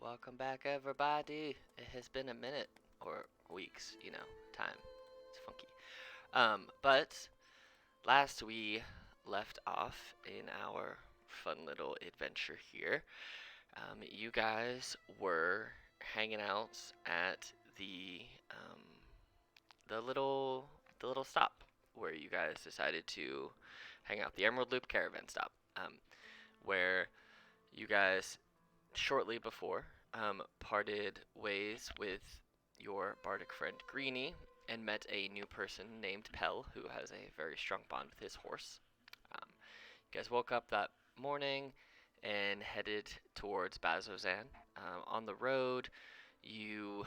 Welcome back, everybody. It has been a minute or weeks, time. It's funky. But last we left off in our fun little adventure here. You guys were hanging out at the um, the little the little stop where you guys decided to hang out, the Emerald Loop Caravan stop, where you guys shortly before parted ways with your bardic friend Greenie and met a new person named Pell, who has a very strong bond with his horse. You guys woke up that morning and headed towards Bazzozan. On the road, you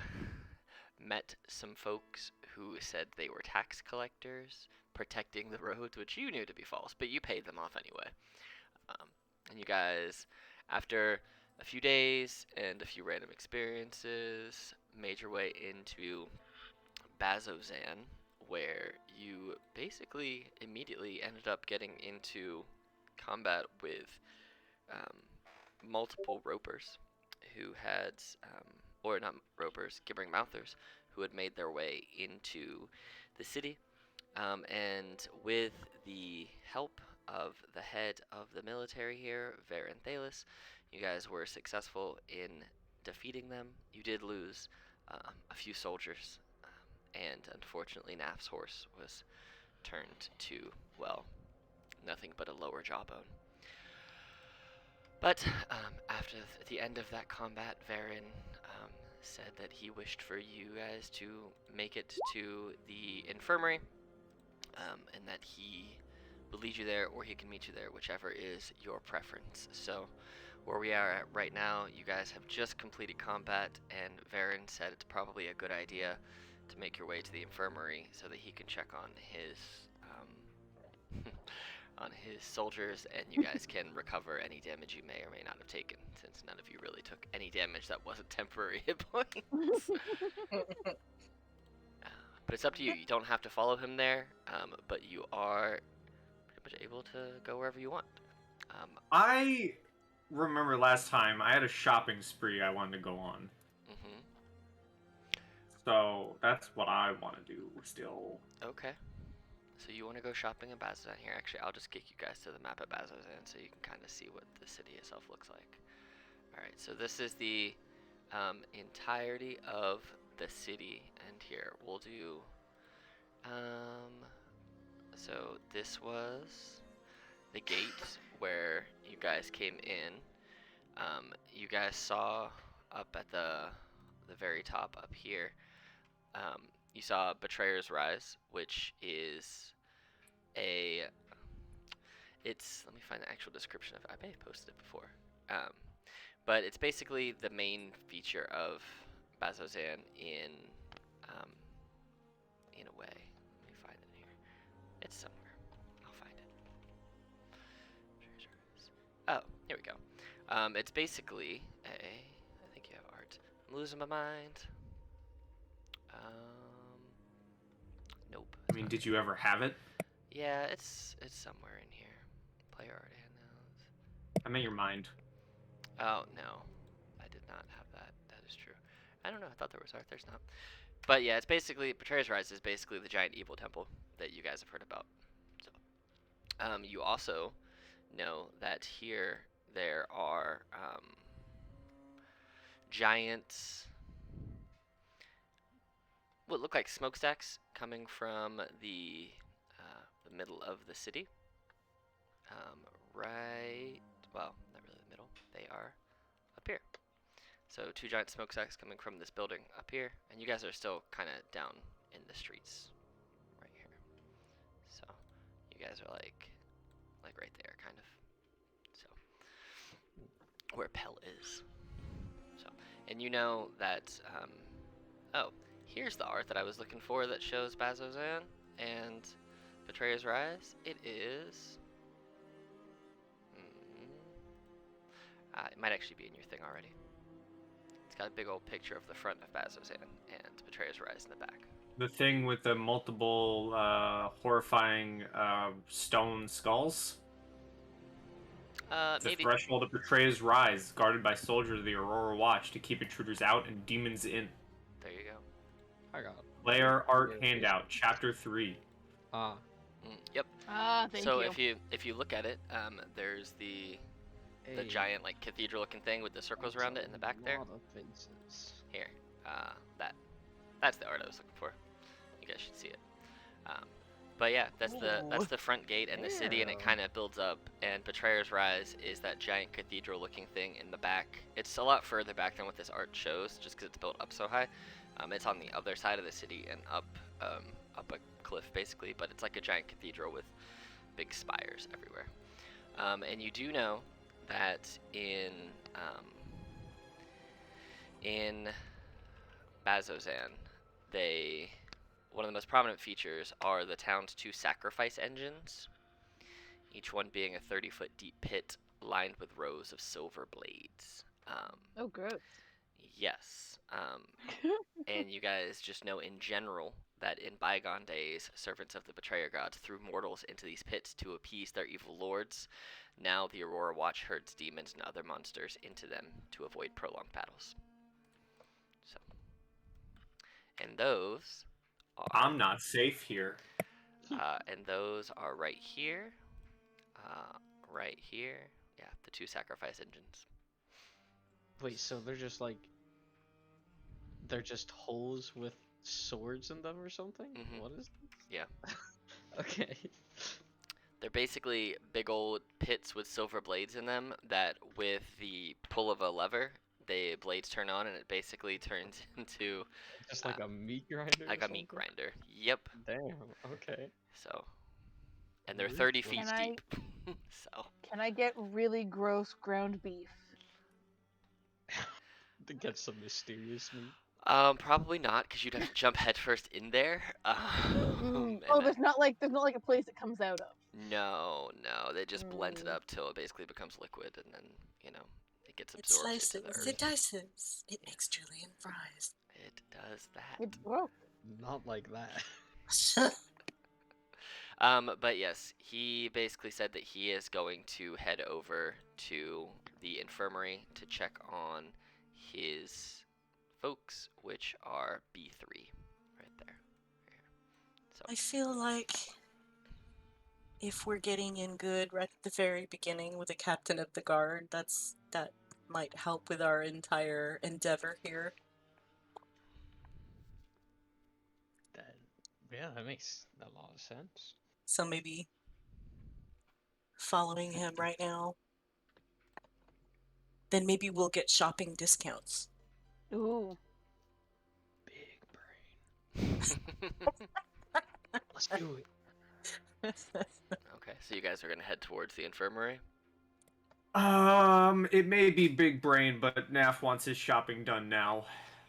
met some folks who said they were tax collectors protecting the roads, which you knew to be false, but you paid them off anyway. And you guys, after a few days and a few random experiences, made your way into Bazzozan, where you basically immediately ended up getting into combat with um, multiple ropers who had, or not ropers, gibbering mouthers, who had made their way into the city. And with the help of the head of the military here, Varen Thalis, you guys were successful in defeating them. You did lose a few soldiers, and unfortunately, Naf's horse was turned to, well, nothing but a lower jawbone. But after the end of that combat, Varen said that he wished for you guys to make it to the infirmary, and that he will lead you there or he can meet you there, whichever is your preference. So, where we are at right now, you guys have just completed combat, and Varen said it's probably a good idea to make your way to the infirmary so that he can check on his on his soldiers, and you guys can recover any damage you may or may not have taken, since none of you really took any damage that wasn't temporary hit points. But it's up to you. You don't have to follow him there, but you are pretty much able to go wherever you want. I remember last time I had a shopping spree I wanted to go on. Mm-hmm. So that's what I want to do still. Okay. So you want to go shopping in Bazzozan here. Actually, I'll just kick you guys to the map of Bazzozan so you can kind of see what the city itself looks like. Alright, so this is the entirety of the city, and here we'll do so this was the gate where you guys came in. You guys saw up at the very top up here, you saw Betrayer's Rise, which is it's, let me find the actual description of it. I may have posted it before. But it's basically the main feature of Bazzozan in a way. Let me find it here. It's somewhere. I'll find it. Oh, here we go. It's basically I think you have art. I'm losing my mind. Nope. I mean, did you ever have it? Yeah, it's somewhere in here. Player art handouts. I meant your mind. Oh no, I did not have that. That is true. I don't know. I thought there was art. There's not. But yeah, it's basically Betrayer's Rise is basically the giant evil temple that you guys have heard about. So, you also know that here there are giant, what look like smokestacks coming from the middle of the city. Right, well, not really the middle. They are up here. So two giant smokestacks coming from this building up here, and you guys are still kind of down in the streets right here. So you guys are like right there, kind of. So where Pell is. So, and you know that. Oh, here's the art that I was looking for that shows Bazzozan and Betrayer's Rise. It is. It might actually be in your thing already. It's got a big old picture of the front of Bazzozan and Betrayer's Rise in the back. The thing with the multiple horrifying stone skulls? The Maybe. threshold of Betrayer's Rise, guarded by soldiers of the Aurora Watch to keep intruders out and demons in. There you go. I got Player art this. handout, Chapter 3. Ah, Yep. Ah, thank So you. if you look at it, there's the hey, giant like cathedral-looking thing with the circles around it in the back there. A lot of faces. Here, that's the art I was looking for. You guys should see it. Um, but yeah, that's the front gate and the city, and it Yeah. kind of builds up. And Betrayer's Rise is that giant cathedral-looking thing in the back. It's a lot further back than what this art shows, just because it's built up so high. It's on the other side of the city and up a cliff basically, but it's like a giant cathedral with big spires everywhere. And you do know that in Bazzozan, one of the most prominent features are the town's 2 sacrifice engines, each one being a 30-foot deep pit lined with rows of silver blades. Oh, gross. Yes. And you guys just know in general that in bygone days, servants of the Betrayer gods threw mortals into these pits to appease their evil lords. Now the Aurora Watch herds demons and other monsters into them to avoid prolonged battles. So, and those are I'm not safe here. right here, right here. Yeah, the 2 sacrifice engines. Wait, so they're just holes with swords in them or something? Mhm. What is this? Yeah. Okay. They're basically big old pits with silver blades in them that, with the pull of a lever, the blades turn on and it basically turns into Just like a meat grinder? like or a meat something? grinder. Yep. Damn, okay. So, and they're 30 feet Can I- deep. So, Can I get really gross ground beef? To get some mysterious meat. probably not, because you'd have to jump headfirst in there. Oh, And there's not like a place it comes out of. no, they just blend it Mm. up till it basically becomes liquid, and then it gets It absorbed into slices, the it earth. dices, it makes julienne fries. It does that. It's gross. Not like that. But yes, he basically said that he is going to head over to the infirmary to check on his folks, which are B3, right there. So, I feel like if we're getting in good right at the very beginning with the captain of the guard, that might help with our entire endeavor here. That makes a lot of sense. So maybe following him right now, then maybe we'll get shopping discounts. Ooh. Big brain. Let's do it. okay, so you guys are gonna head towards the infirmary. It may be big brain, but Naf wants his shopping done now.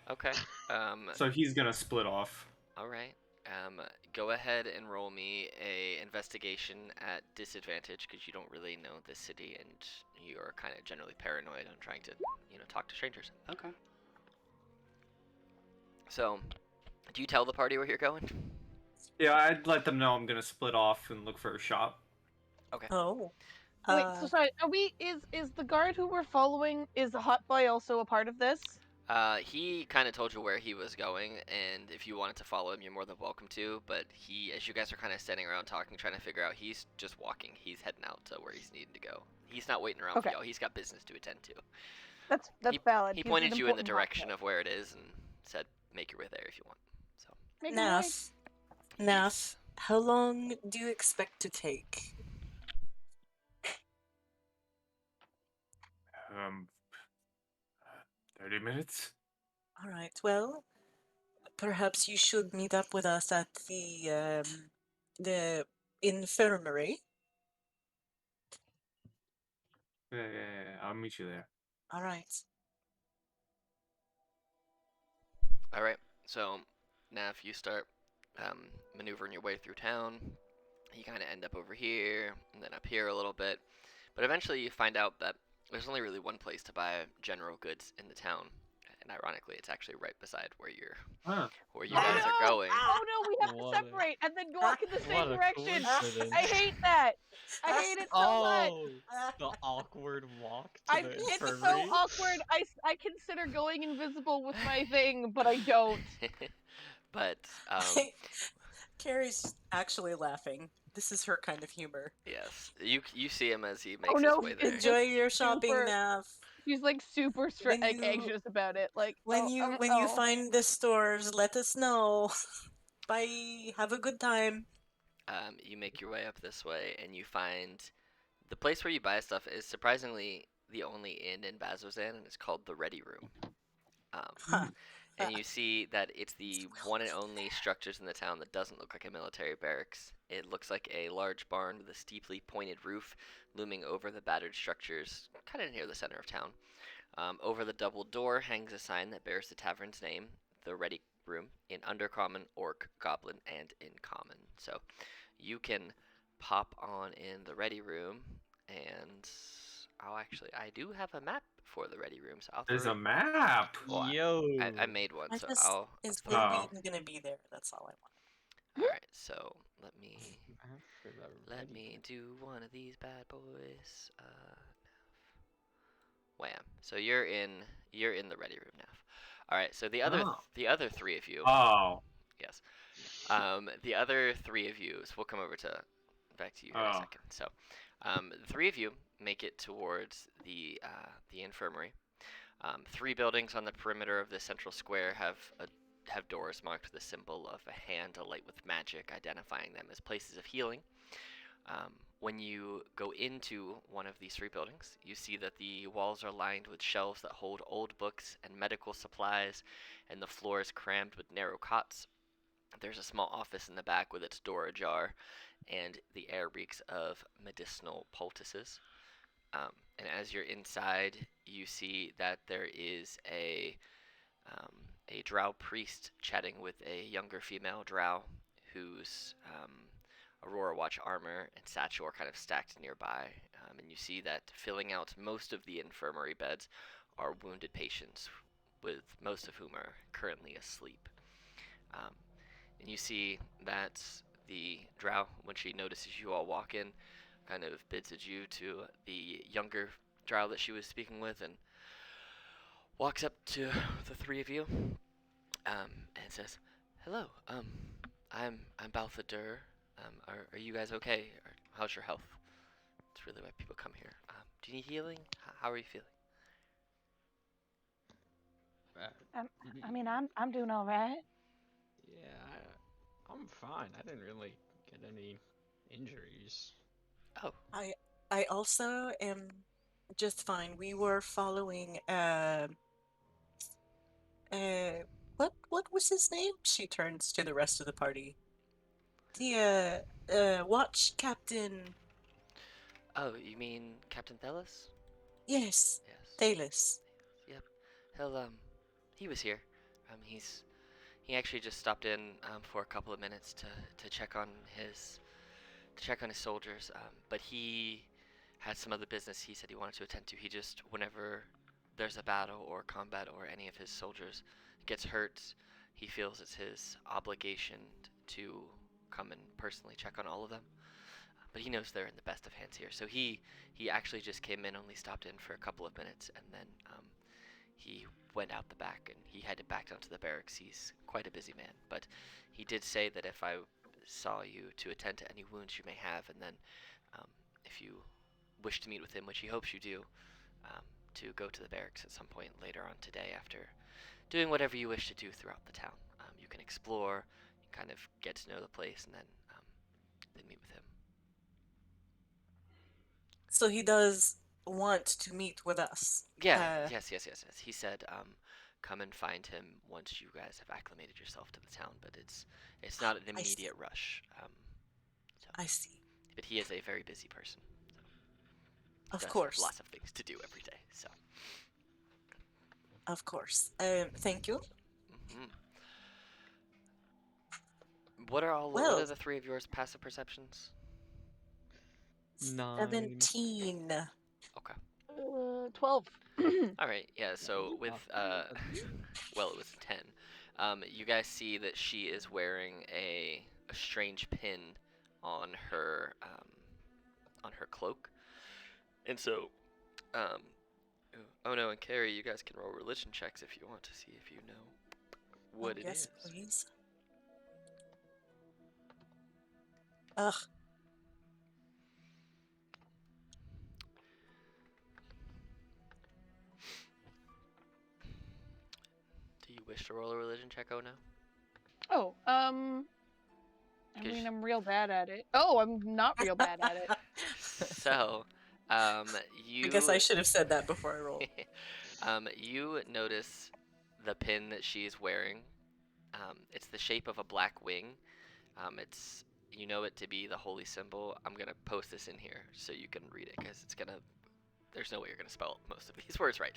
Okay. So he's gonna split off. All right. Go ahead and roll me a investigation at disadvantage because you don't really know this city and you're kind of generally paranoid on trying to, talk to strangers. Okay. So, do you tell the party where you're going? Yeah, I'd let them know I'm gonna split off and look for a shop. Okay. Oh. Wait, so sorry. Are we? Is the guard who we're following? Is the hot boy also a part of this? He kind of told you where he was going, and if you wanted to follow him, you're more than welcome to. But as you guys are kind of standing around talking, trying to figure out, he's just walking. He's heading out to where he's needing to go. He's not waiting around Okay. for y'all. He's got business to attend to. That's valid. He He's pointed an you in the important hot direction boy. of where it is and said, "Make your way there if you want." So. Make him away. Naf, how long do you expect to take? 30 minutes? Alright, well, perhaps you should meet up with us at the infirmary. Yeah, I'll meet you there. Alright. All right. So, now if you start maneuvering your way through town, you kind of end up over here and then up here a little bit. But eventually you find out that there's only really one place to buy general goods in the town, and ironically, it's actually right beside where Huh. you Oh, guys are no! going. Oh no, we have to What a- separate and then walk in the same What a direction. coincidence. I hate that. I hate it so much. Oh, the awkward walk to I the it's so infirmary. awkward. I consider going invisible with my thing, but I don't. But Carrie's actually laughing. This is her kind of humor. yes, you see him as he Oh makes his no, way it's there. just Enjoy your shopping, super. Nav. She's like super When you anxious about it. Like when you oh. find the stores, let us know. Bye. Have a good time. You make your way up this way, and you find the place where you buy stuff is surprisingly the only inn in Bazzozan, and it's called the Ready Room. Huh. And you see that it's the one and only structures in the town that doesn't look like a military barracks. It looks like a large barn with a steeply pointed roof looming over the battered structures, kind of near the center of town. Over the double door hangs a sign that bears the tavern's name, the Ready Room, in Undercommon, Orc, Goblin, and in Common. So you can pop on in the Ready Room, and I do have a map for the Ready Room, so I'll throw there's it. a map. Well, Yo. I made one, I so just I'll is throw it. Oh. Windweed gonna be there? That's all I want. All right, so let me After the let ready me do one of these bad boys. Wham! So you're in the Ready Room now. All right, so Oh. the other three of you. Oh. Yes. The other three of you, so we'll come over to back to you here in a Oh. second. So, the three of you make it towards the infirmary. Three buildings on the perimeter of the central square have doors marked with a symbol of a hand alight with magic, identifying them as places of healing. When you go into one of these three buildings, you see that the walls are lined with shelves that hold old books and medical supplies, and the floor is crammed with narrow cots. There's a small office in the back with its door ajar, and the air reeks of medicinal poultices. And as you're inside, you see that there is a drow priest chatting with a younger female drow whose Aurora Watch armor and satchel are kind of stacked nearby. And you see that filling out most of the infirmary beds are wounded patients, with most of whom are currently asleep. Um, and you see that the drow, when she notices you all walk in, kind of bids adieu to the younger drow that she was speaking with and walks up to the three of you and says, "Hello, I'm Balthadur. Are you guys okay? Or how's your health? It's really why people come here. Do you need healing? How are you feeling?" I mean, I'm doing all right. Yeah, I'm fine. I didn't really get any injuries. Oh, I also am just fine. We were following what was his name? She turns to the rest of the party. The watch captain. oh, you mean Captain Thelis? Yes, Yes. Thales. Yep. He was here. He actually just stopped in for a couple of minutes to check on his soldiers. But he had some other business he said he wanted to attend to. He just, whenever there's a battle or combat or any of his soldiers gets hurt, he feels it's his obligation to come and personally check on all of them. But he knows they're in the best of hands here. So he actually just came in, only stopped in for a couple of minutes, and then he went out the back and he headed back down to the barracks. He's quite a busy man, but he did say that if I saw you, to attend to any wounds you may have, and then if you wish to meet with him, which he hopes you do, to go to the barracks at some point later on today after doing whatever you wish to do throughout the town. You can explore, you kind of get to know the place, and then meet with him. So he does want to meet with us. Yeah, yes. He said, come and find him once you guys have acclimated yourself to the town, but it's not an I see. immediate rush. I see. But he is a very busy person. He Of does have course. lots of things to do every day. So. Of course. Thank you. Mhm. What are Well- the three of yours passive perceptions? 9. 17. Okay. 12. All right, yeah. So Ooh, with well, it was 10. You guys see that she is wearing a strange pin on her cloak, and so um, oh no, and Carrie, you guys can roll religion checks if you want to see if you know what it yes, is. please. Ugh. Do you wish to roll a religion check? Oh no. Oh, I mean, I'm real bad at it. Oh, I'm not real bad at it. So, I guess I you should have said that before I rolled. you notice the pin that she's wearing. It's the shape of a black wing. It's you know it to be the holy symbol. I'm gonna post this in here so you can read it because it's gonna. There's no way you're gonna spell most of these words right.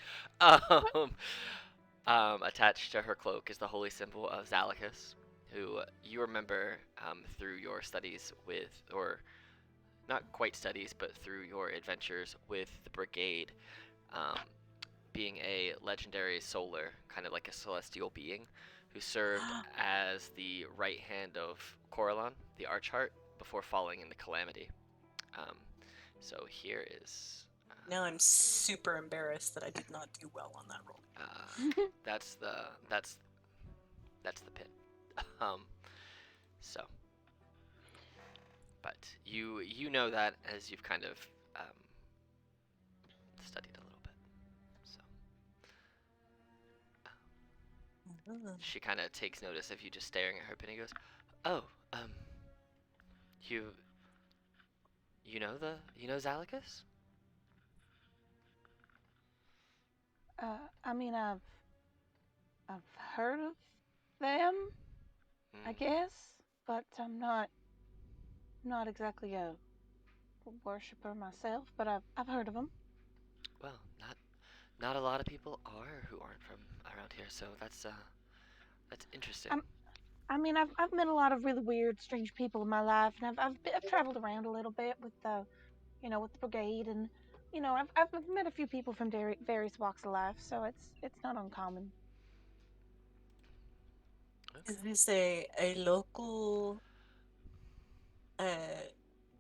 Attached to her cloak is the holy symbol of Zalakis, who you remember through your studies with, or not quite studies, but through your adventures with the Brigade, um, being a legendary solar, kind of like a celestial being, who served as the right hand of Coralon, the Archheart, before falling in the Calamity. Um, so here is. Now I'm super embarrassed that I did not do well on that roll. That's the pin. Um, so, but you know that as you've kind of studied a little bit. So she kind of takes notice of you just staring at her pin and goes, "Oh, you you know Zalakis?" I mean, I've heard of them, I Mm, guess, but I'm not exactly a worshiper myself, but I've heard of them. well, not a lot of people are who aren't from around here, so that's interesting. I mean, I've met a lot of really weird, strange people in my life, and I've traveled around a little bit with the, with the brigade, and I've met a few people from various walks of life, so it's not uncommon. Is Okay. this uh,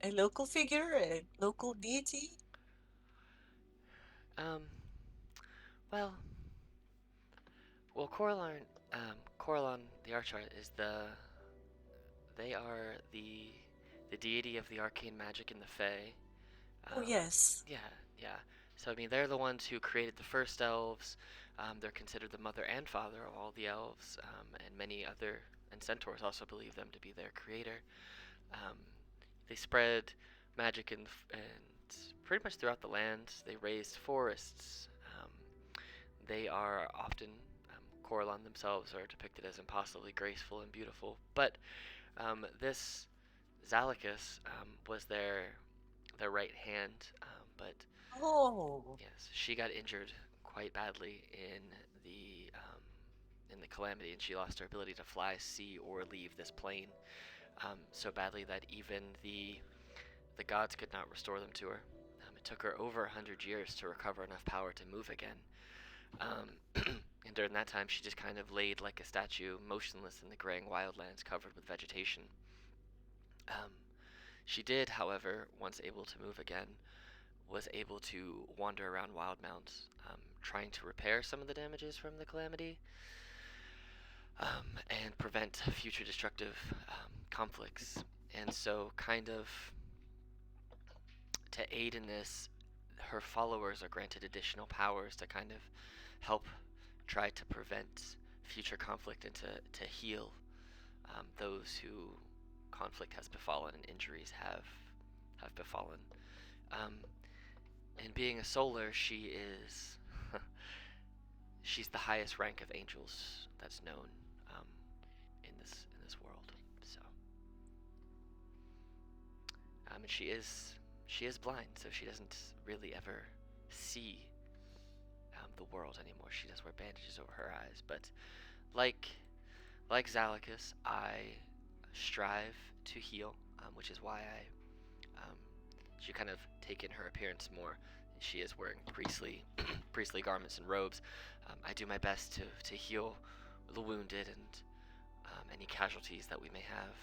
a local figure, a local deity? Um. Well, Coralon, Coralon the Archart is they are the deity of the arcane magic in the Fae. Oh Um, yes. yeah, yeah. So I mean, they're the ones who created the first elves. They're considered the mother and father of all the elves, and many other and centaurs also believe them to be their creator. Um, they spread magic and pretty much throughout the land. They raised forests. They are often Coralon themselves are depicted as impossibly graceful and beautiful, but this Zalakis was their right hand, but Oh. yes, she got injured quite badly in the calamity, and she lost her ability to fly, see, or leave this plane so badly that even the gods could not restore them to her. It took her over 100 years to recover enough power to move again. And during that time, she just kind of laid like a statue, motionless in the graying wildlands covered with vegetation. Um, she did, however, once able to move again, was able to wander around Wildemount, trying to repair some of the damages from the calamity, and prevent future destructive conflicts. And so, kind of to aid in this, her followers are granted additional powers to kind of help try to prevent future conflict and to heal those who conflict has befallen and injuries have befallen. Um, and being a solar, she is she's the highest rank of angels that's known um, in this world. So, and she is blind, so she doesn't really ever see the world anymore. She does wear bandages over her eyes, but like like Zalakis, I strive to heal, which is why I she kind of taken her appearance more. she is wearing priestly garments and robes. I do my best to heal the wounded and any casualties that we may have.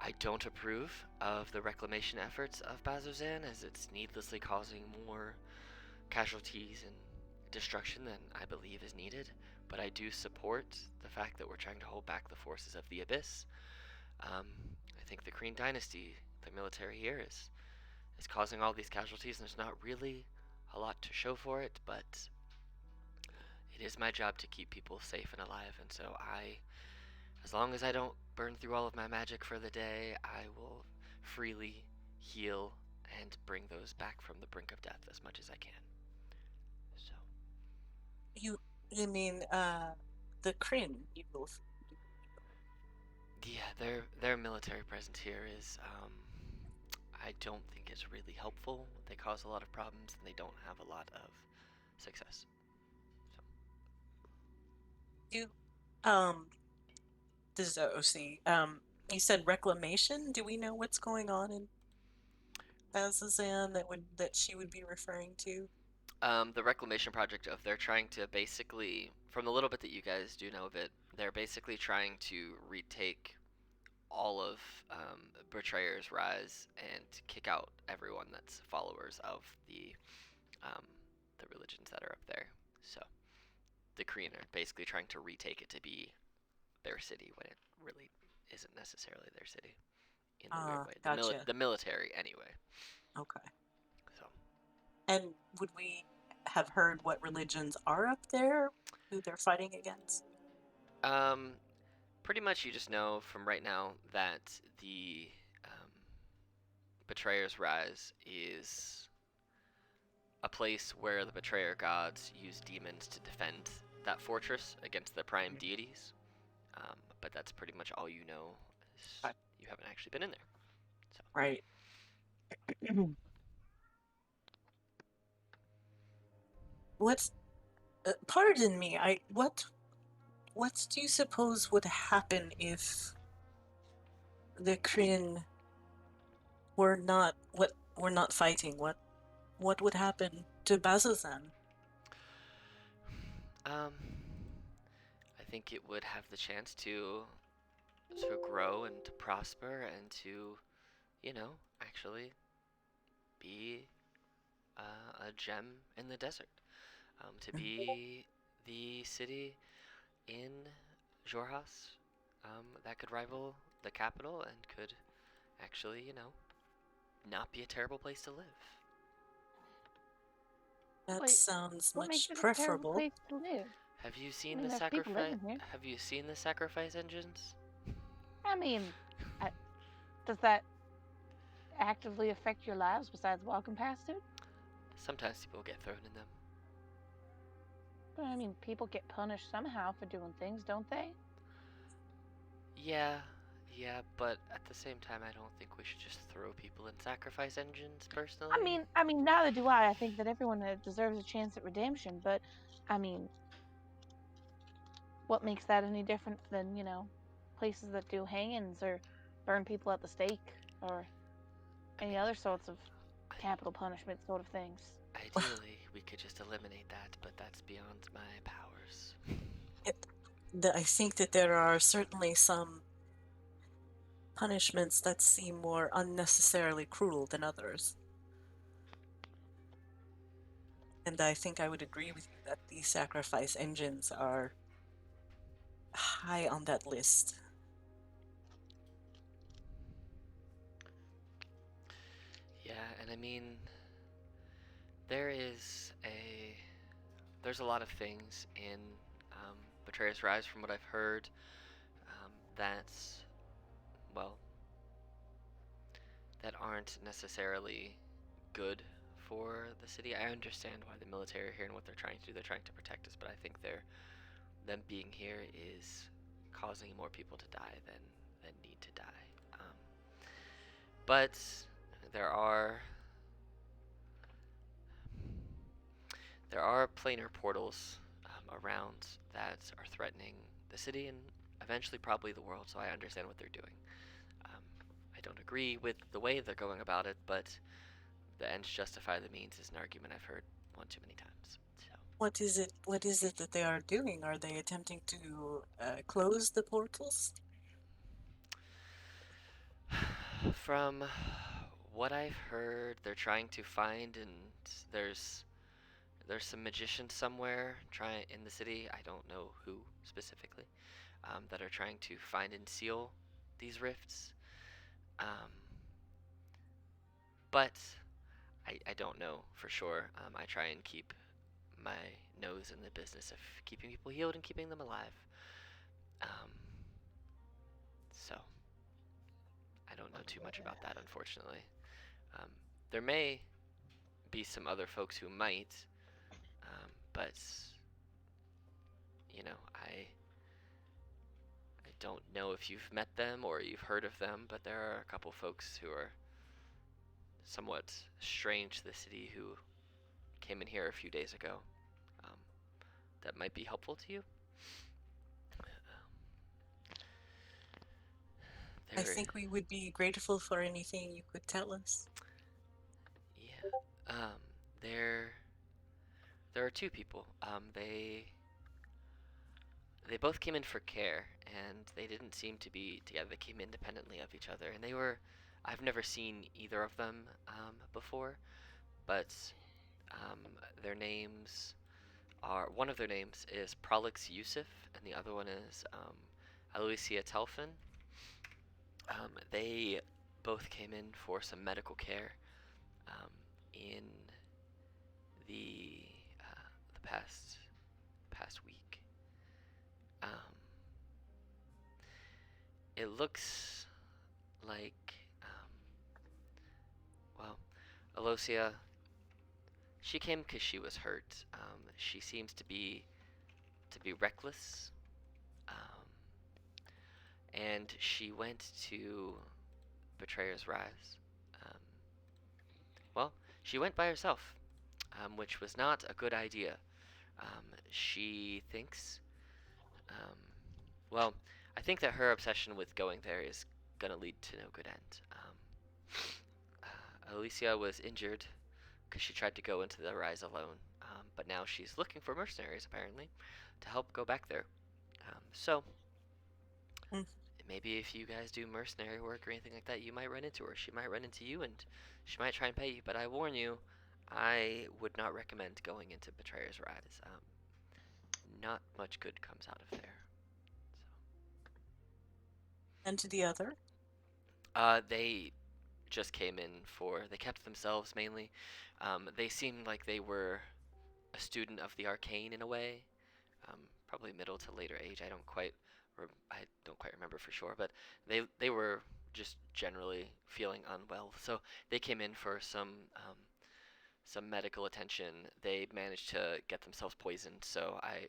I don't approve of the reclamation efforts of Bazzozan, as it's needlessly causing more casualties and destruction than I believe is needed, but I do support the fact that we're trying to hold back the forces of the Abyss. I think the Kryn dynasty, the military here, is causing all these casualties, and there's not really a lot to show for it, but it is my job to keep people safe and alive, and so as long as I don't burn through all of my magic for the day, I will freely heal and bring those back from the brink of death as much as I can. So, You mean the Kryn? You will. yeah, their military presence here is, I don't think it's really helpful. They cause a lot of problems, and they don't have a lot of success. You this is OC. You said reclamation. Do we know what's going on in Bazzozan that she would be referring to? The reclamation project of they're trying to basically, from the little bit that you guys do know of it, they're basically trying to retake all of Betrayer's Rise and kick out everyone that's followers of um, the religions that are up there. So the Kryn are basically trying to retake it to be their city when it really isn't necessarily their city in the weird way. Gotcha. The military, anyway. Okay. So, And would we have heard what religions are up there, who they're fighting against? pretty much you just know from right now that the Betrayer's Rise is a place where the Betrayer gods use demons to defend that fortress against the prime deities. But that's pretty much all you know. Right. You haven't actually been in there. So. Right. What's pardon me, what do you suppose would happen if the Kryn were not fighting? What would happen to Bazzozan? I think it would have the chance to grow and to prosper and to, actually be a gem in the desert. To be the city in Jorhas that could rival the capital and could actually, not be a terrible place to live. That Wait, sounds what makes much it a terrible preferable. place to live? Have you I seen mean, the there's people sacrifice? living here. Have you seen the sacrifice engines? I mean, does that actively affect your lives besides walking past it? Sometimes people get thrown in them. But I mean, people get punished somehow for doing things, don't they? Yeah, but at the same time, I don't think we should just throw people in sacrifice engines, personally. I mean, neither do I. I think that everyone deserves a chance at redemption, but I mean, what makes that any different than, places that do hangings or burn people at the stake or any other sorts of capital punishment sort of things? Ideally, we could just eliminate that, but that's beyond my powers. I think that there are certainly some punishments that seem more unnecessarily cruel than others. And I think I would agree with you that the sacrifice engines are high on that list. Yeah, and I mean, there's a lot of things in Betrayer's Rise, from what I've heard, that's, well, that aren't necessarily good for the city. I understand why the military are here and what they're trying to do. They're trying to protect us, but I think them being here is causing more people to die than need to die. But there are planar portals around that are threatening the city and eventually probably the world, so I understand what they're doing. I don't agree with the way they're going about it, but the ends justify the means is an argument I've heard one too many times. So, What is it? What is it that they are doing? Are they attempting to close the portals? from what I've heard, they're trying to find, and there's there's some magicians somewhere trying in the city. I don't know who specifically, that are trying to find and seal these rifts. Um, but I don't know for sure. I try and keep my nose in the business of keeping people healed and keeping them alive. Um, so I don't know too much about that, unfortunately. Um, there may be some other folks who might, but you know, I don't know if you've met them or you've heard of them, but there are a couple folks who are somewhat strange to the city who came in here a few days ago. Um, that might be helpful to you. I There, think we would be grateful for anything you could tell us. yeah. There, there are two people. They both came in for care, and they didn't seem to be together. They came independently of each other, and they were. I've never seen either of them before, but um, their names are. One of their names is Prolix Yusuf, and the other one is Alicia Telfin. They both came in for some medical care in the the past week. Um, it looks like well, Alosia. She came because she was hurt. She seems to be reckless, um, and she went to Betrayer's Rise. Um, well, she went by herself, which was not a good idea. She thinks, um, well, I think that her obsession with going there is gonna lead to no good end. Alicia was injured because she tried to go into the Rise alone, but now she's looking for mercenaries apparently to help go back there. So Mm. maybe if you guys do mercenary work or anything like that, you might run into her. She might run into you, and she might try and pay you. But I warn you, I would not recommend going into Betrayer's Rise. Not much good comes out of there. And to the other? They just came in for. They kept themselves mainly. They seemed like they were a student of the arcane in a way. Probably middle to later age. I don't quite remember for sure, but they were just generally feeling unwell. So they came in for some medical attention. They managed to get themselves poisoned, so I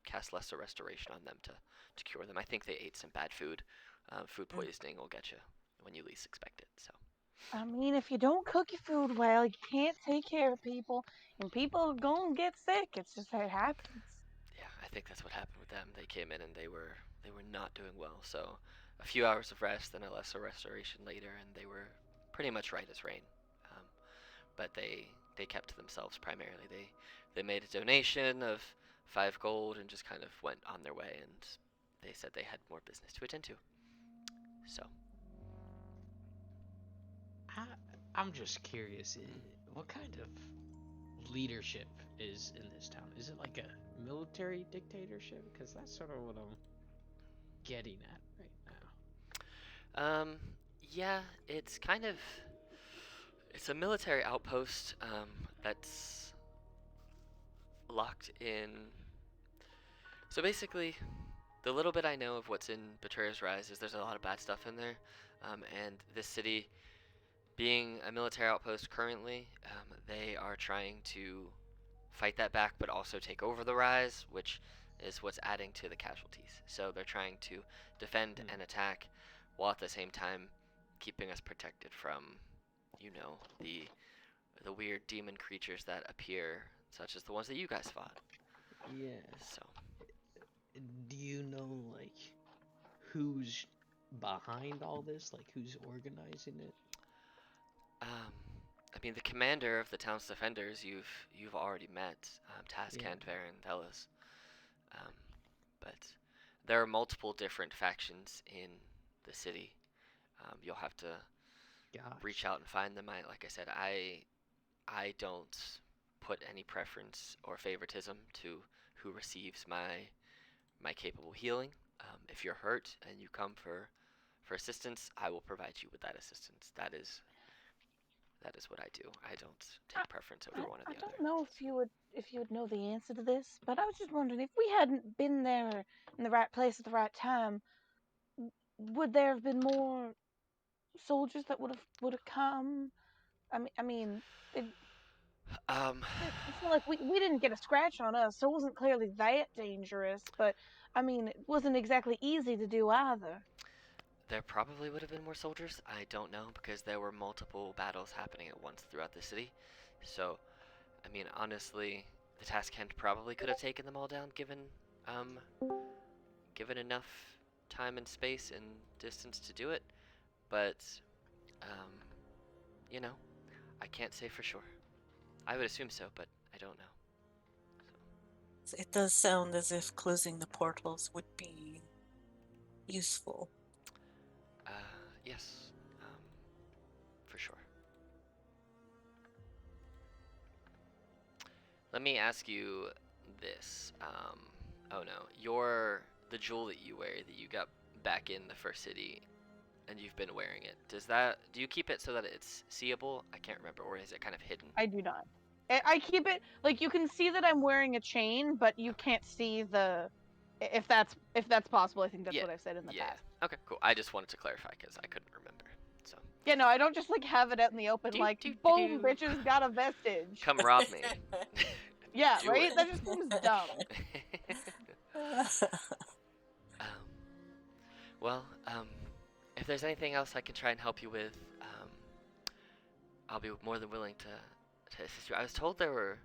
cast lesser restoration on them to cure them. I think they ate some bad food. Food Mm. poisoning will get you when you least expect it. So I mean, if you don't cook your food well, you can't take care of people, and people are gonna get sick. It's just how it happens. yeah, I think that's what happened with them. They came in and they were not doing well. So a few hours of rest, then a lesser restoration later, and they were pretty much right as rain. Um, but they kept to themselves primarily. They made a donation of 5 gold and just kind of went on their way. And they said they had more business to attend to. So I, I'm just curious, what kind of leadership is in this town? Is it like a military dictatorship? Because that's sort of what I'm getting at right now. yeah, it's a military outpost that's locked in. So basically, the little bit I know of what's in Betrayer's Rise is there's a lot of bad stuff in there, and this city, being a military outpost currently, they are trying to fight that back, but also take over the Rise, which is what's adding to the casualties. So they're trying to defend Hmm. and attack, while at the same time keeping us protected from, the weird demon creatures that appear, such as the ones that you guys fought. Yeah. So Do you know, like, who's behind all this? Like, who's organizing it? Um, mean, the commander of the town's defenders you've already met, Taskand Varen Velas. Um, but there are multiple different factions in the city. You'll have to reach out and find them. Like I said, I don't put any preference or favoritism to who receives my capable healing. If you're hurt and you come for assistance, I will provide you with that assistance. That is what I do. I don't take preference over one or I the don't other. know if you would know the answer to this, but I was just wondering if we hadn't been there in the right place at the right time, would there have been more soldiers that would have come? I mean, it, Um, it's not like we didn't get a scratch on us, so it wasn't clearly that dangerous. But I mean, it wasn't exactly easy to do either. there probably would have been more soldiers. I don't know because there were multiple battles happening at once throughout the city. So, I mean, honestly, the task hand probably could have taken them all down um given enough time and space and distance to do it. But um, you know, I can't say for sure. I would assume so, but I don't know. It does sound as if closing the portals would be useful. Yes, um, for sure. Let me ask you this. Oh no, the jewel that you wear that you got back in the first city, and you've been wearing it. Do you keep it so that it's seeable? I can't remember, or is it kind of hidden? I do not. I keep it like you can see that I'm wearing a chain, but you Okay. can't see the if that's possible. I think that's Yeah. what I've said in the Yeah. past. Okay. Cool. I just wanted to clarify because I couldn't remember. So. Yeah, no, I don't just like have it out in the open Do like do do boom, do. bitches got a vestige. Come rob me. Yeah, Do right? it. That just seems dumb. um, well, if there's anything else I can try and help you with, I'll be more than willing to assist you. I was told there were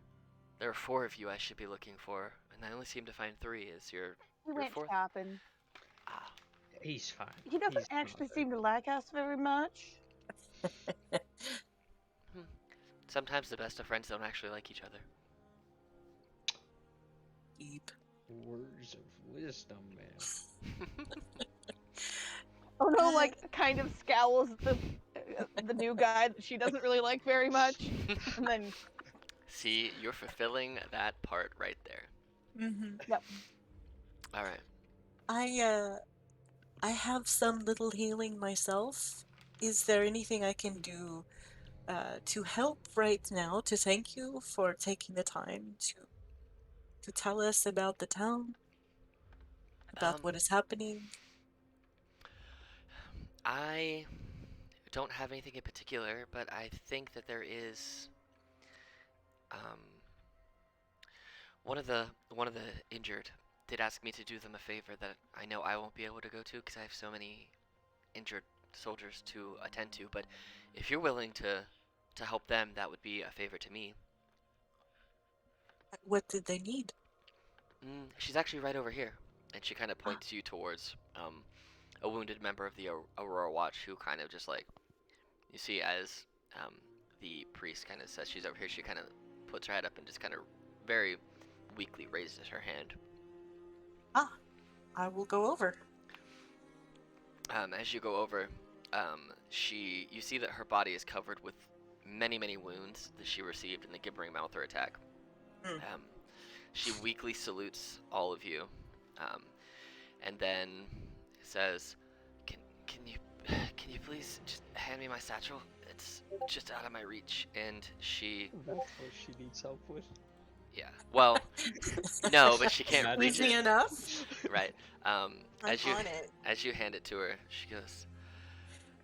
4 of you I should be looking for, and I only seem to find 3. Is your We went fourth? shopping. Ah, He's fine. He doesn't He's actually not seem to like us very much. sometimes the best of friends don't actually like each other. Deep. Words of wisdom, man. Oh no, like kind of scowls at the new guy that she doesn't really like very much, and then See, you're fulfilling that part right there. yep. All right. I have some little healing myself. Is there anything I can do to help right now to thank you for taking the time to tell us about the town, about Um, what is happening? I don't have anything in particular, but I think that there is um one of the injured did ask me to do them a favor that I know I won't be able to go to because I have so many injured soldiers to attend to, but if you're willing to help them, that would be a favor to me. What did they need? She's actually right over here, and she kind of points you towards a wounded member of the Aurora Watch who kind of just like you see as the priest kind of says she's over here. She kind of puts her head up and just kind of very weakly raises her hand. I will go over. As you go over, you see that her body is covered with many wounds that she received in the Gibbering Mouther attack. Mm. She weakly salutes all of you, and then says, "Can you please just hand me my satchel? It's just out of my reach." And she, That's what she needs help with. yeah, well, no, but she can't reach Easy it. enough. Right. I'm As you on it. hand it to her,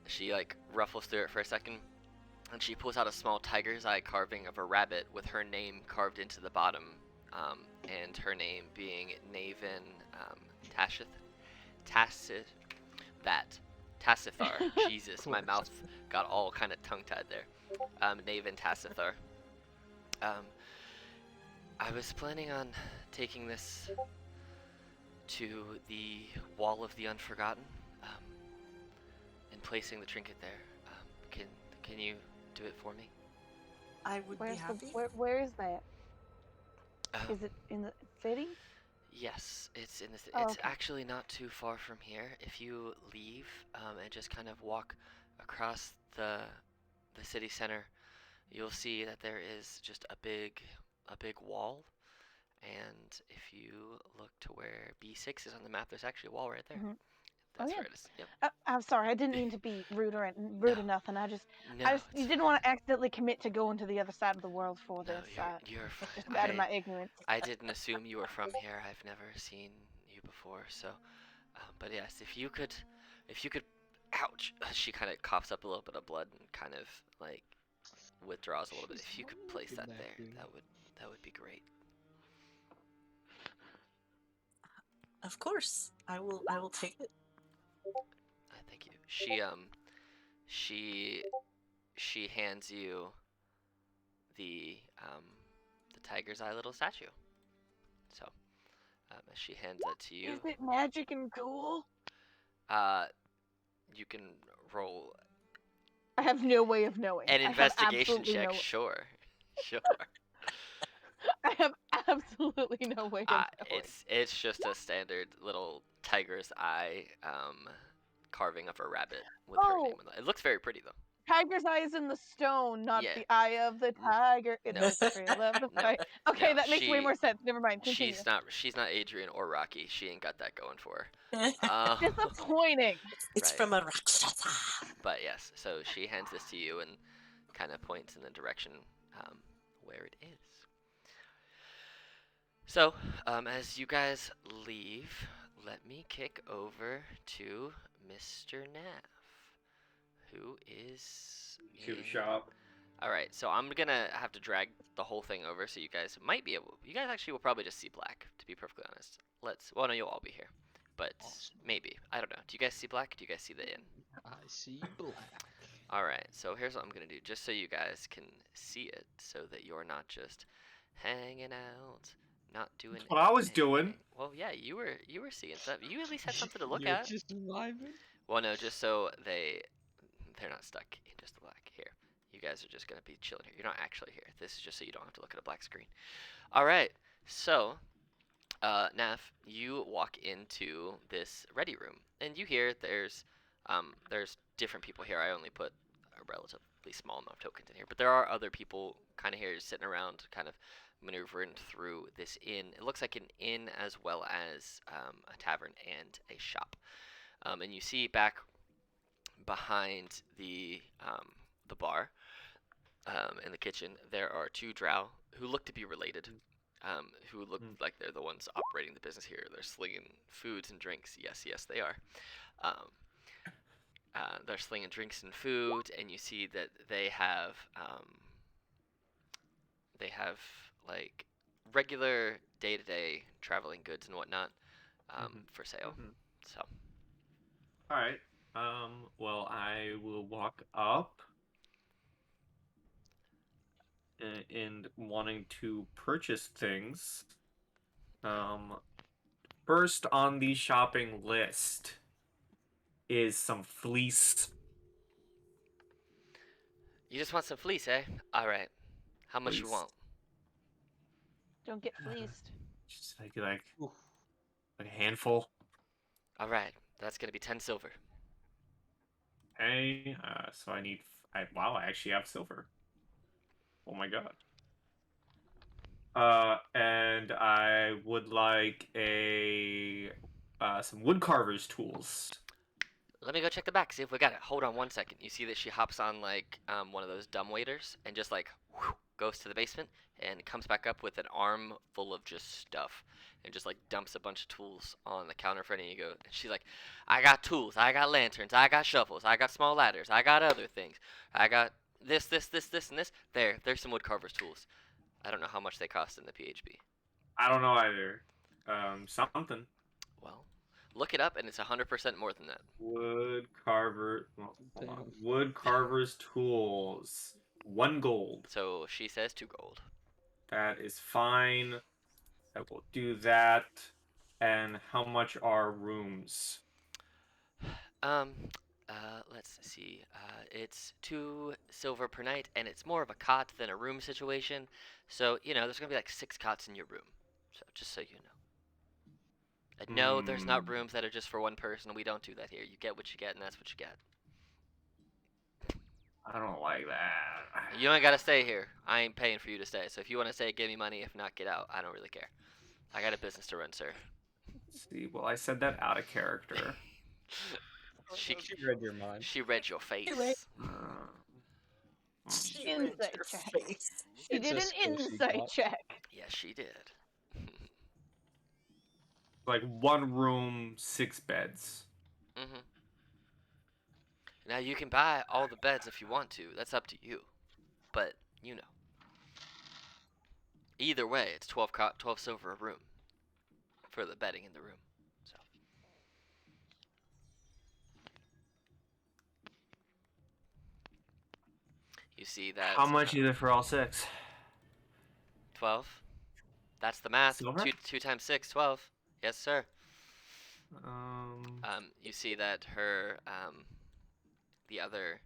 she like ruffles through it for a second, and she pulls out a small tiger's eye carving of a rabbit with her name carved into the bottom, and her name being Naven Tassithar. Jesus, my mouth got all kind of tongue-tied there. Naven Tassithar. I was planning on taking this to the Wall of the Unforgotten, and placing the trinket there. Can you do it for me? I would be happy. where is that? Um, Is it in the city? yes, it's in this. Oh, It's okay. actually not too far from here. If you leave and just kind of walk across the city center, you'll see that there is just a big wall. And if you look to where B6 is on the map, there's actually a wall right there. Hmm. Oh That's yeah. where it is. Yep. I'm sorry. I didn't mean to be No, rude or nothing. no, I just it's you didn't want to accidentally commit to going to the other side of the world for no, this. you're It's fine. just out of my ignorance. I didn't assume you were from here. I've never seen you before, so. But yes, if you could, ouch! She kind of coughs up a little bit of blood and kind of like withdraws a little bit. She's If you could not place looking that that there, good. that would be great. Of course, I will take it. Thank you. She she hands you the um the tiger's eye little statue. So as she hands that to you, Is it magic and cool? uh, you can roll I have no way of knowing. an I have investigation absolutely check. no. Sure, sure. I have absolutely no way of knowing. It's just a standard little tiger's eye carving of a rabbit with her name Oh, on it. It looks very pretty though. tiger's eye is in the stone, not Yeah. the eye of the N- tiger. It's no. the trail of the No. fight. No. Okay, that makes way more sense. Never mind. Continue. She's not Adrian or Rocky. She ain't got that going for her. Disappointing. It's Right. from a Rakshasa. But yes, so she hands this to you and kind of points in the direction um, where it is. So, as you guys leave, let me kick over to Mr. Naff, who is To the in... shop. All right, so I'm gonna have to drag the whole thing over, so you guys might be able. You guys actually will probably just see black, to be perfectly honest. Well, no, you'll all be here, but Awesome. maybe I don't know. Do you guys see black? Do you guys see the inn? I see black. All right, so here's what I'm gonna do, just so you guys can see it, so that you're not just hanging out, not doing. That's what I was doing. anything. Well, yeah, you were seeing stuff. You at least had something to look You're at. just vibing. Well, no, just so they're not stuck in just the black. Here, you guys are just gonna be chilling here. You're not actually here. This is just so you don't have to look at a black screen. All right, so Nav, you walk into this ready room, and you hear there's different people here. I only put a relatively small amount of tokens in here, but there are other people kind of here sitting around, kind of maneuvering through this inn. It looks like an inn as well as a tavern and a shop. And you see back behind the bar in the kitchen, there are two drow who look to be related, who look like they're the ones operating the business here. They're slinging foods and drinks. Yes, yes, they are. Um, they're slinging drinks and food, and you see that they have like regular day-to-day traveling goods and whatnot for sale. So All right. Well, I will walk up and wanting to purchase things. First on the shopping list is some fleece. you just want some fleece, eh? All right. How much you Fleece. want? Don't get fleeced. Just like a handful. All right. That's gonna be 10 silver. Hey, so I need. Wow, I actually have silver. Oh my god. And I would like some woodcarver's tools. Let me go check the back, see if we got it. Hold on one second. You see that she hops on like one of those dumb waiters and just like goes to the basement and comes back up with an arm full of just stuff and just like dumps a bunch of tools on the counter in front of you. And she's like, I got tools, I got lanterns, I got shovels, I got small ladders, I got other things, I got this, and this. There's some woodcarver's tools. I don't know how much they cost in the PHB. I don't know either. Something. Well, look it up, and it's 100% more than that. Wood carver. Hold on. Damn. Wood carver's tools. 1 gold. So she says 2 gold. That is fine. I will do that. And how much are rooms? let's see. It's 2 silver per night, and it's more of a cot than a room situation. So, there's gonna be like 6 cots in your room. So, just so you know. And no, there's not rooms that are just for one person. We don't do that here. You get what you get, and that's what you get. I don't like that. You ain't gotta stay here. I ain't paying for you to stay. So if you want to stay, give me money. If not, get out. I don't really care. I got a business to run, sir. See, well, I said that out of character. She read your mind. She read your face. She Insight read your check. face. She It's did a an skill she insight got. check. Yes, she did. Like 1 room, 6 beds. Mm-hmm. Now you can buy all the beds if you want to. That's up to you. But either way, it's 12 silver a room for the bedding in the room. So you see that. How much is it for all 6? 12. That's the math. Silver? 2 times 6, 12. Yes, sir. Um. You see that the other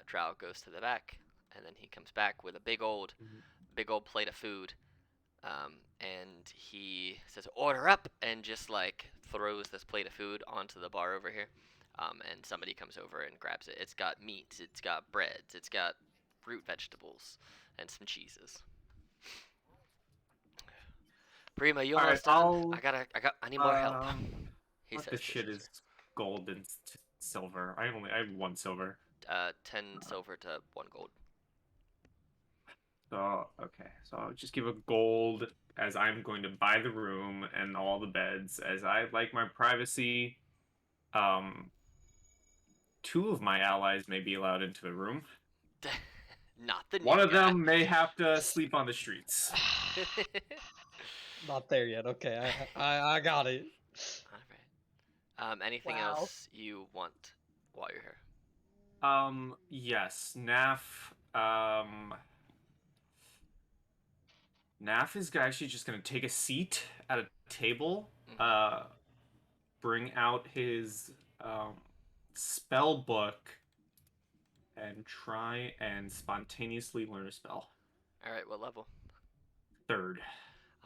drow goes to the back, and then he comes back with a big old plate of food, and he says, "Order up," and just like throws this plate of food onto the bar over here, and somebody comes over and grabs it. It's got meats, it's got breads, it's got root vegetables, and some cheeses. Prima, you almost done? I need more help. He What says the to shit his is gold and silver? I have 1 silver. 10 silver to 1 gold. So okay, so I'll just give a gold as I'm going to buy the room and all the beds as I like my privacy. 2 of my allies may be allowed into the room. Not the new One of guy. them may have to sleep on the streets. Not there yet. Okay, I got it. All right. Anything Wow. else you want while you're here? Yes, Naf is actually just gonna take a seat at a table, bring out his spell book, and try and spontaneously learn a spell. All right. What level? 3rd.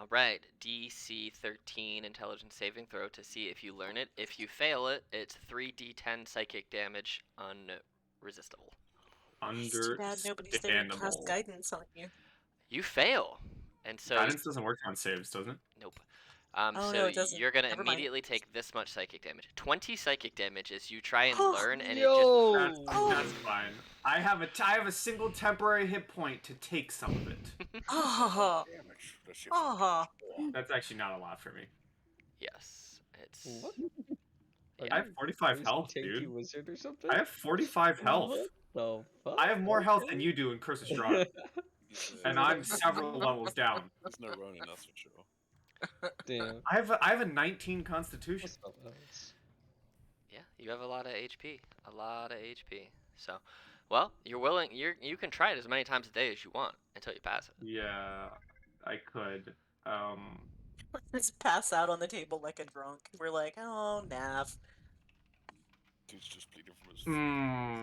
All right. DC 13 Intelligence saving throw to see if you learn it. If you fail it, it's 3d10 psychic damage unresistible. It's too bad nobody's there to cast Understandable. guidance on you. You fail, and so Guidance doesn't work on saves, doesn't it? nope. Oh, So no, it doesn't. you're gonna Never mind. immediately take this much psychic damage. 20 psychic damage as you try and Oh, learn, and Yo! That's fine. I have a single temporary hit point to take some of it. Ah, Damage. Does she ah. That's actually not a lot for me. yes, it's What? I have 45 health, Tanky dude. wizard or something? I have 45 health. What the fuck? I have more health than you do in Curse of Strahd, and I'm several levels down. There's no Ronin, that's for sure. Damn. I have a 19 Constitution. What's up, Alex? yeah. You have a lot of HP, a lot of HP. So, well, you can try it as many times a day as you want until you pass it. Yeah, I could. Just pass out on the table like a drunk. We're like, oh, Nav. Dude's just bleeding from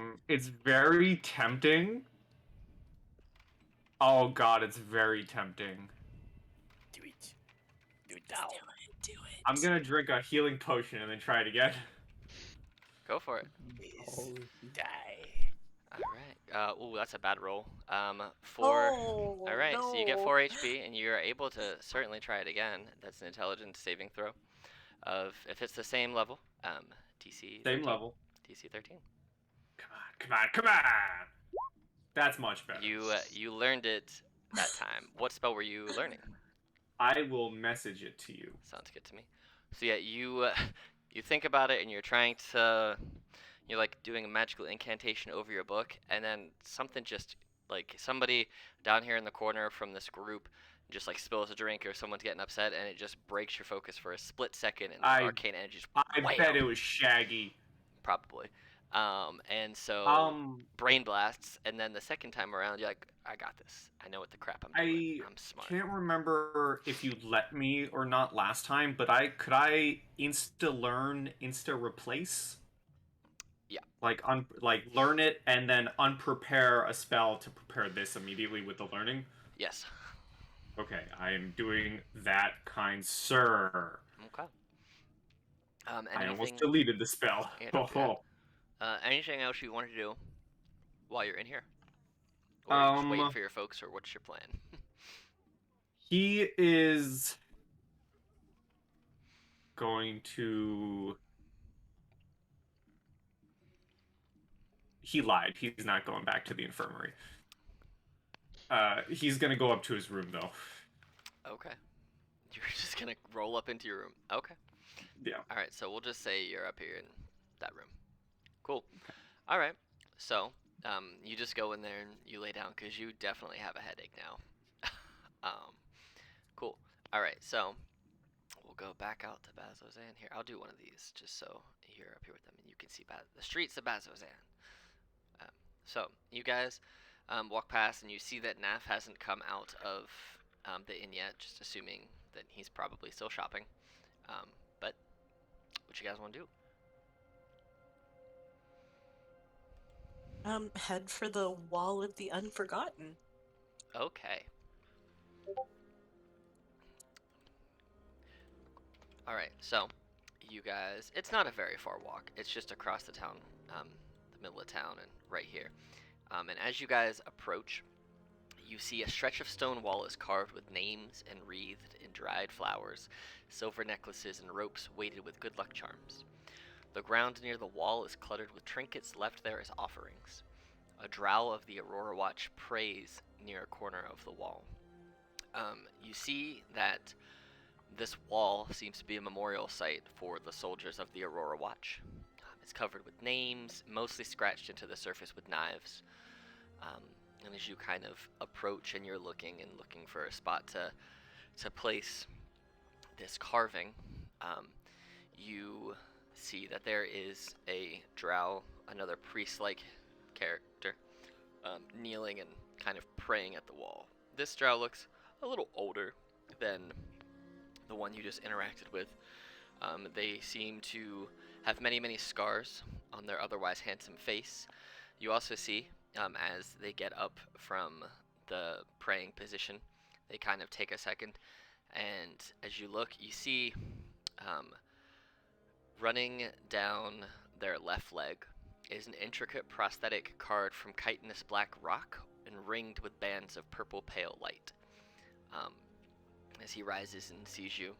his. It's very tempting. Oh god, it's very tempting. Do it. Do it now. Do it. I'm gonna drink a healing potion and then try it again. Go for it. Oh, Die. All right. Ooh, that's a bad roll. 4. Oh, All right. So you get no. 4 HP, and you're able to certainly try it again. That's an intelligence saving throw, of if it's the same level. DC. 13. Same level. DC 13. Come on! That's much better. You learned it that time. What spell were you learning? I will message it to you. Sounds good to me. So yeah, you think about it, and you're trying to, you're like doing a magical incantation over your book, and then something just like somebody down here in the corner from this group just like spills a drink, or someone's getting upset, and it just breaks your focus for a split second, and arcane energy just I bet wham! it was Shaggy. Probably. And so brain blasts, and then the second time around, you're like, I got this. I know what the crap I'm doing. I'm smart. Can't remember if you let me or not last time, but could I insta learn, insta replace? Yeah. Like learn it and then unprepare a spell to prepare this immediately with the learning. Yes. Okay, I am doing that, kind sir. Okay. I almost Anything? deleted the spell. Yeah, Oh, don't do that. Anything else you want to do while you're in here, or are you just waiting for your folks, or what's your plan? He is going to. He lied. He's not going back to the infirmary. He's gonna go up to his room though. Okay. You're just gonna roll up into your room. Okay. Yeah. All right. So we'll just say you're up here in that room. Cool. All right. So, you just go in there and you lay down because you definitely have a headache now. Cool. All right. So we'll go back out to Bazzozan here. I'll do one of these just so you're up here with them and you can see the streets of Bazzozan. So you guys walk past and you see that Naf hasn't come out of the inn yet, just assuming that he's probably still shopping. But what you guys want to do? Head for the Wall of the Unforgotten. Okay. All right. So you guys, it's not a very far walk. It's just across the town, the middle of town, and right here. And as you guys approach, you see a stretch of stone wall is carved with names and wreathed in dried flowers, silver necklaces, and ropes weighted with good luck charms. The ground near the wall is cluttered with trinkets left there as offerings. A drow of the Aurora Watch prays near a corner of the wall. You see that this wall seems to be a memorial site for the soldiers of the Aurora Watch. It's covered with names, mostly scratched into the surface with knives. And as you kind of approach and you're looking for a spot to place this carving, you see that there is a drow, another priest-like character, kneeling and kind of praying at the wall. This drow looks a little older than the one you just interacted with. They seem to have many scars on their otherwise handsome face. You also see, as they get up from the praying position, they kind of take a second, and as you look, you see running down their left leg is an intricate prosthetic carved from chitinous black rock and ringed with bands of purple pale light. As he rises and sees you,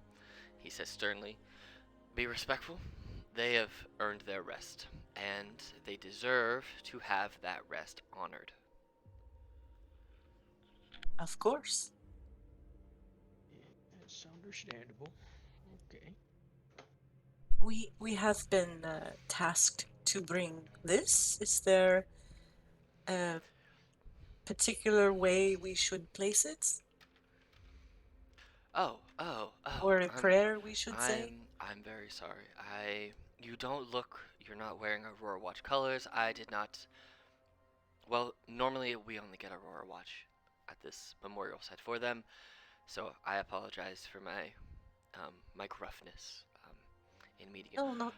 he says sternly, "Be respectful. They have earned their rest, and they deserve to have that rest honored." Of course. That's understandable. Okay. We have been tasked to bring this. Is there a particular way we should place it? Oh, Or a prayer, we should say? I'm very sorry. You don't look, you're not wearing Aurora Watch colors. I did not, well, normally we only get Aurora Watch at this memorial site for them, so I apologize for my gruffness, in meeting you. No, not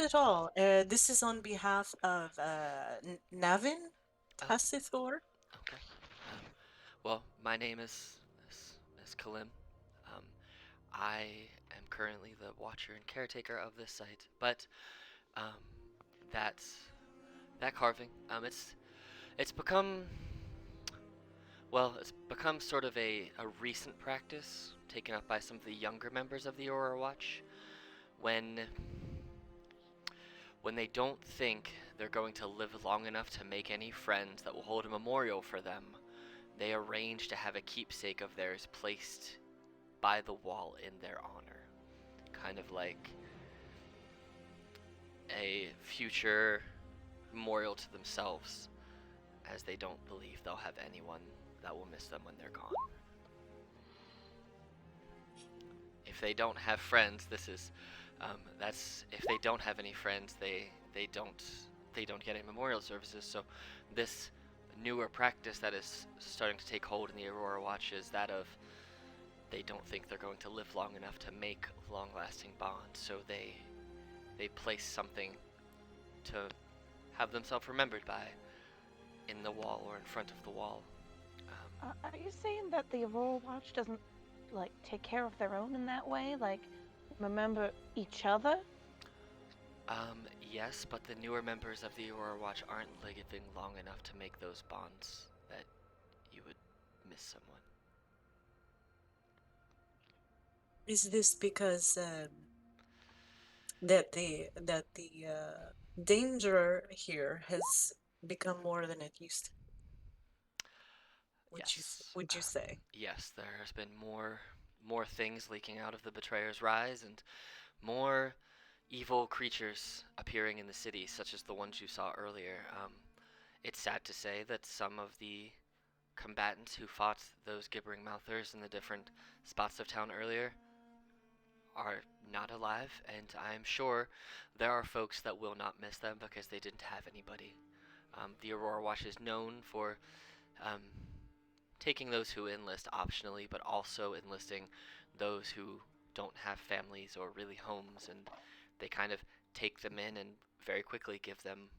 Uh, at all. This is on behalf of Navin oh, Tassithor. okay. Well, my name is Kalim. Um, I am currently the watcher and caretaker of this site, but um, that's that carving. It's become, well, it's become sort of a recent practice taken up by some of the younger members of the Aurora Watch when they don't think they're going to live long enough to make any friends that will hold a memorial for them. They arrange to have a keepsake of theirs placed by the wall in their honor, kind of like a future memorial to themselves, as they don't believe they'll have anyone that will miss them when they're gone. If they don't have friends, that's if they don't have any friends, they don't get any memorial services. So this newer practice that is starting to take hold in the Aurora Watch is that of they don't think they're going to live long enough to make long-lasting bonds, so they place something to have themselves remembered by in the wall or in front of the wall. Are you saying that the Aurora Watch doesn't, like, take care of their own in that way? Like, remember each other? Yes, but the newer members of the Aurora Watch aren't living long enough to make those bonds that you would miss someone. Is this because that the danger here has become more than it used to? Yes. Would you say? Yes, there has been more things leaking out of the Betrayer's Rise and more evil creatures appearing in the city, such as the ones you saw earlier. It's sad to say that some of the combatants who fought those gibbering mouthers in the different spots of town earlier are not alive, and I'm sure there are folks that will not miss them because they didn't have anybody. The Aurora Watch is known for um, taking those who enlist optionally, but also enlisting those who don't have families or really homes, and they kind of take them in and very quickly give them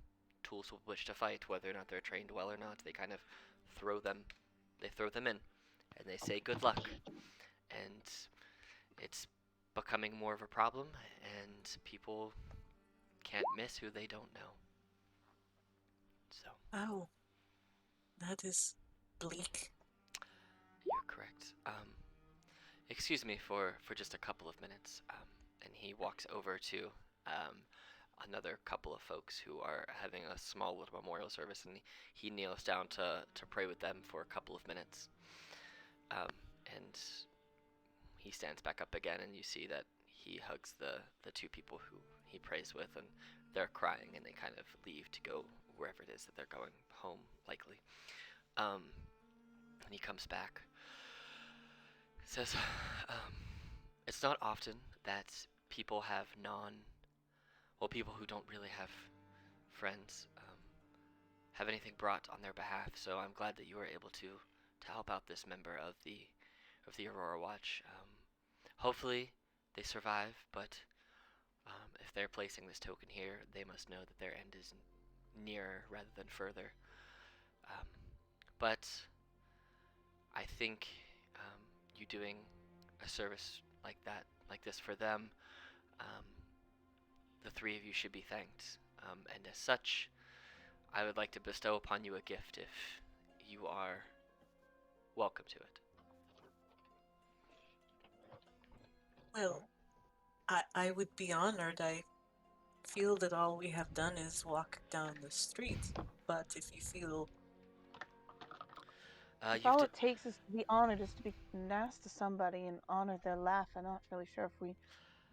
tools with which to fight, whether or not they're trained well or not. They kind of throw them, they throw them in, and they say good luck, and it's becoming more of a problem, and people can't miss who they don't know. So Oh, that is bleak. you're correct. Excuse me for just a couple of minutes. And he walks over to another couple of folks who are having a small little memorial service, and he kneels down to pray with them for a couple of minutes. And he stands back up again, and you see that he hugs the two people who he prays with, and they're crying, and they kind of leave to go wherever it is that they're going, home likely. And he comes back. Says, it's not often that people have people who don't really have friends, have anything brought on their behalf. So I'm glad that you were able to help out this member of the Aurora Watch. Hopefully they survive, but if they're placing this token here, they must know that their end is nearer rather than further. But I think you doing a service like that, like this for them, the three of you should be thanked. And as such, I would like to bestow upon you a gift if you are welcome to it. Well, I would be honored. I feel that all we have done is walk down the street. But if you feel If all it takes is to be honored is to be nice to somebody and honor their life, I'm not really sure if we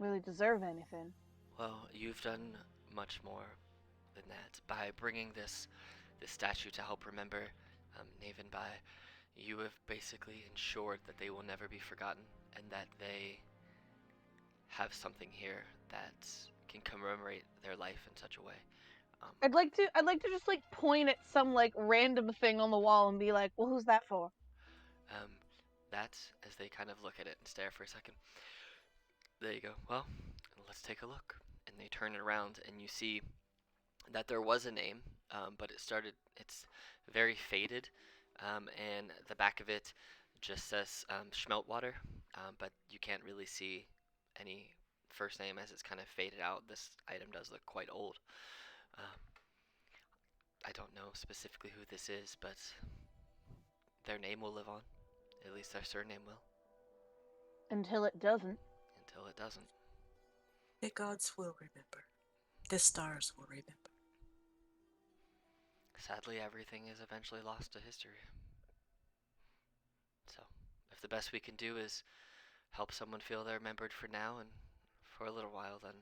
really deserve anything. Well, you've done much more than that by bringing this statue to help remember Naven by. You have basically ensured that they will never be forgotten, and that they have something here that can commemorate their life in such a way. I'd like to just like point at some like random thing on the wall and be like, well, who's that for? That, as they kind of look at it and stare for a second. There you go. Well, let's take a look. And they turn it around, and you see that there was a name, but it's very faded, and the back of it just says Schmeltwater, but you can't really see any first name as it's kind of faded out. This item does look quite old. I don't know specifically who this is, but their name will live on. At least their surname will. Until it doesn't. Until it doesn't. the gods will remember, the stars will remember. Sadly, everything is eventually lost to history. So, if the best we can do is help someone feel they're remembered for now and for a little while, then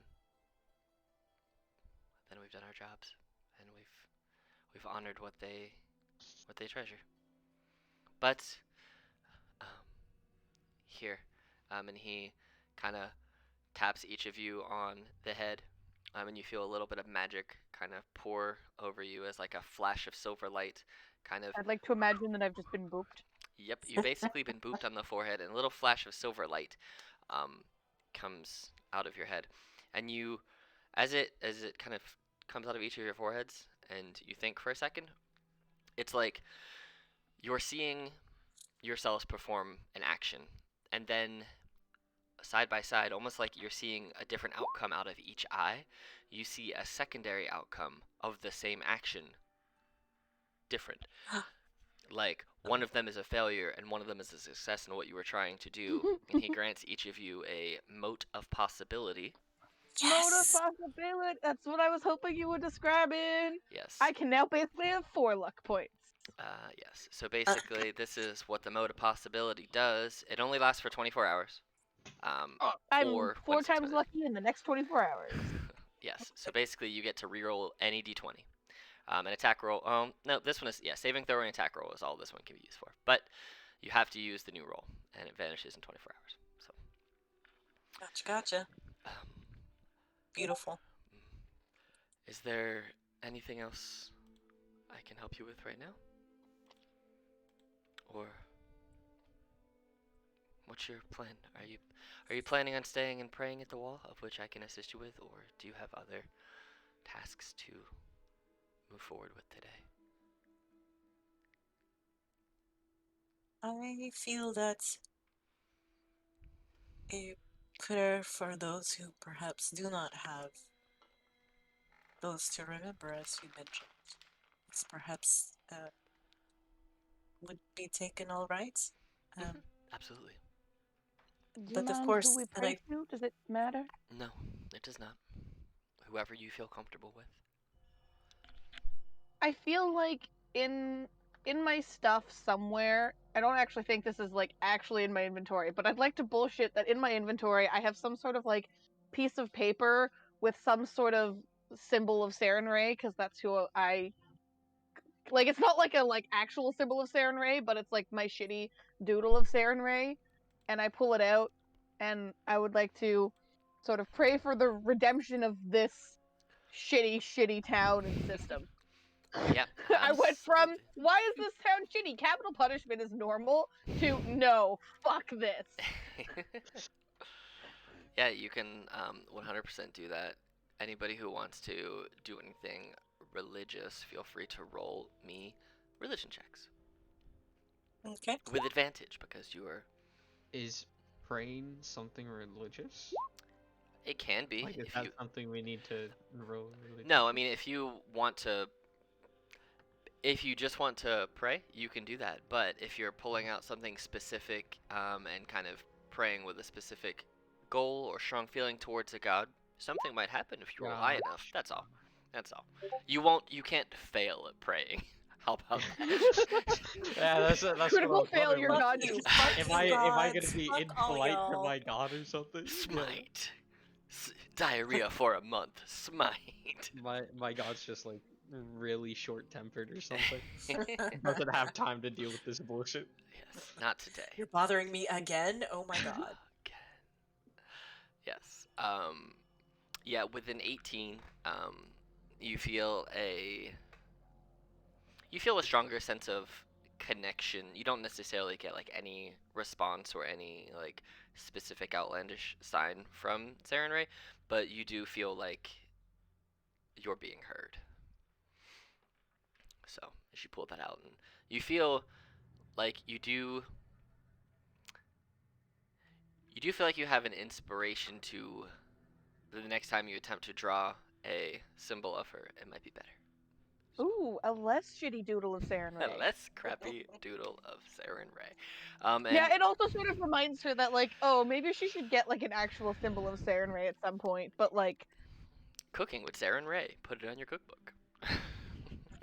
we've done our jobs, and we've honored what they treasure. But um, here, and he kind of taps each of you on the head, and you feel a little bit of magic kind of pour over you as like a flash of silver light, kind of. I'd like to imagine that I've just been booped. Yep, you've basically been booped on the forehead, and a little flash of silver light comes out of your head, and you, as it kind of comes out of each of your foreheads, and you think for a second. It's like you're seeing yourselves perform an action, and then side by side, almost like you're seeing a different outcome out of each eye, you see a secondary outcome of the same action different. Like one of them is a failure and one of them is a success in what you were trying to do, and he grants each of you a mote of possibility. Mode of Yes. possibility. That's what I was hoping you would describe in. Yes. I can now basically have 4 luck points. Yes. So basically, this is what the mode of possibility does. It only lasts for 24 hours. I'm Or 4 when times suspended. lucky in the next 24 hours. Yes. So basically, you get to reroll any d20. An attack roll. No, this one is saving throw and attack roll is all this one can be used for. But you have to use the new roll, and it vanishes in 24 hours. So. Gotcha. Um, Beautiful. Is there anything else I can help you with right now? Or what's your plan? Are you planning on staying and praying at the wall, of which I can assist you with, or do you have other tasks to move forward with today? I feel that a prayer for those who perhaps do not have those to remember, as you mentioned, is perhaps would be taken all right. Absolutely. Do you But of mind course, who we and pray to? Does it matter? No, it does not. Whoever you feel comfortable with. I feel like in my stuff somewhere, I don't actually think this is like actually in my inventory, but I'd like to bullshit that in my inventory I have some sort of like piece of paper with some sort of symbol of Sarenrae, because that's who I like. It's not like a actual symbol of Sarenrae, but it's like my shitty doodle of Sarenrae, and I pull it out, and I would like to sort of pray for the redemption of this shitty town and system. Yeah, I went from, absolutely. why is this town shitty? Capital punishment is normal, to, no, fuck this. Yeah, you can 100% do that. Anybody who wants to do anything religious, feel free to roll me religion checks okay. with advantage because you are. Is praying something religious? It can be Like, is if that you. something we need to roll religion? No, I mean if you want to. If you just want to pray, you can do that. But if you're pulling out something specific and kind of praying with a specific goal or strong feeling towards a god, something might happen if you roll high enough. That's all. That's all. You can't fail at praying. How about that? Yeah, that's what Critical I was wondering, failure, like, God. you, Am you I gonna gods, be fuck all impolite to y'all. my god or something? Smite. Diarrhea for a month. Smite. My god's just like really short tempered or something. Doesn't have time to deal with this bullshit. Yes, not today. You're bothering me again? Oh my god. Yes. Yeah, with an 18, you feel a stronger sense of connection. You don't necessarily get like any response or any like specific outlandish sign from Sarenrae, but you do feel like you're being heard. So, as you pull that out, and you feel like you do feel like you have an inspiration to the next time you attempt to draw a symbol of her, it might be better. Ooh, a less shitty doodle of A Sarenrae. less crappy doodle of Sarenrae. And Yeah, it also sort of reminds her that, like, oh, maybe she should get, like, an actual symbol of Sarenrae at some point, but, like... Cooking with Sarenrae. Put it on your cookbook.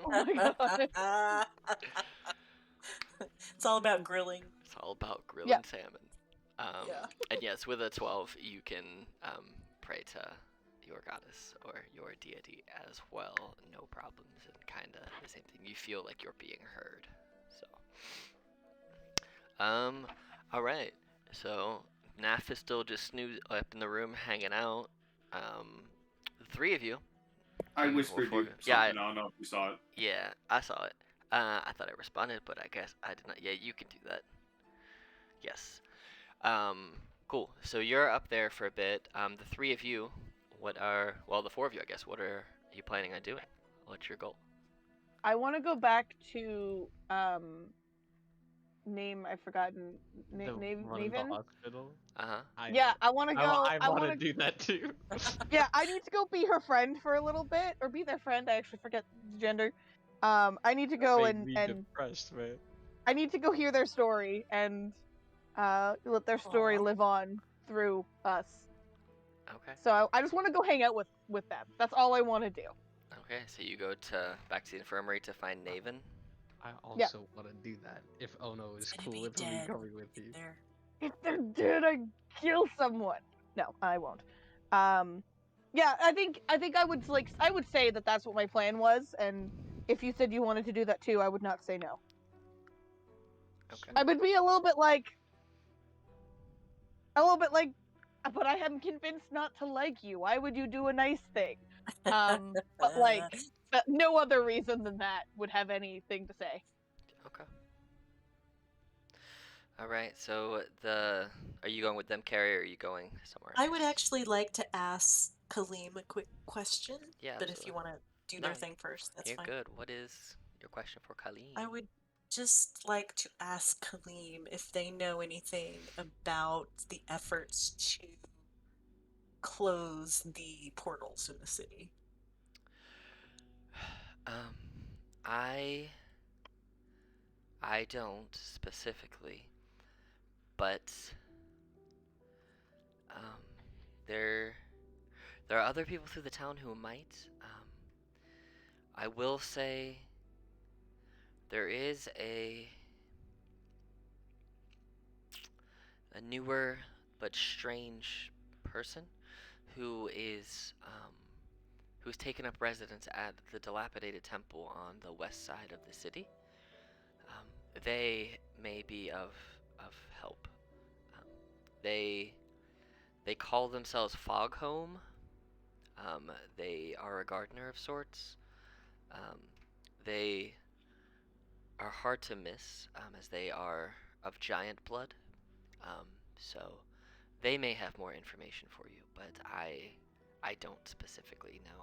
Oh my god. It's all about grilling. It's all about grilling Yeah. salmon. Yeah. And yes, with a 12, you can pray to your goddess or your deity as well. No problems, and kind of the same thing. You feel like you're being heard. So, all right. So Naf is still just snoozing up in the room, hanging out. The 3 of you. I Well, whispered for- you yeah, something. I don't know if you saw it. Yeah, I saw it. I thought I responded, but I guess I did not. Yeah, you can do that. Yes. Cool. So you're up there for a bit. The 3 of you, the 4 of you, I guess, what are you planning on doing? What's your goal? I want to go back to name I've forgotten. Running the Naven. hospital. Uh-huh. Yeah, I want to go. I want to do that too. Yeah, I need to go be her friend for a little bit, or be their friend. I actually forget the gender. I need to go Made and me depressed, man. I need to go hear their story and let their story Aw. live on through us. Okay. So I just want to go hang out with them. That's all I want to do. Okay, so you go back to the infirmary to find Naven. I also want to do that if Ono is It's gonna cool be with me dead coming with you. there. If they're dead, I kill someone. No, I won't. Yeah, I think I would say that that's what my plan was, and if you said you wanted to do that too, I would not say no. Okay. I would be a little bit like, but I am convinced not to like you. Why would you do a nice thing? But like, no other reason than that would have anything to say. Okay. All right. So are you going with them, Carrie, or are you going somewhere else? I would actually like to ask Kaleem a quick question, Yeah, but if you absolutely. want to do No, their thing first, that's You're fine. good. What is your question for Colleen? I would just like to ask Kaleem if they know anything about the efforts to close the portals in the city. I don't specifically, but um, there are other people through the town who might. I will say there is a newer but strange person who is who's taken up residence at the dilapidated temple on the west side of the city. They may be of help. Um, they call themselves Foghome. They are a gardener of sorts. Um, they are hard to miss as they are of giant blood. So they may have more information for you, but I don't specifically know.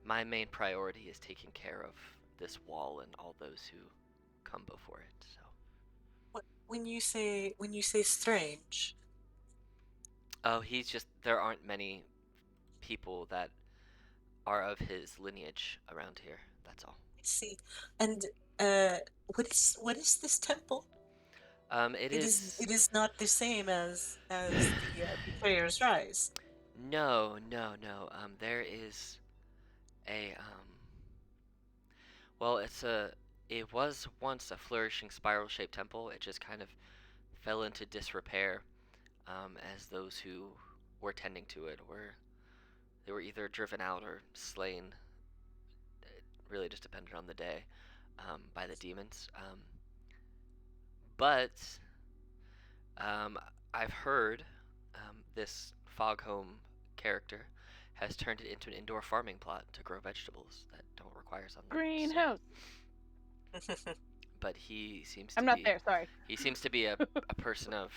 My main priority is taking care of this wall and all those who come before it. So. When you say strange, Oh, there aren't many people that are of his lineage around here. That's all. I see. And what is this temple? It is. It is not the same as the Betrayer's Rise. No, no, no. There is a well, it was once a flourishing spiral-shaped temple. It just kind of fell into disrepair, as those who were tending to it were either driven out or slain. It really just depended on the day, by the demons. But um, I've heard this Foghome character has turned it into an indoor farming plot to grow vegetables that don't require sunlight. Greenhouse. But he seems to I'm not be there. Sorry. he seems to be a person of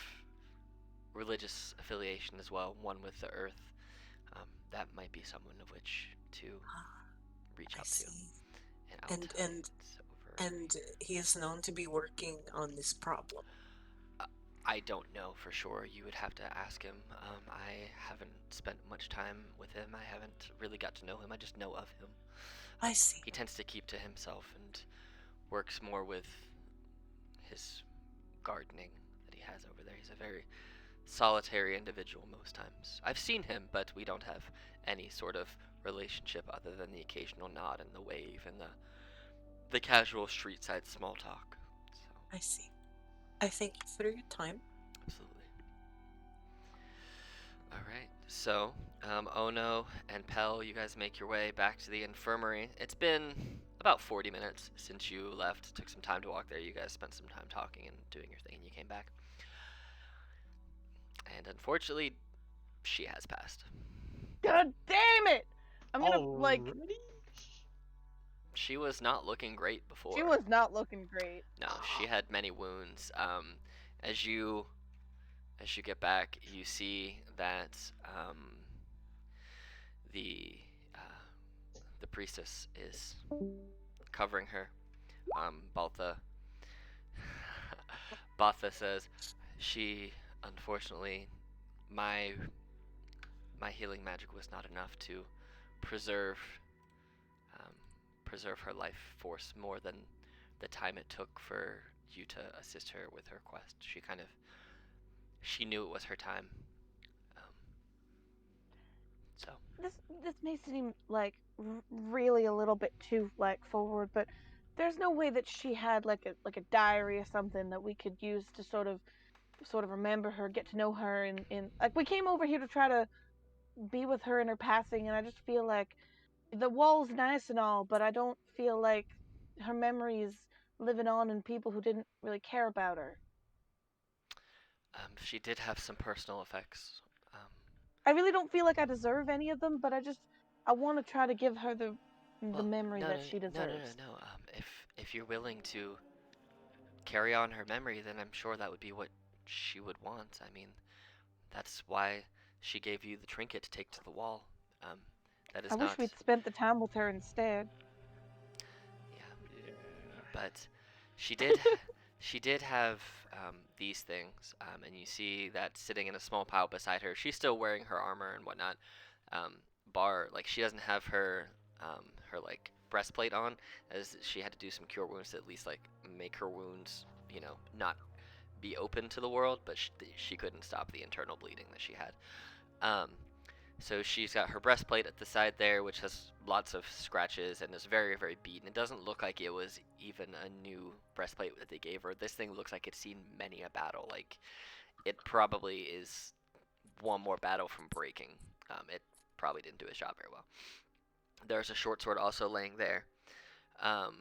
religious affiliation as well, one with the earth. That might be someone of which to reach I out to. see. And And he is known to be working on this problem. I don't know for sure. You would have to ask him. I haven't spent much time with him. I haven't really got to know him. I just know of him. I see. He tends to keep to himself and works more with his gardening that he has over there. He's a very solitary individual most times. I've seen him, but we don't have any sort of relationship other than the occasional nod and the wave and the casual street side small talk. So. I see. I thank you for your time. Absolutely. All right. So, Ono and Pell, you guys make your way back to the infirmary. It's been about 40 minutes since you left. Took some time to walk there. You guys spent some time talking and doing your thing, and you came back. And unfortunately, she has passed. God damn it! I'm gonna Already? She was not looking great before. She was not looking great. No, she had many wounds. As you get back, you see that the the priestess is covering her. Baltha Batha says, she, unfortunately, my healing magic was not enough to preserve um, preserve her life force more than the time it took for you to assist her with her quest. She knew it was her time. Um, so This may seem like really a little bit too like forward, but there's no way that she had like a diary or something that we could use to sort of remember her, get to know her, and like we came over here to try to be with her in her passing, and I just feel like the wall's nice and all, but I don't feel like her memory is living on in people who didn't really care about her. she did have some personal effects. I really don't feel like I deserve any of them, but I want to try to give her the Well, memory no, that no, she no, no, no, deserves. no. If you're willing to carry on her memory, then I'm sure that would be what she would want. I mean, that's why she gave you the trinket to take to the wall. Um, that I is wish not, we'd spent the time with her instead. yeah, Yeah. but she did, she did have these things, and you see that sitting in a small pile beside her. She's still wearing her armor and whatnot. Um, Bar, like she doesn't have her like breastplate on, as she had to do some cure wounds to at least like make her wounds, not be open to the world, but she couldn't stop the internal bleeding that she had. Um, so she's got her breastplate at the side there, which has lots of scratches and is very, very beaten. It doesn't look like it was even a new breastplate that they gave her. This thing looks like it's seen many a battle. Like, it probably is one more battle from breaking. It probably didn't do its job very well. There's a short sword also laying there. Um,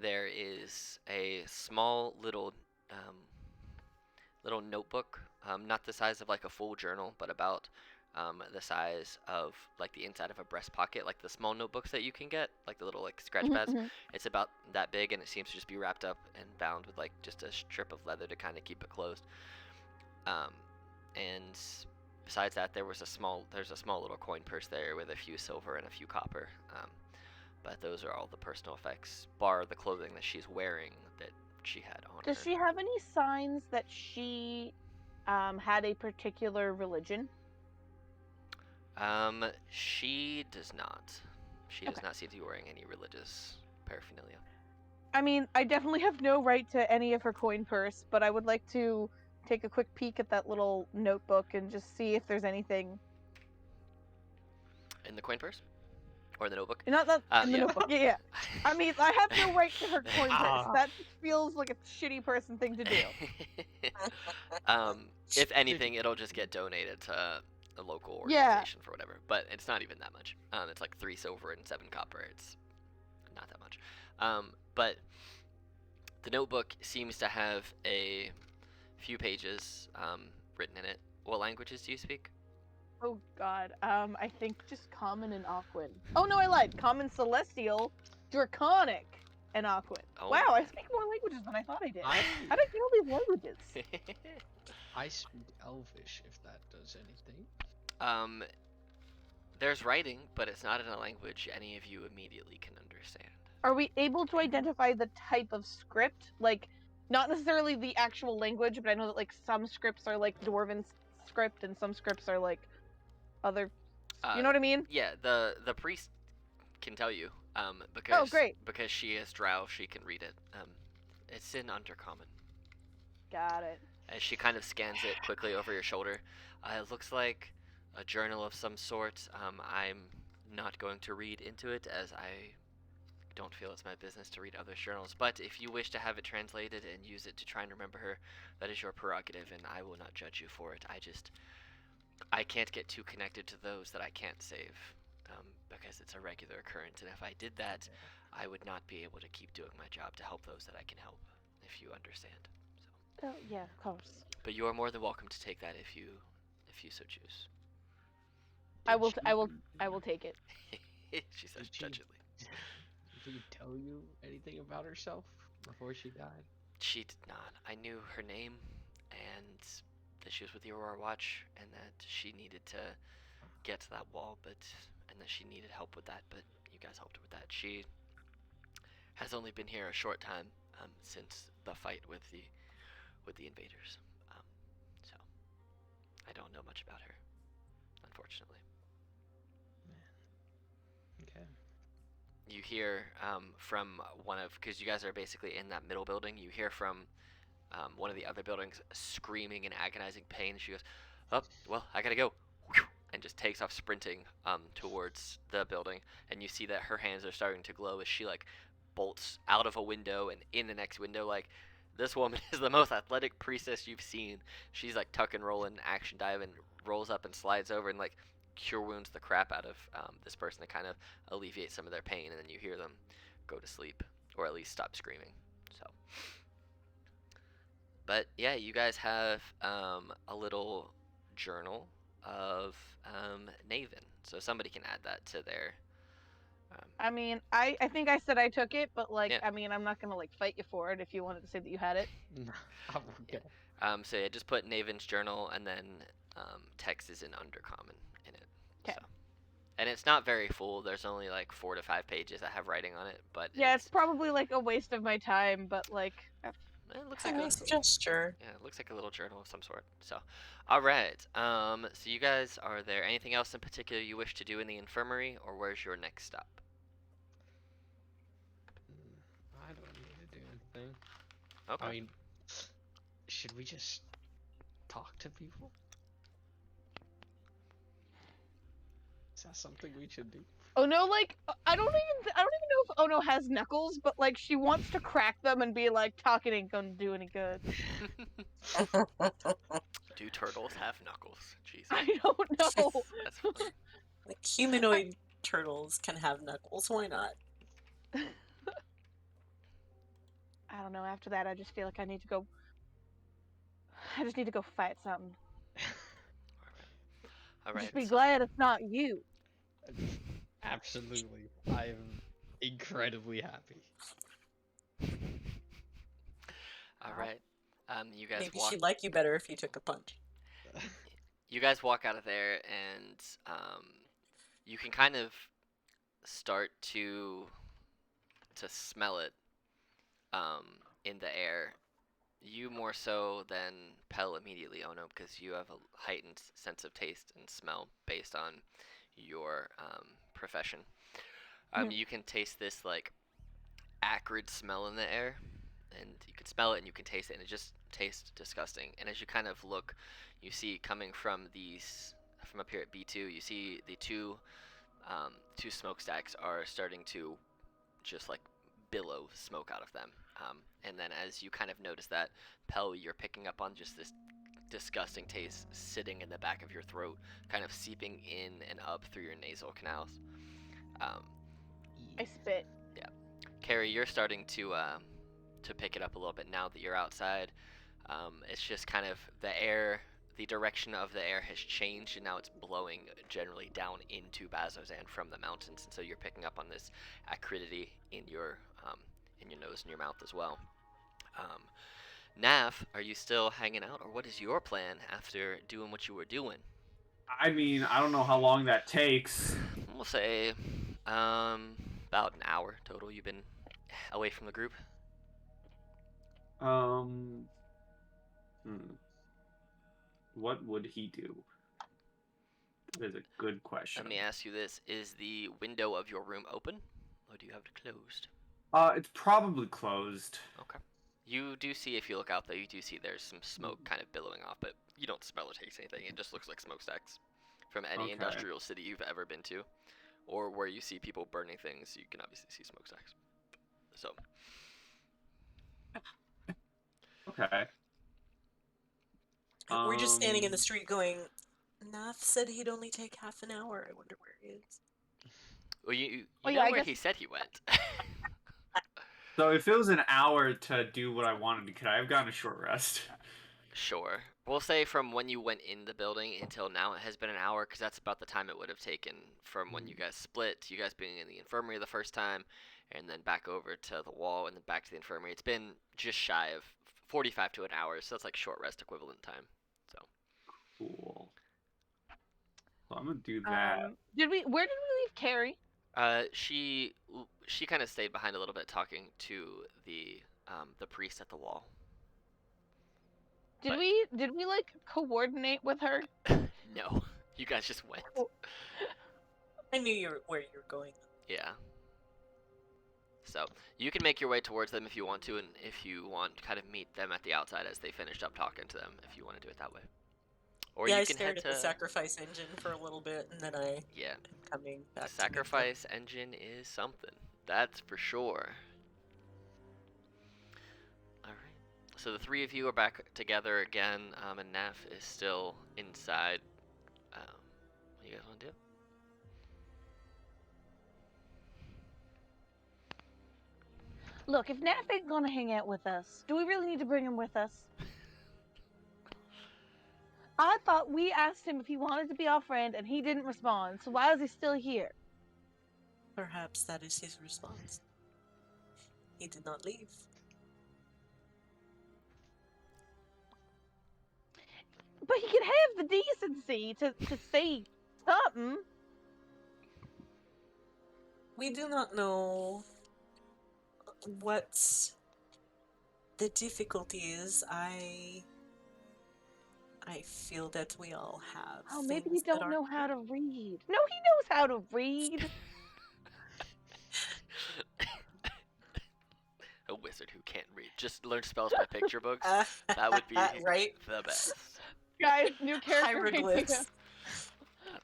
there is a small little notebook, not the size of like a full journal, but about the size of like the inside of a breast pocket, like the small notebooks that you can get, like the little like scratch pads. It's about that big, and it seems to just be wrapped up and bound with like just a strip of leather to kind of keep it closed. Um, and besides that, there's a small little coin purse there with a few silver and a few copper. But those are all the personal effects, bar the clothing that she's wearing that she had on Does her. she have any signs that she had a particular religion? She does not. She does Okay. not seem to be wearing any religious paraphernalia. I mean, I definitely have no right to any of her coin purse, but I would like to take a quick peek at that little notebook and just see if there's anything. In the coin purse? Or in the notebook? Not that in the Yeah. notebook. Yeah. I mean, I have no right to her coin purse. That just feels like a shitty person thing to do. If anything, it'll just get donated to a local Yeah. organization for whatever. But it's not even that much. It's like 3 silver and 7 copper. It's not that much. But the notebook seems to have a few pages written in it. What languages do you speak? Oh God. I think just common and Aquan. Oh no, I lied. Common, Celestial, Draconic, and Aquan. Oh. Wow, I speak more languages than I thought I did. I How did I know these languages? I speak Elvish, if that does anything. There's writing, but it's not in a language any of you immediately can understand. Are we able to identify the type of script? Like, not necessarily the actual language, but I know that like some scripts are like Dwarven script and some scripts are like other. You know what I mean? Yeah, the priest can tell you. Because Oh, great. because she is drow, she can read it. It's in Undercommon. Got it. As she kind of scans it quickly over your shoulder, it looks like a journal of some sort. I'm not going to read into it, as I don't feel it's my business to read other journals. But if you wish to have it translated and use it to try and remember her, that is your prerogative, and I will not judge you for it. I can't get too connected to those that I can't save, because it's a regular occurrence. And if I did that, I would not be able to keep doing my job to help those that I can help, if you understand. Oh yeah, of course. But you are more than welcome to take that if you so choose. I will take it. She says Did she- judgingly. Did he tell you anything about herself before she died? She did not. I knew her name, and that she was with the Aurora Watch, and that she needed to get to that wall, and that she needed help with that, but you guys helped her with that. She has only been here a short time since the fight with the invaders. So I don't know much about her, unfortunately. Okay. You hear from one of, because you guys are basically in that middle building, you hear from one of the other buildings screaming in agonizing pain. She goes, "Oh, well, I gotta go," and just takes off sprinting towards the building. And you see that her hands are starting to glow as she like bolts out of a window and in the next window. Like, this woman is the most athletic priestess you've seen. She's like tuck and roll and action dive and rolls up and slides over and like cure wounds the crap out of this person to kind of alleviate some of their pain. And then you hear them go to sleep, or at least stop screaming. So. But yeah, you guys have a little journal of Naven, so somebody can add that to their. I mean, I think I said I took it, but like, Yeah. I mean, I'm not gonna like fight you for it if you wanted to say that you had it. Okay. So yeah, just put Naven's journal and then text is in undercommon in it. 'Kay. So. And it's not very full. There's only like 4 to 5 pages that have writing on it, but Yeah, it's probably like a waste of my time, but like, it looks It's a like nice gesture. yeah, it looks like a little journal of some sort. So, all right. So you guys are there. Anything else in particular you wish to do in the infirmary, or where's your next stop? I don't need to do anything. Okay. I mean, should we just talk to people? Is that something we should do? oh no, like I don't even know if Oh no has knuckles, but like she wants to crack them and be like, talking ain't gonna do any good. Do turtles have knuckles? Jesus. I don't know. That's funny. Like humanoid turtles can have knuckles. Why not? I don't know. After that, I just feel like I need to go. I just need to go fight something. All right. Just be so- glad it's not you. Absolutely. I am incredibly happy. All right. You guys Maybe walk. she'd like you better if you took a punch. You guys walk out of there, and you can kind of start to smell it in the air. You more so than Pell immediately, Ono, because you have a heightened sense of taste and smell based on your profession. You can taste this like acrid smell in the air, and you can smell it and you can taste it, and it just tastes disgusting. And as you kind of look, you see coming from up here at B2, you see the two smokestacks are starting to just like billow smoke out of them. And then as you kind of notice that, Pell, you're picking up on just this disgusting taste sitting in the back of your throat, kind of seeping in and up through your nasal canals. I spit. Carrie, you're starting to pick it up a little bit now that you're outside. It's just kind of the direction of the air has changed, and now it's blowing generally down into Bazzozan from the mountains, and so you're picking up on this acridity in your nose and your mouth as well. Nav, are you still hanging out, or what is your plan after doing what you were doing? I mean, I don't know how long that takes. We'll say about an hour total you've been away from the group. What would he do? That is a good question. Let me ask you this. Is the window of your room open, or do you have it closed? It's probably closed. Okay. You do see, if you look out there, you do see there's some smoke kind of billowing off, but you don't smell or taste anything. It just looks like smokestacks from any Okay. industrial city you've ever been to, or where you see people burning things. You can obviously see smokestacks. So. Okay. We're just standing in the street going, Nath said he'd only take half an hour. I wonder where he is. Well, you Well, know yeah, I where guess- he said he went. So if it was an hour to do what I wanted, could I have gotten a short rest? Sure. We'll say from when you went in the building until now, it has been an hour, because that's about the time it would have taken from when you guys split, you guys being in the infirmary the first time, and then back over to the wall, and then back to the infirmary. It's been just shy of 45 to an hour, so that's like short rest equivalent time. So. Cool. So I'm gonna do that. Where did we leave Carrie? She kind of stayed behind a little bit, talking to the priest at the wall. Did But- we like coordinate with her? No, you guys just went. I knew where you were going. Yeah. So you can make your way towards them if you want to, and if you want, kind of meet them at the outside as they finished up talking to them, if you want to do it that way. Or Yeah, you I can stared head at the to sacrifice engine for a little bit, and then I yeah. am coming The back. sacrifice engine is something. That's for sure. All right. So the three of you are back together again, and Neff is still inside. What do you guys want to do? Look, if Nath ain't gonna hang out with us, do we really need to bring him with us? I thought we asked him if he wanted to be our friend, and he didn't respond. So why is he still here? Perhaps that is his response. He did not leave. But he could have the decency to say something. We do not know what the difficulty is. I feel that we all have. Oh, maybe things you that don't are know how to read. No, he knows how to read. A wizard who can't read. Just learn spells by picture books. That would be right. the best. Guys, new character Hieroglyphs. idea.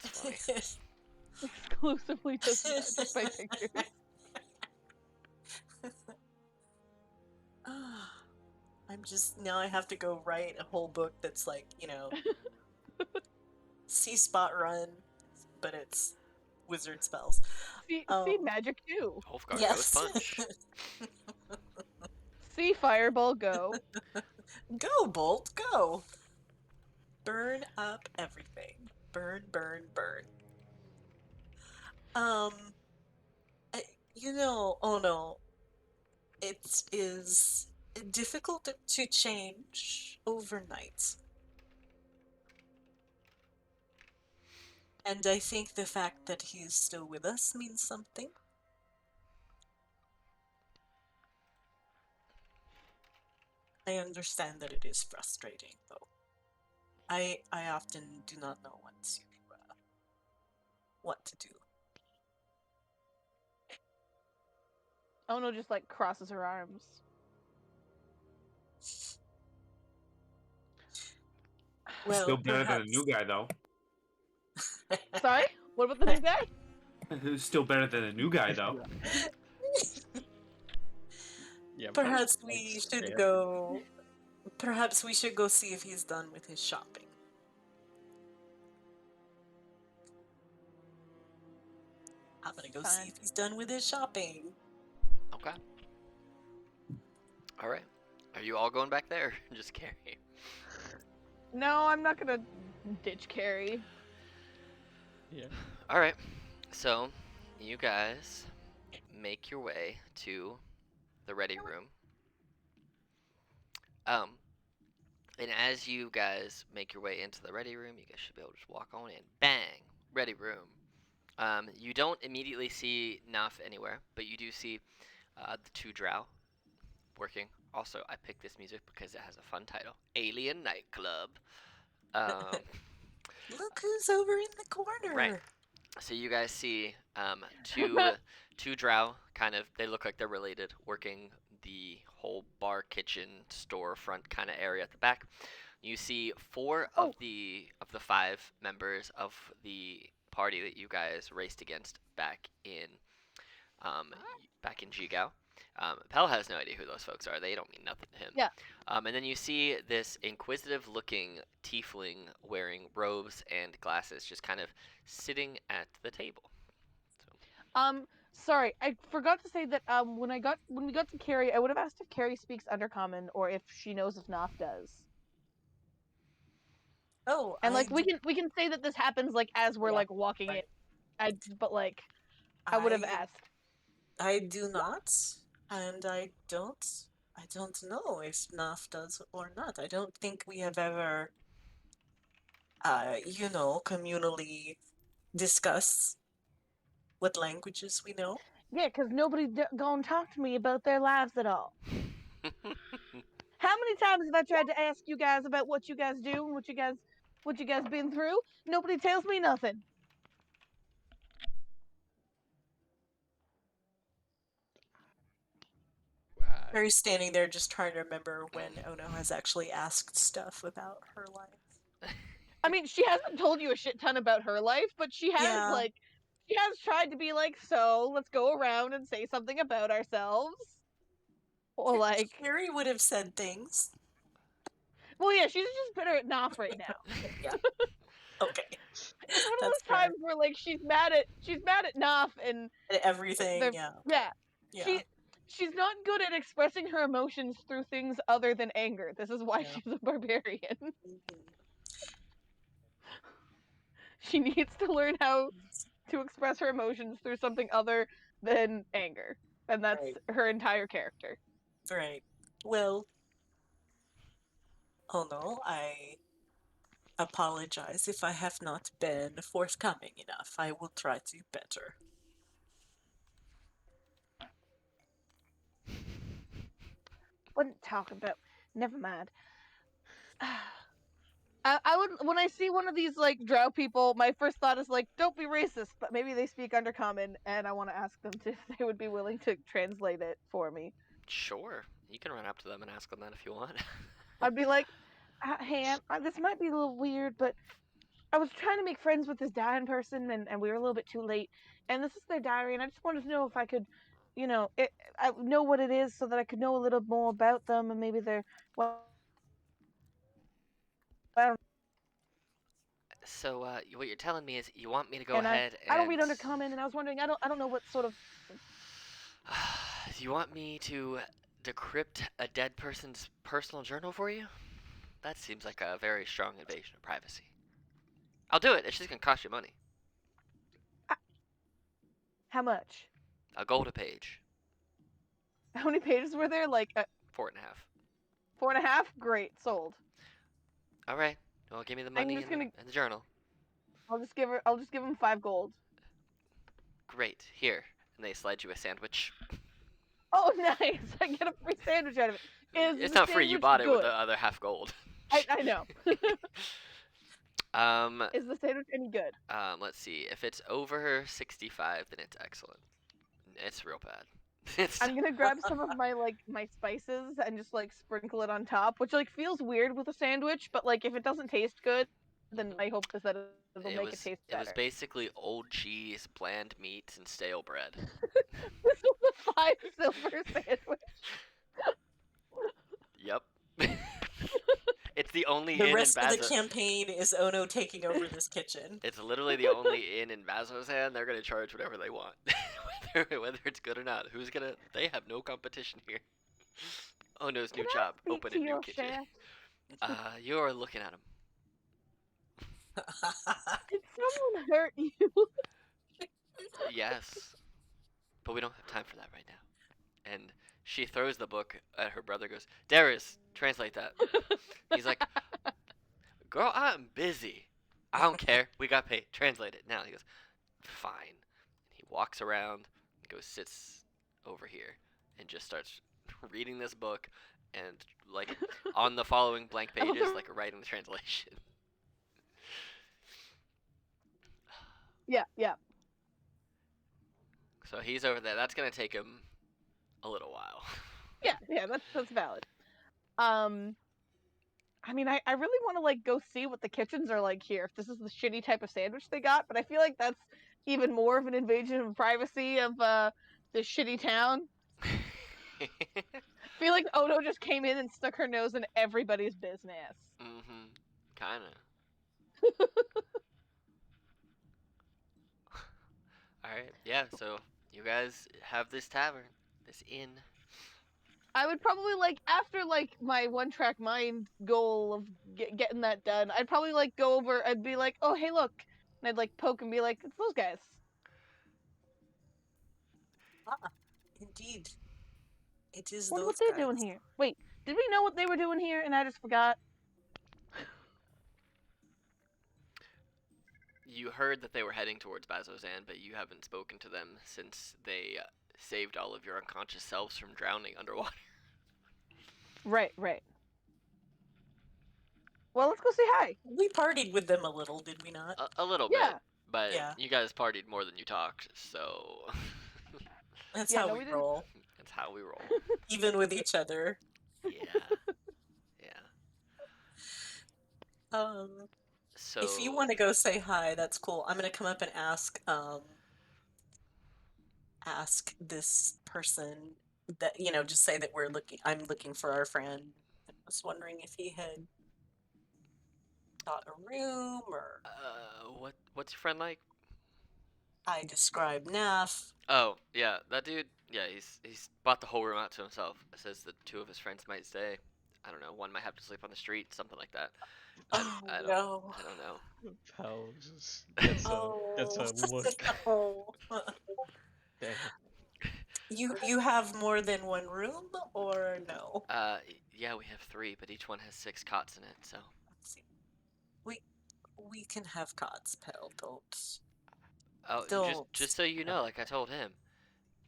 That's funny. Exclusively just magic by pictures. I'm just now I have to go write a whole book that's like, see spot run, but it's wizard spells. See magic too. Wolfgar Yes. Ghost Punch. See fireball go. Go, Bolt, go. Burn up everything. Burn, burn, burn. Oh no. It is difficult to change overnight. And I think the fact that he is still with us means something. I understand that it is frustrating, though. I often do not know what to do. Oh no, just like crosses her arms. Well, Still better than a perhaps- new guy, though. Sorry? What about the new guy? Who's still better than a new guy, though? Yeah. Perhaps probably we likes should fair. go. Perhaps we should go see if he's done with his shopping. I'm gonna go see Fine. if he's done with his shopping. Okay. All right. Are you all going back there? Just Carrie. No, I'm not gonna ditch Carrie. Yeah. All right. So, you guys make your way to the ready room. And as you guys make your way into the ready room, you guys should be able to just walk on in. Bang! Ready room. You don't immediately see Nuff anywhere, but you do see the two drow working. Also, I picked this music because it has a fun title. Alien Nightclub. Look who's over in the corner. Right. So you guys see two drow, kind of, they look like they're related, working the whole bar, kitchen, storefront kind of area at the back. You see four of the 5 members of the party that you guys raced against back in Jigao. Pell has no idea who those folks are. They don't mean nothing to him. Yeah. And then you see this inquisitive-looking tiefling wearing robes and glasses, just kind of sitting at the table. Sorry, I forgot to say that when we got to Carrie, I would have asked if Carrie speaks Undercommon or if she knows if Knopf does. Oh, And like we can say that this happens like as we're Yeah, like walking right. in. But like I would have asked. I do not, and I don't know if NAF does or not. I don't think we have ever, communally discussed what languages we know. Yeah, because nobody gonna talk to me about their lives at all. How many times have I tried to ask you guys about what you guys do and what you guys been through? Nobody tells me nothing. Mary's standing there just trying to remember when Ono has actually asked stuff about her life. I mean, she hasn't told you a shit ton about her life, but she has Yeah. she has tried to be like, so let's go around and say something about ourselves. Or like, Mary would have said things. well, yeah, she's just bitter at Knopf right now. Yeah. Okay. It's one of That's those times where like she's mad at Knopf and everything. they're Yeah. yeah. Yeah. She's not good at expressing her emotions through things other than anger. This is why Yeah. she's a barbarian. Mhm. She needs to learn how to express her emotions through something other than anger. And that's Right. her entire character. Right. Well, Ono, I apologize if I have not been forthcoming enough. I will try to better. Wouldn't talk about. Never mind. I would when I see one of these like drow people, my first thought is like, don't be racist, but maybe they speak Undercommon, and I want to ask them if they would be willing to translate it for me. Sure, you can run up to them and ask them that if you want. I'd be like, hey, this might be a little weird, but I was trying to make friends with this dying person, and we were a little bit too late. And this is their diary, and I just wanted to know if I could, I know what it is so that I could know a little more about them, and maybe they're well. So, what you're telling me is you want me to go And ahead I don't and read Undercommon, and I was wondering, I don't know what sort of. you want me to decrypt a dead person's personal journal for you? That seems like a very strong invasion of privacy. I'll do it. It's just gonna cost you money. How much? A gold a page. How many pages were there? Like 4.5. 4.5? Great, sold. All right. Well, give me the I'm money just and gonna. the journal. I'll just give him 5 gold. Great. Here. And they slide you a sandwich. Oh, nice! I get a free sandwich out of it. It's not free. You sandwich bought it with good? the other half gold. I know. um, Is the sandwich any good? let's see. If it's over 65, then it's excellent. It's real bad. It's I'm gonna grab some of my spices and just like sprinkle it on top, which like feels weird with a sandwich, but like if it doesn't taste good, then my hope is that it'll make it taste it was better. basically old cheese, bland meat, and stale bread. This was a 5 silver sandwich. Yep. It's the only The inn rest in of the Bazzozan. campaign is Ono taking over this kitchen. It's literally the only inn in Bazzozan. They're gonna charge whatever they want, whether it's good or not. Who's gonna? They have no competition here. Oh no's new Can I job. speak Open to a new your kitchen. chef? You're looking at him. Did someone hurt you? Yes, but we don't have time for that right now. And she throws the book at her brother. Goes, Darius, translate that. He's like, girl, I'm busy. I don't care. We got paid. Translate it now. He goes, fine. And he walks around, goes sits over here, and just starts reading this book, and like on the following blank pages, like writing the translation. Yeah. So he's over there. That's gonna take him a little while. Yeah, that's valid. I mean, I really want to like go see what the kitchens are like here. If this is the shitty type of sandwich they got, but I feel like that's even more of an invasion of privacy of this shitty town. I feel like Odo just came in and stuck her nose in everybody's business. Mm-hmm. Kinda. Alright, yeah, so you guys have this tavern, this inn. I would probably like after like my one track mind goal of getting that done. I'd probably like go over. I'd be like, oh hey look, and I'd like poke and be like, it's those guys. Indeed. It is Wonder those what they're guys. doing here. Wait, did we know what they were doing here and I just forgot? you heard that they were heading towards Bazzozan, but you haven't spoken to them since they saved all of your unconscious selves from drowning underwater. Right, right. Well, let's go say hi. We partied with them a little, did we not? A little Yeah. bit, but Yeah. you guys partied more than you talked, so That's Yeah, how no, we we didn't. roll. that's how we roll. Even with each other. Yeah, yeah. If you So, want to go say hi, that's cool. I'm gonna come up and ask this person that, just say that I'm looking for our friend. I was wondering if he had got a room, or what's your friend like? I describe Naf. Oh, yeah, that dude. Yeah, he's bought the whole room out to himself. Says that two of his friends might stay. I don't know. One might have to sleep on the street, something like that. Oh I don't no. I don't know. Pal just gets Oh a look. no. Damn. You have more than one room, or no? Yeah, we have three, but each one has 6 cots in it. So, Let's see. We we can have cots, pal. oh, just Don't. just so you know, like I told him,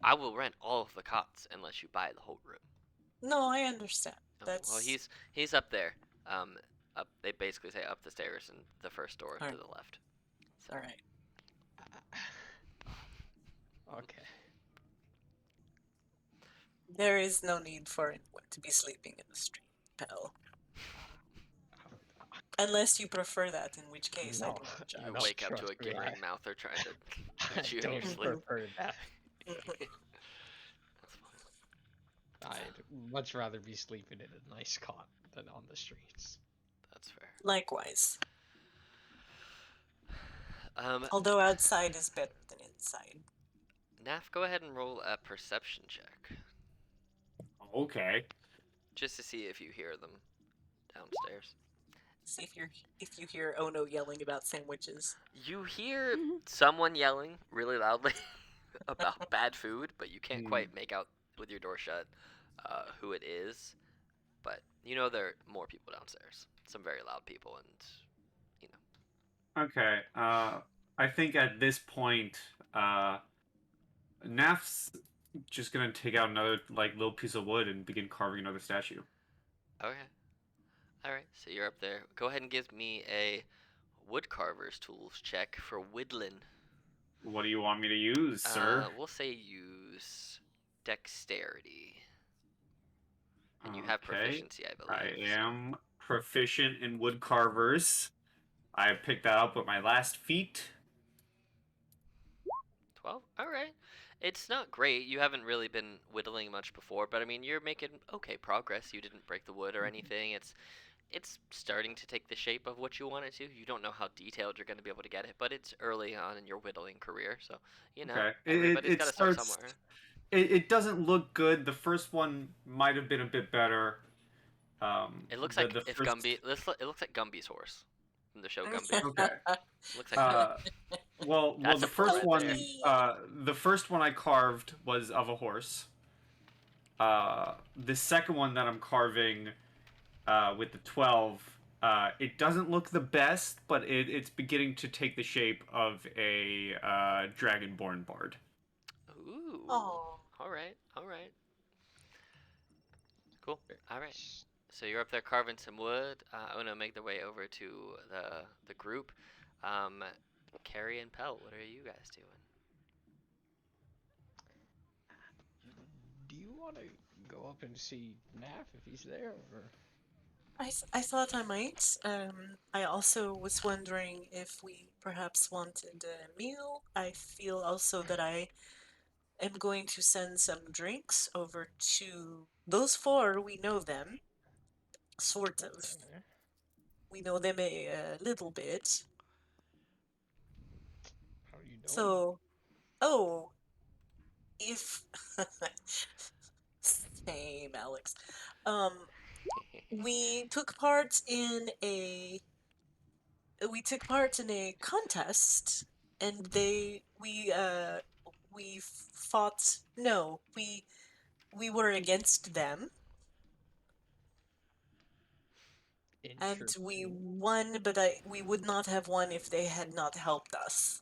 I will rent all of the cots unless you buy the whole room. No, I understand. Oh, well, That's he's up there. Up. They basically say up the stairs and the first door to Alright. the left. So, all right. Okay. There is no need for anyone to be sleeping in the street, pal. Unless you prefer that, in which case I No, do not judge. you no, wake up to a trust me, gaping mouth. They're trying to I put you in your don't sleep. prefer that. That's funny. I'd much rather be sleeping in a nice cot than on the streets. That's fair. Likewise. Um, Although outside is better than inside. Naf, go ahead and roll a perception check, Okay. just to see if you hear them downstairs. See if you hear Ono yelling about sandwiches. You hear someone yelling really loudly about bad food, but you can't quite make out with your door shut who it is. But you know there are more people downstairs. Some very loud people, and you know. Okay. I think at this point, Naf's just gonna take out another little piece of wood and begin carving another statue. Okay. All right. So you're up there. Go ahead and give me a woodcarver's tools check for whittling. What do you want me to use, sir? We'll say use dexterity. And you have proficiency, I believe. I am proficient in wood carvers. I picked that up with my last feat. 12? Alright. It's not great. You haven't really been whittling much before, but I mean, you're making okay progress. You didn't break the wood or anything. It's starting to take the shape of what you want it to. You don't know how detailed you're going to be able to get it, but it's early on in your whittling career, so, you know, Okay. everybody's It got to start starts. somewhere. It doesn't look good. The first one might have been a bit better. It looks the, like the if first... Gumby, it looks like Gumby's horse from the show Gumby. Okay. Looks like that. Well, That's the a first right one, there. the first one I carved was of a horse. The second one that I'm carving, with the 12, it doesn't look the best, but it's beginning to take the shape of a dragonborn bard. Ooh. Oh. Alright, alright. Cool. Alright. So you're up there carving some wood. Ono make their way over to the group. Carrie and Pell, what are you guys doing? Do you want to go up and see Naf if he's there, or? I thought I might. I also was wondering if we perhaps wanted a meal. I feel also that I am going to send some drinks over to those four. We know them, sort of. Okay. We know them a little bit. How do you know? So, oh, if same, Alex. We took part in a contest, and we fought. No, we were against them. And we Interesting. won, but we would not have won if they had not helped us.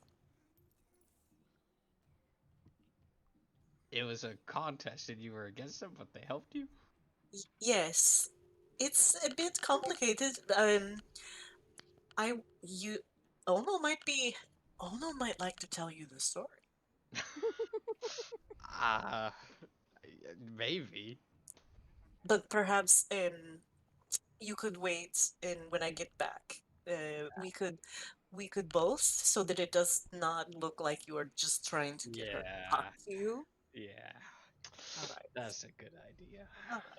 It was a contest and you were against them, but they helped you? Yes, it's a bit complicated. You, Ono might like to tell you the story. Ah, maybe. But perhaps you could wait and when I get back. We could both so that it does not look like you are just trying to get her to talk Yeah, to you. yeah. All right. That's a good idea. All right.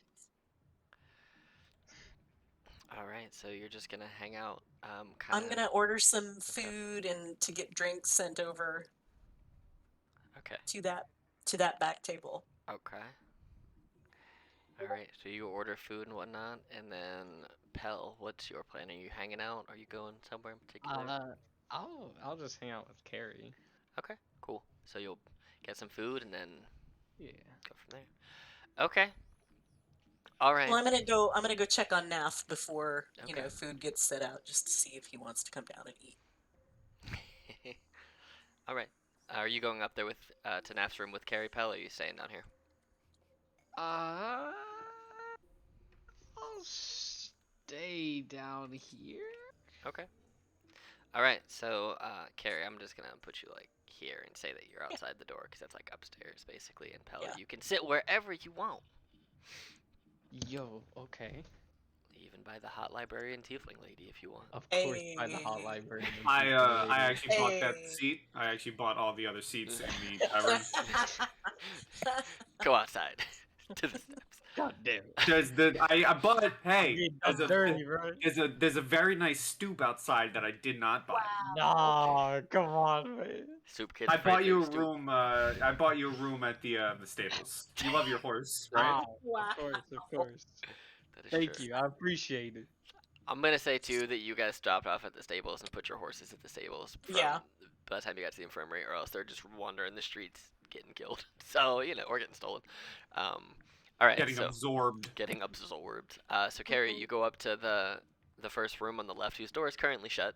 All right, so you're just gonna hang out, kind I'm of. gonna order some Okay. food and to get drinks sent over Okay. to that back table. Okay. All right. So you order food and whatnot, and then Pell, what's your plan? Are you hanging out? Are you going somewhere in particular? Uh, I'll just hang out with Carrie. Okay. Cool. So you'll get some food and then Yeah. go from there. Okay. All Well, right. I'm gonna go check on Naf before, Okay. food gets set out just to see if he wants to come down and eat. All right. Are you going up there with to Naf's room with Carrie Pell? Or are you staying down here? Uh, I'll stay down here. Okay. All right. So, Carrie, I'm just gonna put you like here and say that you're Yeah. outside the door because that's like upstairs basically. And Pell, Yeah. you can sit wherever you want, Yo, okay. even by the hot librarian tiefling lady if you want. Of course, by the Hey. hot librarian. and I people uh, I lady. actually bought that Hey. seat. I actually bought all the other seats in the tavern. Go outside to the steps. God damn it. There's the I but hey, Getting there's done a dirty, bro. there's a very nice stoop outside that I did not buy. Nah, come on, man. Soup Kid's I bought you a stoop. room. I bought you a room at the stables. You love your horse, right? Ah, Wow. of course, of course. That is Thank true. you, I appreciate it. I'm gonna say too that you guys dropped off at the stables and put your horses at the stables from Yeah. by the time you got to the infirmary, or else they're just wandering the streets getting killed. So or getting stolen. All right, Getting so absorbed. getting absorbed. So Carrie, Mhm. you go up to the first room on the left, whose door is currently shut.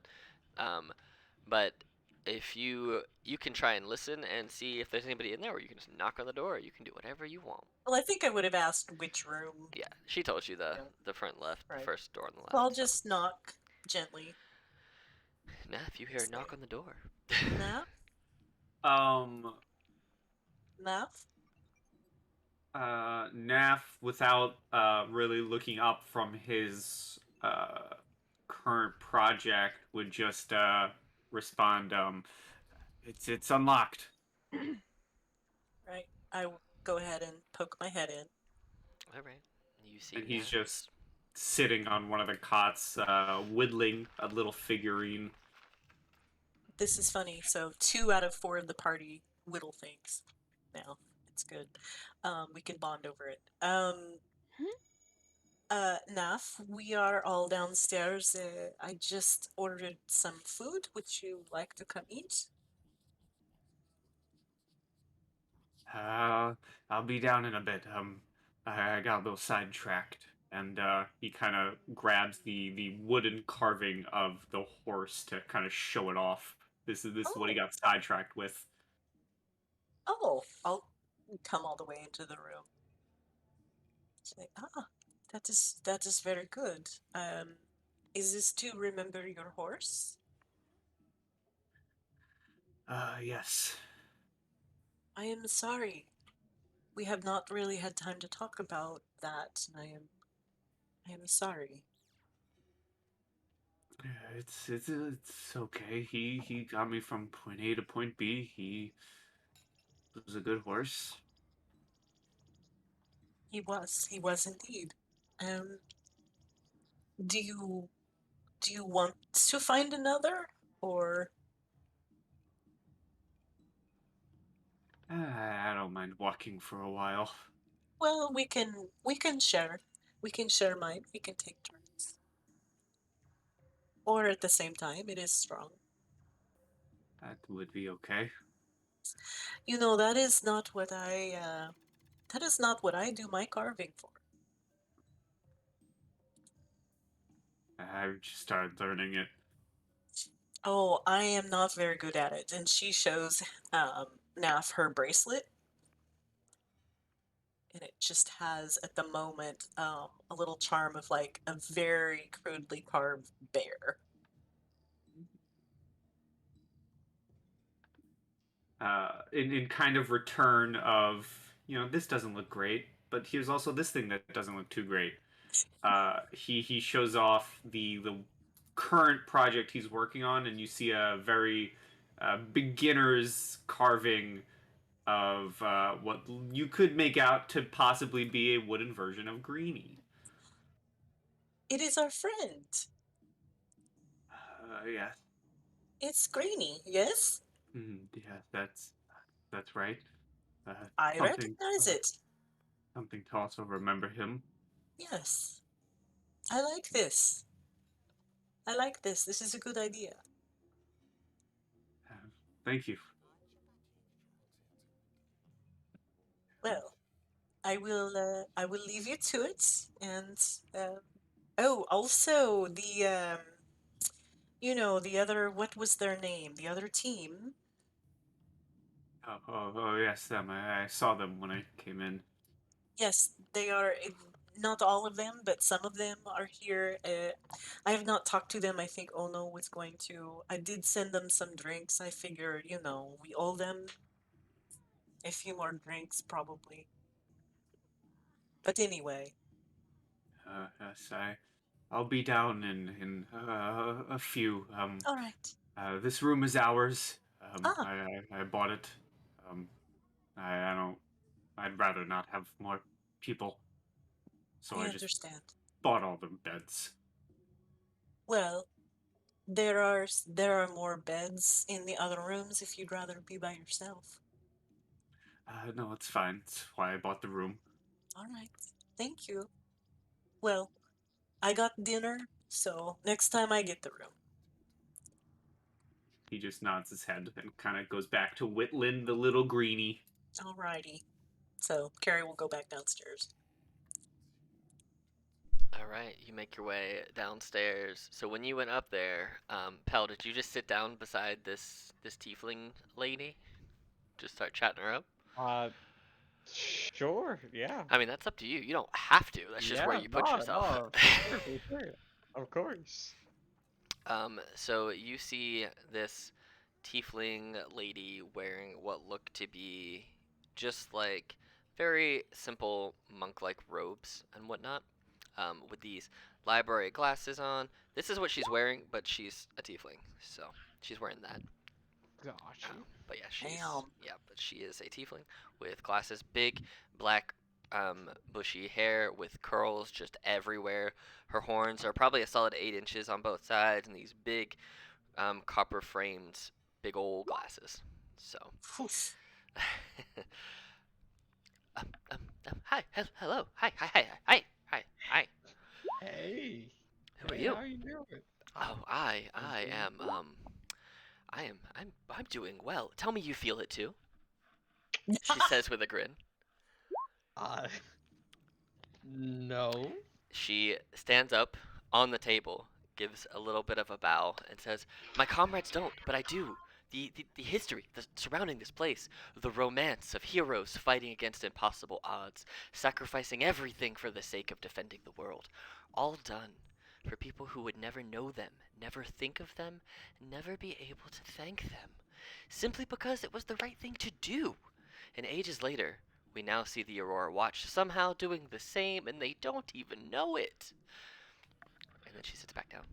But if you can try and listen and see if there's anybody in there, or you can just knock on the door, or you can do whatever you want. Well, I think I would have asked which room. Yeah, she told you Yeah. the front left, the Right. first door on the left. So I'll so. just knock gently. Nah, if you hear a knock on the door. Naf? Um, Naf? Naf, without really looking up from his current project, would just respond, it's unlocked. Right. I will go ahead and poke my head in. All right. You see And he's Naf. just sitting on one of the cots, whittling a little figurine. This is funny. So 2 out of 4 of the party whittle things. Now it's good. We can bond over it. Naf, we are all downstairs. I just ordered some food. Would you like to come eat? I'll be down in a bit. I got a little sidetracked, and he kind of grabs the wooden carving of the horse to kind of show it off. This is what he got sidetracked with. Oh, I'll come all the way into the room. Say, that is very good. Is this to remember your horse? Yes. I am sorry. We have not really had time to talk about that, and I am sorry. It's okay. He got me from point A to point B. He was a good horse. He was indeed. Um, do you want to find another, or I don't mind walking for a while. well, we can share. We can share mine. We can take turns. Or at the same time, it is strong. That would be okay. That is not what I do my carving for. I've just started learning it. Oh, I am not very good at it. And she shows Naf her bracelet, and it just has at the moment a little charm of like a very crudely carved bear. In kind of return of, this doesn't look great, but here's also this thing that doesn't look too great. He shows off the current project he's working on, and you see a very beginner's carving of what you could make out to possibly be a wooden version of Greenie. It is our friend. Yeah, It's Greenie, yes? yeah, that's right. Uh, I something recognize it. something to also remember him. Yes. I like this. I like this. This is a good idea. Uh, Thank you. Well, I will leave you to it. And oh, also the other, what was their name? The other team. Oh, yes, them. I saw them when I came in. Yes, they are. Not all of them, but some of them are here. I have not talked to them. I think Ono was going to. I did send them some drinks. I figure, we owe them a few more drinks probably. But anyway, Yes, I'll be down in a few. all right. This room is ours. Ah, I bought it. Um, I don't. I'd rather not have more people, so I I just understand. bought all the beds. Well, there are more beds in the other rooms if you'd rather be by yourself. No, it's fine. It's why I bought the room. All right. Thank you. Well, I got dinner, so next time I get the room. He just nods his head and kind of goes back to Whitlin, the little greenie. Alrighty. So Carrie will go back downstairs. All right, you make your way downstairs. So when you went up there, Pell, did you just sit down beside this tiefling lady? Just start chatting her up? Uh, sure, yeah. I mean, that's up to you. You don't have to. That's just where Yeah, you put no, yourself. no, for sure, for sure. Of course. So you see this tiefling lady wearing what look to be just like very simple monk-like robes and whatnot, with these library glasses on. This is what she's wearing, but she's a tiefling, so she's wearing that. Got you. But yeah, Damn. but she is a tiefling with glasses, big black bushy hair with curls just everywhere. Her horns are probably a solid 8 inches on both sides, and these big copper framed big old glasses. So, Oof. hi, hello, hi. Hey. Who are Hey, you? how you doing? Oh, I am I'm doing well. Tell me you feel it too. She says with a grin. Uh, no. She stands up on the table, gives a little bit of a bow, and says, "My comrades don't, but I do. The history surrounding this place, the romance of heroes fighting against impossible odds, sacrificing everything for the sake of defending the world, all done for people who would never know them, never think of them, never be able to thank them, simply because it was the right thing to do. And ages later, we now see the Aurora Watch somehow doing the same, and they don't even know it." And then she sits back down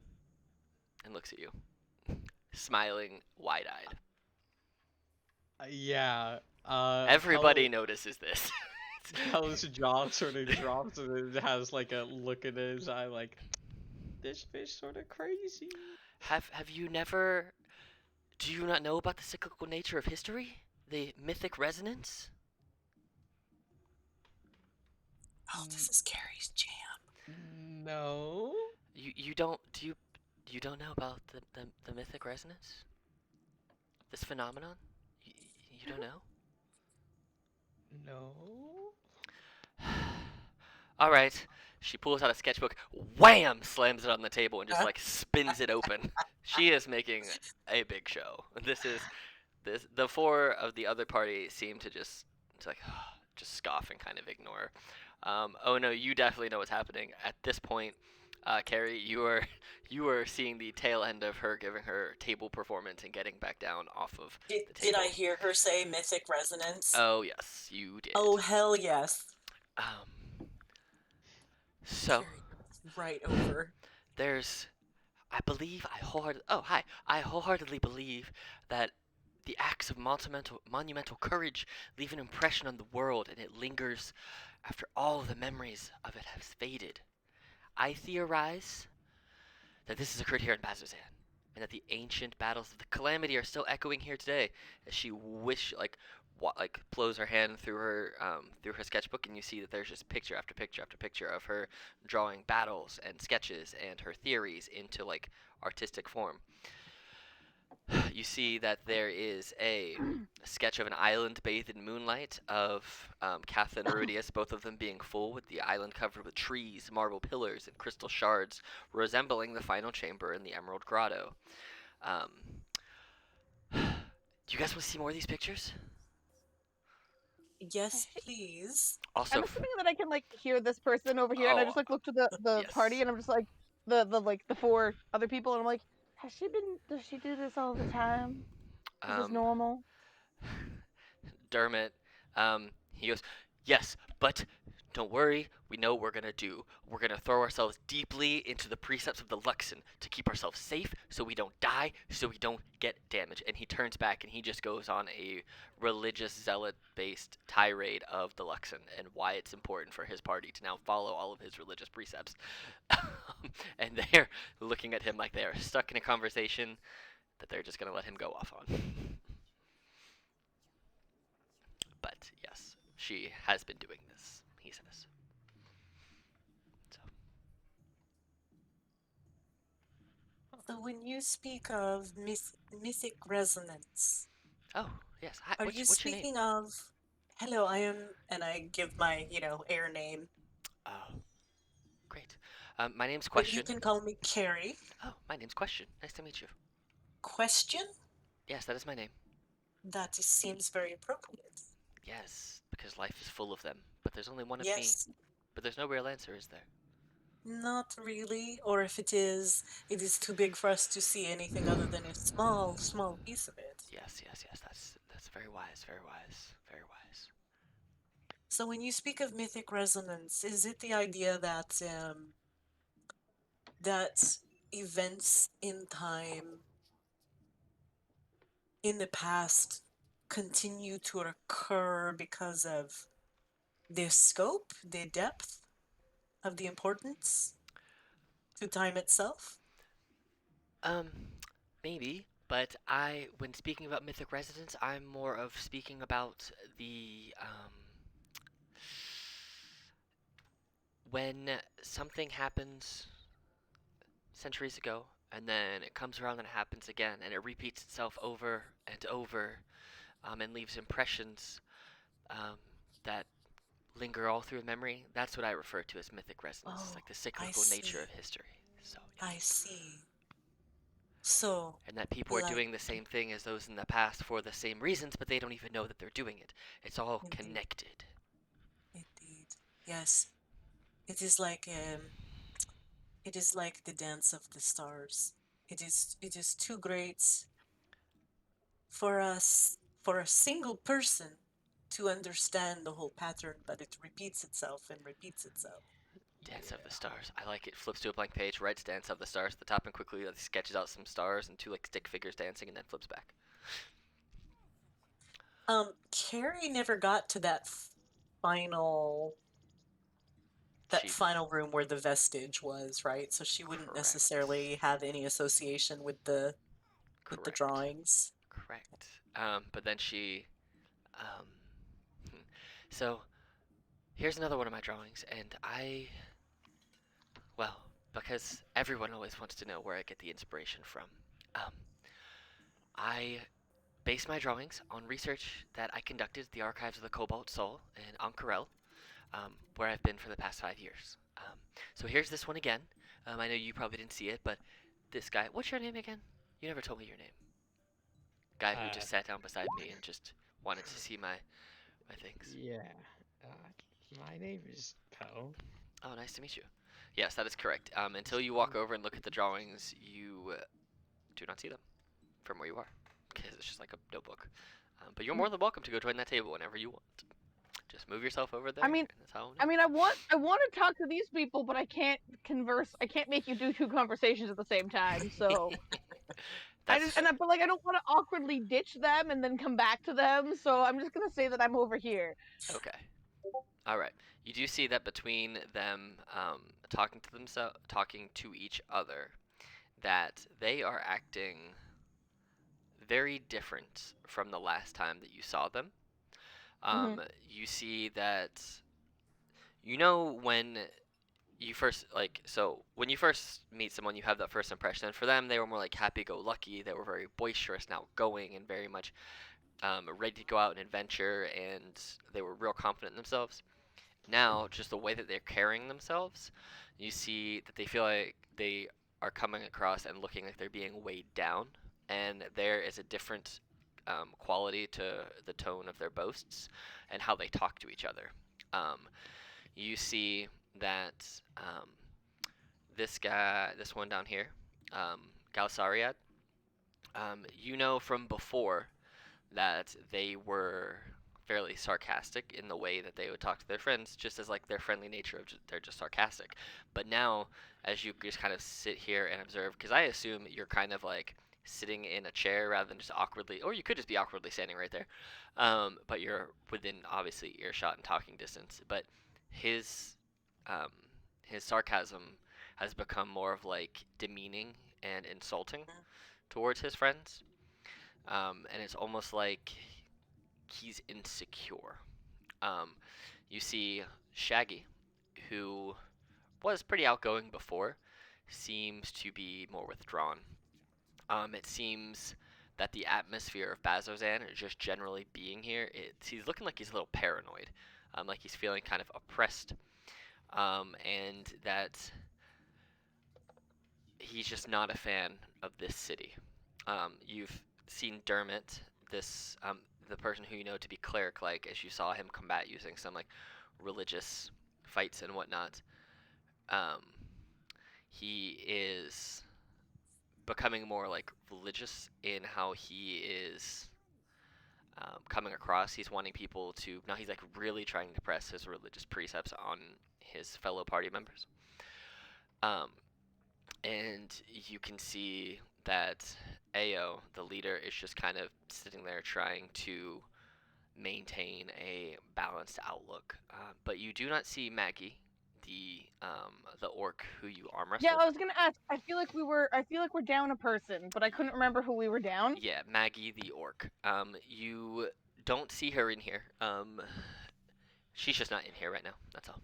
and looks at you, smiling wide-eyed. Yeah. Everybody notices this. Pell's jaw sort of drops and it has like a look in his eye like, this fish sort of crazy. Have you never? Do you not know about the cyclical nature of history? The mythic resonance? Oh, this is Carrie's jam. No. You don't you don't know about the mythic resonance? This phenomenon? You, you don't know? No. All right. She pulls out a sketchbook, wham, slams it on the table, and just like spins it open. She is making a big show. The four of the other party seem to just it's like just scoff and kind of ignore. Oh no, you definitely know what's happening at this point. Carrie, you are seeing the tail end of her giving her table performance and getting back down off of the Did table. I hear her say mythic resonance? Oh yes, you did. Oh, hell yes. Um, so Carrie goes right over. there's I believe I wholeheartedly oh hi I wholeheartedly believe that the acts of monumental courage leave an impression on the world, and it lingers after all the memories of it have faded. I theorize that this has occurred here in Bazzozan, and that the ancient battles of the Calamity are still echoing here today. As she blows her hand through her sketchbook, and you see that there's just picture after picture after picture of her drawing battles and sketches and her theories into like artistic form. You see that there is a sketch of an island bathed in moonlight of Catha and Erudius, both of them being full, with the island covered with trees, marble pillars, and crystal shards, resembling the final chamber in the Emerald Grotto. Um, do you guys want to see more of these pictures? Yes, please. Also, I'm assuming that I can like hear this person over here, and I oh, just like look to the yes. party, and I'm just like the four other people, and I'm like, does she do this all the time? Is this Um, normal? Dermot, he goes, yes, but don't worry, we know what we're gonna do. We're gonna throw ourselves deeply into the precepts of the Luxon to keep ourselves safe, so we don't die, so we don't get damaged. And he turns back and he just goes on a religious zealot-based tirade of the Luxon and why it's important for his party to now follow all of his religious precepts. And they're looking at him like they're stuck in a conversation that they're just gonna let him go off on. But yes, she has been doing this, he says. So, So when you speak of mythic resonance, oh, yes. Hi, are what's, you what's your name? speaking of, hello, I am, and I give my, air name, Oh, great. My name's but you Question. can call me Carrie. Oh, my name's Question. Nice to meet you. Question? Yes, that is my name. That seems very appropriate. Yes, because life is full of them. But there's only one of me. Yes, But there's no real answer, is there? not really, or if it is too big for us to see anything other than a small, small piece of it. Yes, yes, yes. That's very wise, very wise, very wise. So when you speak of mythic resonance, is it the idea that events in time in the past continue to occur because of the scope, the depth of the importance to time itself? Um, maybe. But when speaking about mythic residents, I'm more of speaking about when something happens centuries ago, and then it comes around and it happens again, and it repeats itself over and over, and leaves impressions um, that linger all through memory. That's what I refer to as mythic resonance. It's Oh, like the I cyclical nature see. of history. So, I yes. see. So, And that people are like, doing the same thing as those in the past for the same reasons, but they don't even know that they're doing it. It's all indeed, connected. indeed. Yes, it is like it is like the dance of the stars. It is too great for us, for a single person to understand the whole pattern, but it repeats itself and repeats itself. Dance of the Stars. I like it. Flips to a blank page, writes Dance of the Stars at the top, and quickly sketches out some stars and two like stick figures dancing, and then flips back. Carrie never got to final that She final room where the vestige was, right? So she wouldn't correct, necessarily have any association with the correct, drawings. correct. But then she, um, hmm. So here's another one of my drawings, and well, because everyone always wants to know where I get the inspiration from. Um, I base my drawings on research that I conducted at the Archives of the Cobalt Soul in Ank'Harel. where I've been for the past 5 years. So here's this one again. I know you probably didn't see it, but this guy. What's your name again? You never told me your name. Guy who just sat down beside me and just wanted to see my things. Yeah. My name is Poe. Oh, nice to meet you. Yes, that is correct. Until you walk over and look at the drawings, you do not see them from where you are, because it's just like a notebook. But you're more than welcome to go join that table whenever you want. Just move yourself over there. I mean, and that's how I want to talk to these people, but I can't converse. I can't make you do two conversations at the same time. So That's but like I don't want to awkwardly ditch them and then come back to them. So I'm just gonna say that I'm over here. okay. All right. You do see that between them talking to each other, that they are acting very different from the last time that you saw them. You see that when you first when you first meet someone, you have that first impression. And for them, they were more like happy-go-lucky. They were very boisterous, and outgoing, and very much ready to go out and adventure. And they were real confident in themselves. Now, just the way that they're carrying themselves, you see that they feel like they are coming across and looking like they're being weighed down. And there is a different quality to the tone of their boasts and how they talk to each other. You see that this one down here, Galsariad, you know from before that they were fairly sarcastic in the way that they would talk to their friends, just as like their friendly nature of they're just sarcastic. But now, as you just kind of sit here and observe, because I assume you're kind of like sitting in a chair rather than just awkwardly, or you could just be awkwardly standing right there, but you're within obviously earshot and talking distance. But his um, his sarcasm has become more of like demeaning and insulting towards his friends, and it's almost like he's insecure. You see Shaggy, who was pretty outgoing before, seems to be more withdrawn. It seems that the atmosphere of Bazzozan, just generally being here, he's looking like he's a little paranoid, like he's feeling kind of oppressed, and that he's just not a fan of this city. You've seen Dermot, the person who you know to be cleric-like, as you saw him combat using some like religious fights and whatnot. Um, he is becoming more like religious in how he is coming across. He's wanting people to now. He's like really trying to press his religious precepts on his fellow party members. And you can see that Ao, the leader, is just kind of sitting there trying to maintain a balanced outlook. But you do not see Maggie, the orc who you arm wrestled. Yeah, I was gonna ask. I feel like we're down a person, but I couldn't remember who we were down. Yeah, Maggie the orc. You don't see her in here. She's just not in here right now. That's all.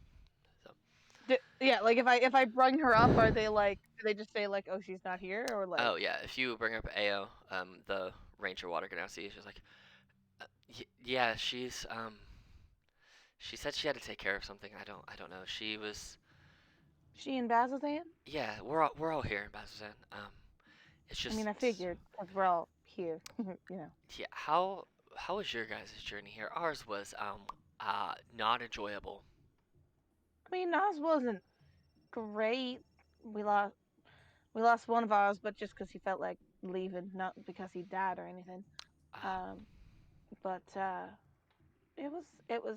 Yeah, like if I bring her up, are they like? Do they just say like, oh, she's not here, or like? Oh yeah, if you bring up Ao, the ranger water ganassi, she's like, yeah, she said she had to take care of something. I don't know. She was. She in Bazzozan? Yeah, we're all here in Bazzozan. It's just. I mean, I figured because we're all here, you know. Yeah. How was your guys' journey here? Ours was not enjoyable. I mean, ours wasn't great. We lost one of ours, but just because he felt like leaving, not because he died or anything. But it was.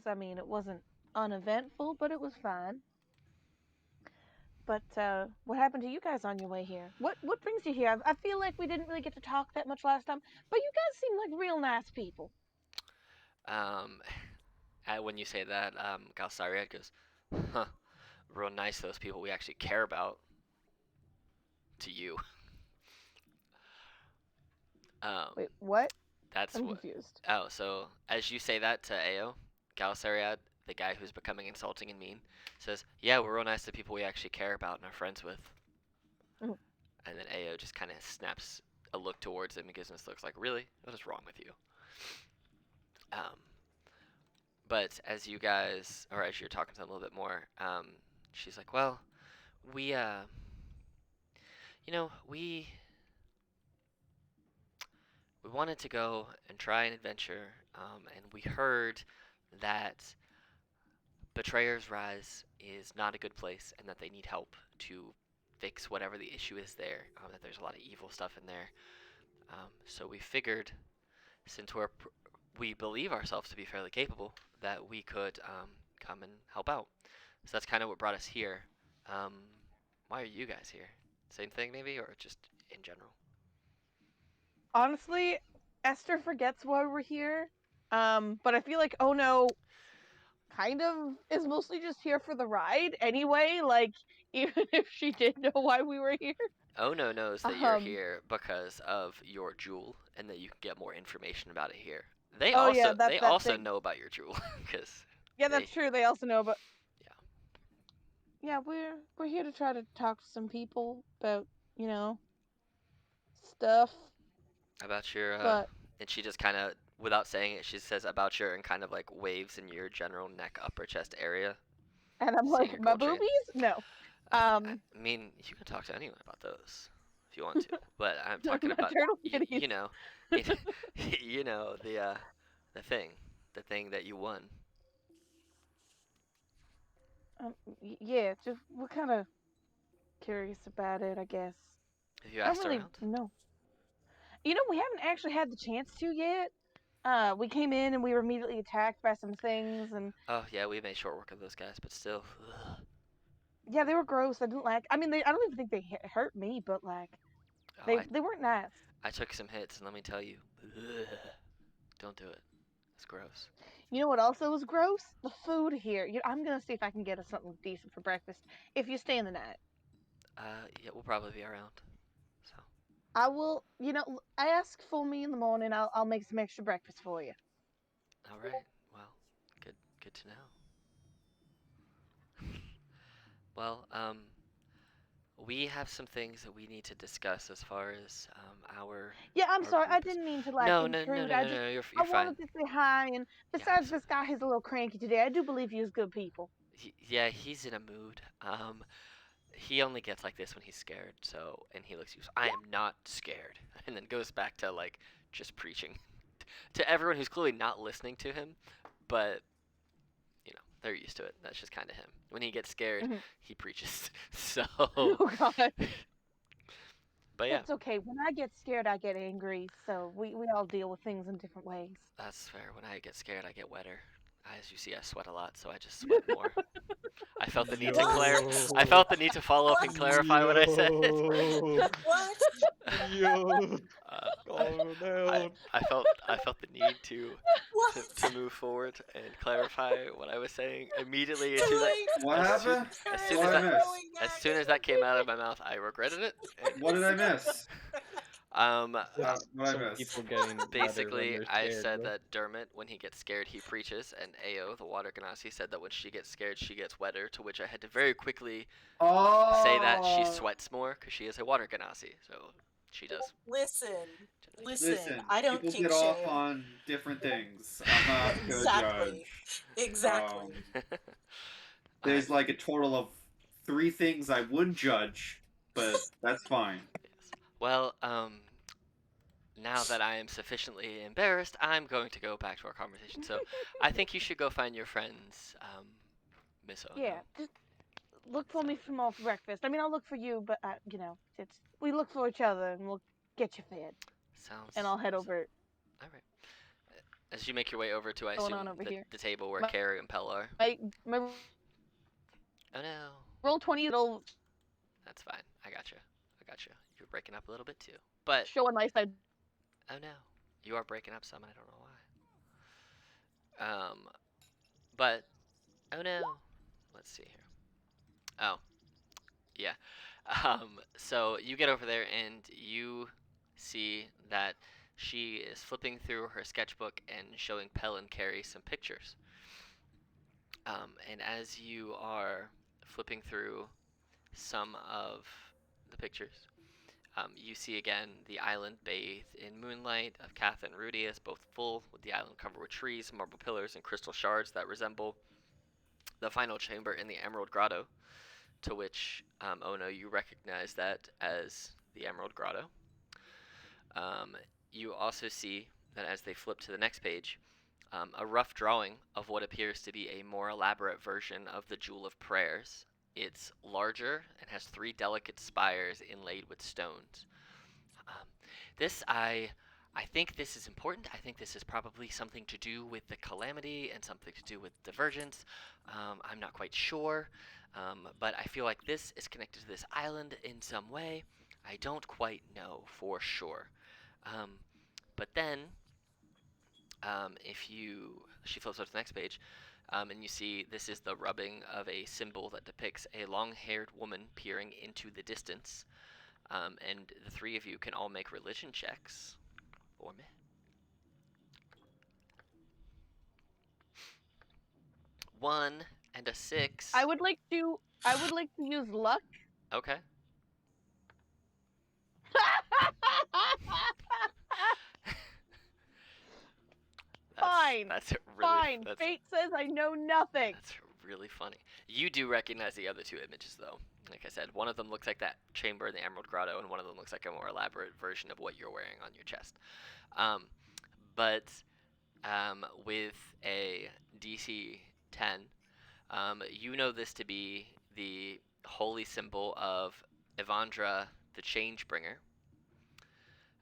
I mean, it wasn't uneventful, but it was fine. But what happened to you guys on your way here? What brings you here? I feel like we didn't really get to talk that much last time, but you guys seem like real nice people. When you say that, Galsariad goes, huh, real nice, those people we actually care about. To you. Wait, what? That's I'm what. confused. Oh, so as you say that to Ao, Galsariad, the guy who's becoming insulting and mean, says, "Yeah, we're real nice to people we actually care about and are friends with." Mhm. And then Ao just kind of snaps a look towards him and gives him this looks like, "Really? What is wrong with you?" But as you guys, or as you're talking to them a little bit more, she's like, well, we, you know, we wanted to go and try an adventure, and we heard that Betrayer's Rise is not a good place and that they need help to fix whatever the issue is there, that there's a lot of evil stuff in there. So we figured, since we believe ourselves to be fairly capable, that we could come and help out. So that's kind of what brought us here. Um, why are you guys here? Same thing, maybe, or just in general? Honestly, Esther forgets why we're here. But I feel like Oh No kind of is mostly just here for the ride anyway, like even if she did know why we were here. Ono knows that you're Um here because of your jewel, and that you can get more information about it here. They oh also yeah, that they that also they know about your jewel, because yeah, they that's true. They also know, but yeah. yeah, we're here to try to talk to some people about, you know, stuff. About your But and she just kind of, without saying it, she says about your, and kind of like waves in your general neck upper chest area. and I'm Seeing like, your my gold chain. boobies? No. I Um mean, you can talk to anyone about those if you want to, but I'm my talking about turtle kitties. you know, it, you know the thing, the thing that you won. Yeah, just we're kind of curious about it, I guess. Have you I don't asked really around? know. You know, we haven't actually had the chance to yet. We came in and we were immediately attacked by some things, and Oh yeah, we made short work of those guys, but still. Ugh. yeah, they were gross. I didn't like. I mean, I don't even think they hurt me, but like, Oh, they weren't nice. I took some hits, and let me tell you, ugh, don't do it. It's gross. You know what also was gross? The food here. I'm gonna see if I can get us something decent for breakfast. If you stay in the night, Yeah, we'll probably be around. So, I will. You know, ask for me in the morning. I'll make some extra breakfast for you. all right. Well, good to know. Well, we have some things that we need to discuss as far as our Yeah, I'm our sorry. I group is. didn't mean to like No, no, no, intrude. no, no, no. I You're fine. wanted to say hi. And Yeah, I'm besides, this guy is a little cranky today. I do believe he is good people. yeah, he's in a mood. He only gets like this when he's scared. So, and he looks at you. I am not scared, and then goes back to like just preaching to everyone who's clearly not listening to him, but they're used to it. That's just kind of him. When he gets scared, Mhm. he preaches. So, Oh God. but yeah, It's okay. When I get scared, I get angry. So we all deal with things in different ways. that's fair. When I get scared, I get wetter. As you see, I sweat a lot, so I just sweat more. I felt the need to I felt the need to follow up and clarify what I said. What? Yo. Uh, Calm down. I felt the need to What? move forward and clarify what I was saying immediately. As soon as, Doing What as soon, happened? as current soon What as did I that miss? going as back soon as that came out of my mouth, I regretted it. What did I miss? Just What did some I miss? people getting better when Basically, they're I scared, said bro. that Dermot, when he gets scared, he preaches, and Ao, the water ganassi, said that when she gets scared, she gets wetter. To which I had to very quickly say that she Oh, sweats more because she is a water ganassi. So she does. Listen, generally get listen, listen, I don't people kink get off shame. on different things. I'm not gonna Exactly. judge. Exactly. There's Alright. like a total of 3 things I would judge, but that's fine. Yes. Well, now that I am sufficiently embarrassed, I'm going to go back to our conversation. So I think you should go find your friends, Miss Ono. Yeah, just look for me tomorrow for breakfast. I mean, I'll look for you, but you know, it's we look for each other and we'll get you fed. Sounds. And I'll head over. All right. As you make your way over to, I Going assume, on over here. the table where My, Carrie and Pell are. my Oh no. roll 20. It'll That's fine. I gotcha. I gotcha. You're breaking up a little bit too. But, show a nice side. oh no. You are breaking up some, and I don't know why. But, oh no. Let's see here. Oh, yeah. So you get over there and you see that she is flipping through her sketchbook and showing Pell and Carrie some pictures. And as you are flipping through some of the pictures, You see again the island bathed in moonlight of Kath and Rudius, both full, with the island covered with trees, marble pillars, and crystal shards that resemble the final chamber in the Emerald Grotto, to which, Ono, you recognize that as the Emerald Grotto. Um, you also see that as they flip to the next page, a rough drawing of what appears to be a more elaborate version of the Jewel of Prayers. It's larger and has 3 delicate spires inlaid with stones. Um, this I think this is important. I think this is probably something to do with the calamity and something to do with divergence. I'm not quite sure, but I feel like this is connected to this island in some way. I don't quite know for sure. Um, but then, if you she flips over to the next page, and you see this is the rubbing of a symbol that depicts a long-haired woman peering into the distance. And the 3 of you can all make religion checks for me. 1 and a 6. I would like to use luck. Okay. Fine. That's really Fine. Fate says I know nothing. That's really funny. You do recognize the other 2 images, though. Like I said, one of them looks like that chamber in the Emerald Grotto, and one of them looks like a more elaborate version of what you're wearing on your chest. But with a DC 10, you know this to be the holy symbol of Evandra, the Changebringer.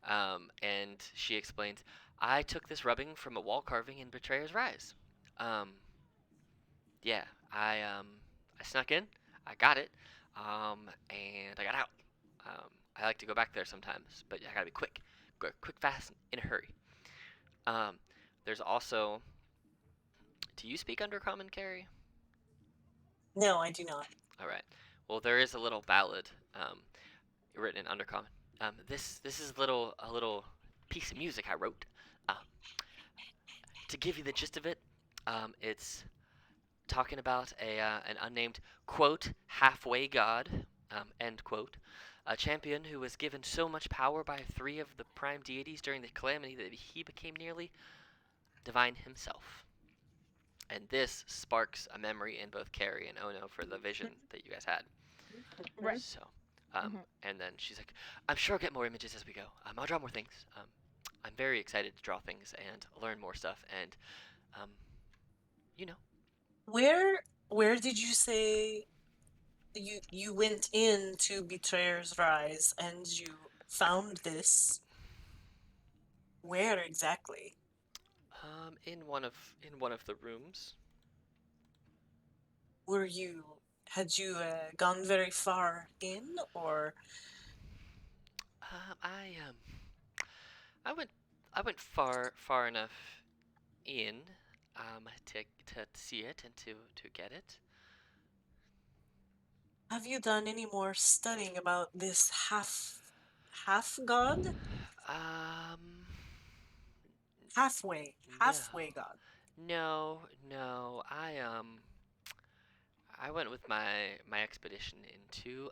And she explains, I took this rubbing from a wall carving in Betrayer's Rise. Yeah, I snuck in, I got it, and I got out. I like to go back there sometimes, but I gotta be quick, fast, in a hurry. There's also, do you speak Undercommon, Carrie? No, I do not. All right. Well, there is a little ballad written in Undercommon. This is a little piece of music I wrote. To give you the gist of it, it's talking about an unnamed quote halfway god end quote, a champion who was given so much power by 3 of the prime deities during the calamity that he became nearly divine himself. And this sparks a memory in both Carrie and Ono for the vision that you guys had. Right. So, and then she's like, I'm sure I'll get more images as we go. I'll draw more things. I'm very excited to draw things and learn more stuff. And, you know. Where did you say you went into Betrayer's Rise and you found this? Where exactly? In one of the rooms. Had you gone very far in, or? I went far enough in, to see it and to get it. Have you done any more studying about this half god? Halfway god. No. I went with my expedition into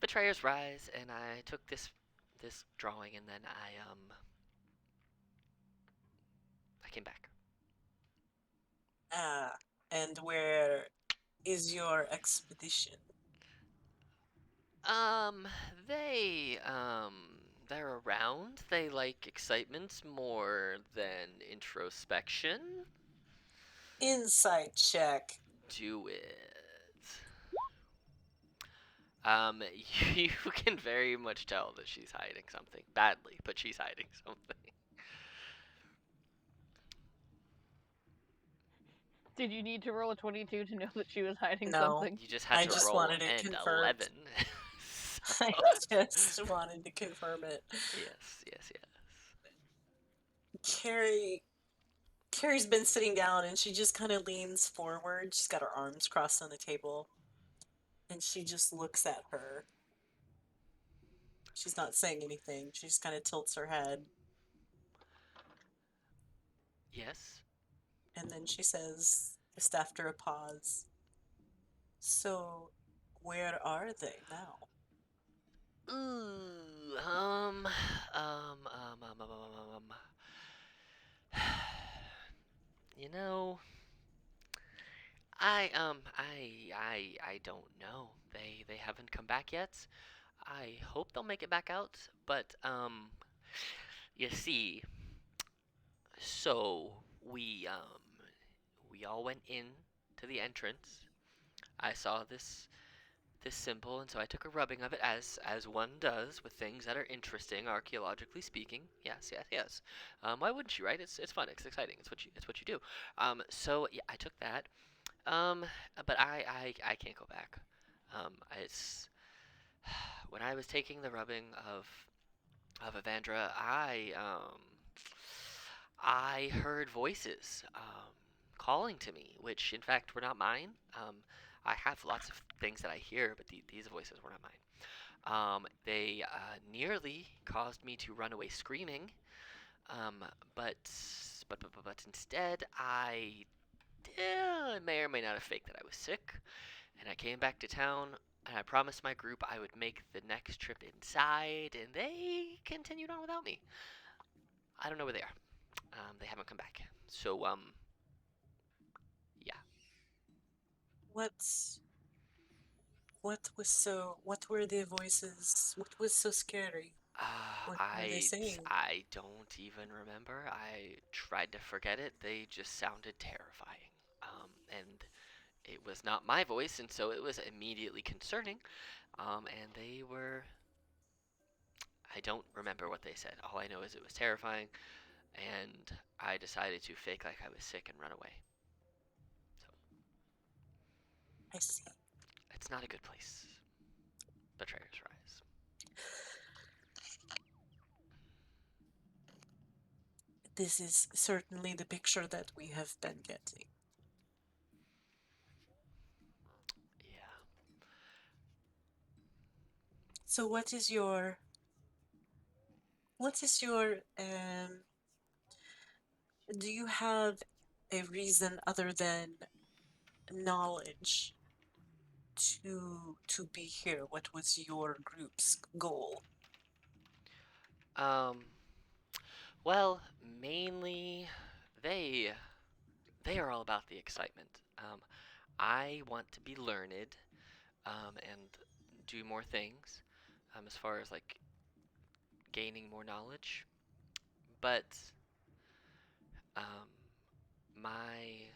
Betrayer's Rise, and I took this drawing, and then I came back. And where is your expedition? They they're around. They like excitement more than introspection. Insight check. Do it. You can very much tell that she's hiding something badly, but she's hiding something. Did you need to roll a 22 to know that she was hiding No. something? You just had I to just roll wanted it an confirmed. 11. I just wanted to confirm it. Yes. Carrie's been sitting down and she just kind of leans forward. She's got her arms crossed on the table. And she just looks at her. She's not saying anything. She just kind of tilts her head. Yes. And then she says, just after a pause, so where are they now? Ooh, you know, I don't know. They haven't come back yet. I hope they'll make it back out, but you see, so we all went in to the entrance. I saw this symbol, and so I took a rubbing of it, as one does with things that are interesting, archaeologically speaking. Yes, yes, yes. Why wouldn't you, right? It's fun. It's exciting. It's what you do. So yeah, I took that. But I can't go back. It's when I was taking the rubbing of Evandra, I heard voices calling to me, which in fact were not mine. I have lots of things that I hear, but these voices were not mine. They nearly caused me to run away screaming, um, but, but instead I may or may not have faked that I was sick, and I came back to town, and I promised my group I would make the next trip inside, and they continued on without me. I don't know where they are. They haven't come back. So, yeah. What's what were their voices? What was so scary? What were they saying? I don't even remember. I tried to forget it. They just sounded terrifying. And it was not my voice, and so it was immediately concerning. And they were. I don't remember what they said. All I know is it was terrifying, and I decided to fake like I was sick and run away. So I see. it's not a good place. Betrayer's Rise. This is certainly the picture that we have been getting. Yeah. So what is your do you have a reason other than knowledge to be here? What was your group's goal? Um. Well, mainly they they are all about the excitement. I want to be learned, and do more things, as far as like gaining more knowledge. But um, my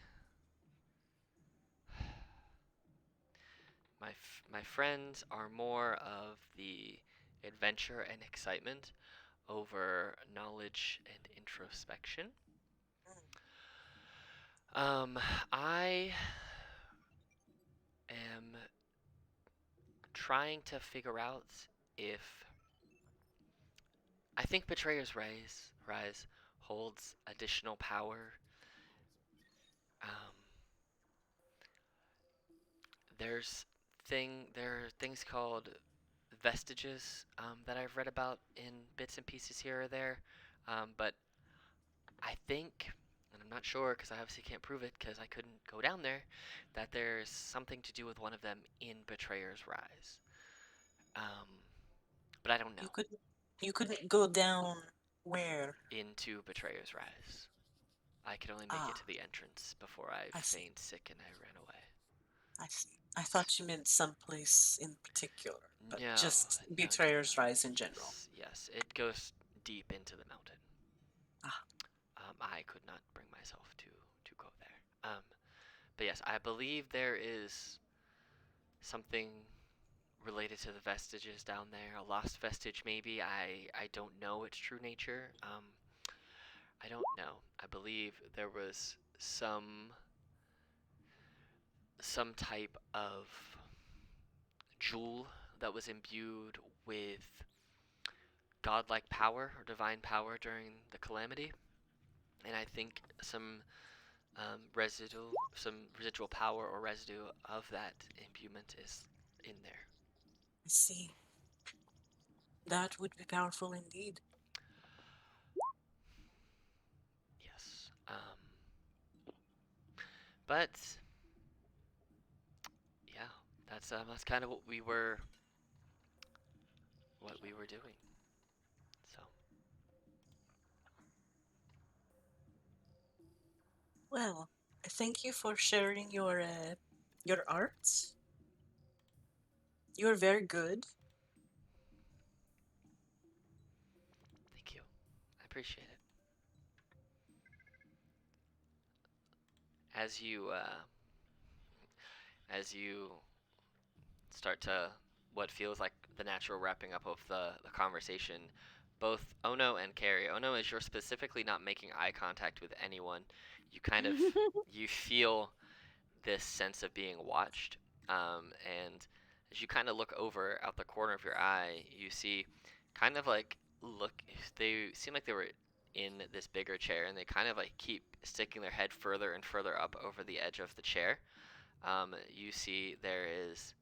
my friends are more of the adventure and excitement over knowledge and introspection. Um, I am trying to figure out if I think Betrayer's Rise holds additional power. Um, there are things called vestiges, that I've read about in bits and pieces here or there, but I think, and I'm not sure because I obviously can't prove it because I couldn't go down there, that there's something to do with one of them in Betrayer's Rise. Um, but I don't You know. couldn't go down where? Into Betrayer's Rise. I could only make it Ah, to the entrance before I I see. feigned sick and I ran away. I see. I thought you meant someplace in particular, but No, just no, no, Betrayer's no. Rise in general. Yes, yes. It goes deep into the mountain. Ah, I could not bring myself to go there. But yes, I believe there is something related to the vestiges down there. A lost vestige, maybe. I don't know its true nature. I don't know. I believe there was some type of jewel that was imbued with godlike power or divine power during the calamity, and I think some residual power or residue of that imbuement is in there. I see. That would be powerful indeed. Yes. But yeah, that's kind of what we were what we were doing. So, Well, thank you for sharing your art. You're very good. thank you. I appreciate it. As you as you start to what feels like the natural wrapping up of the conversation, both Ono and Carrie. Ono, as you're specifically not making eye contact with anyone, you kind of you feel this sense of being watched. And as you kind of look over out the corner of your eye, you see kind of like look. They seem like they were in this bigger chair, and they kind of like keep sticking their head further and further up over the edge of the chair. You see there is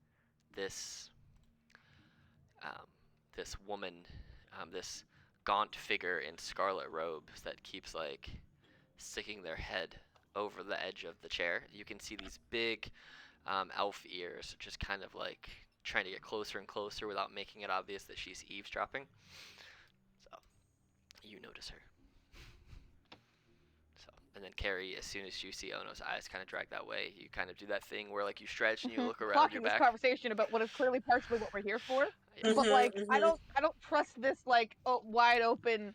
this um, this woman, this gaunt figure in scarlet robes that keeps like sticking their head over the edge of the chair. You can see these big elf ears just kind of like trying to get closer and closer without making it obvious that she's eavesdropping. So you notice her. So and then Carrie, as soon as you see Ono's eyes kind of drag that way, you kind of do that thing where like you stretch and you look around your Clocking this back. conversation about what is clearly partially what we're here for. Yeah. But like I Mhm. don't trust this like wide open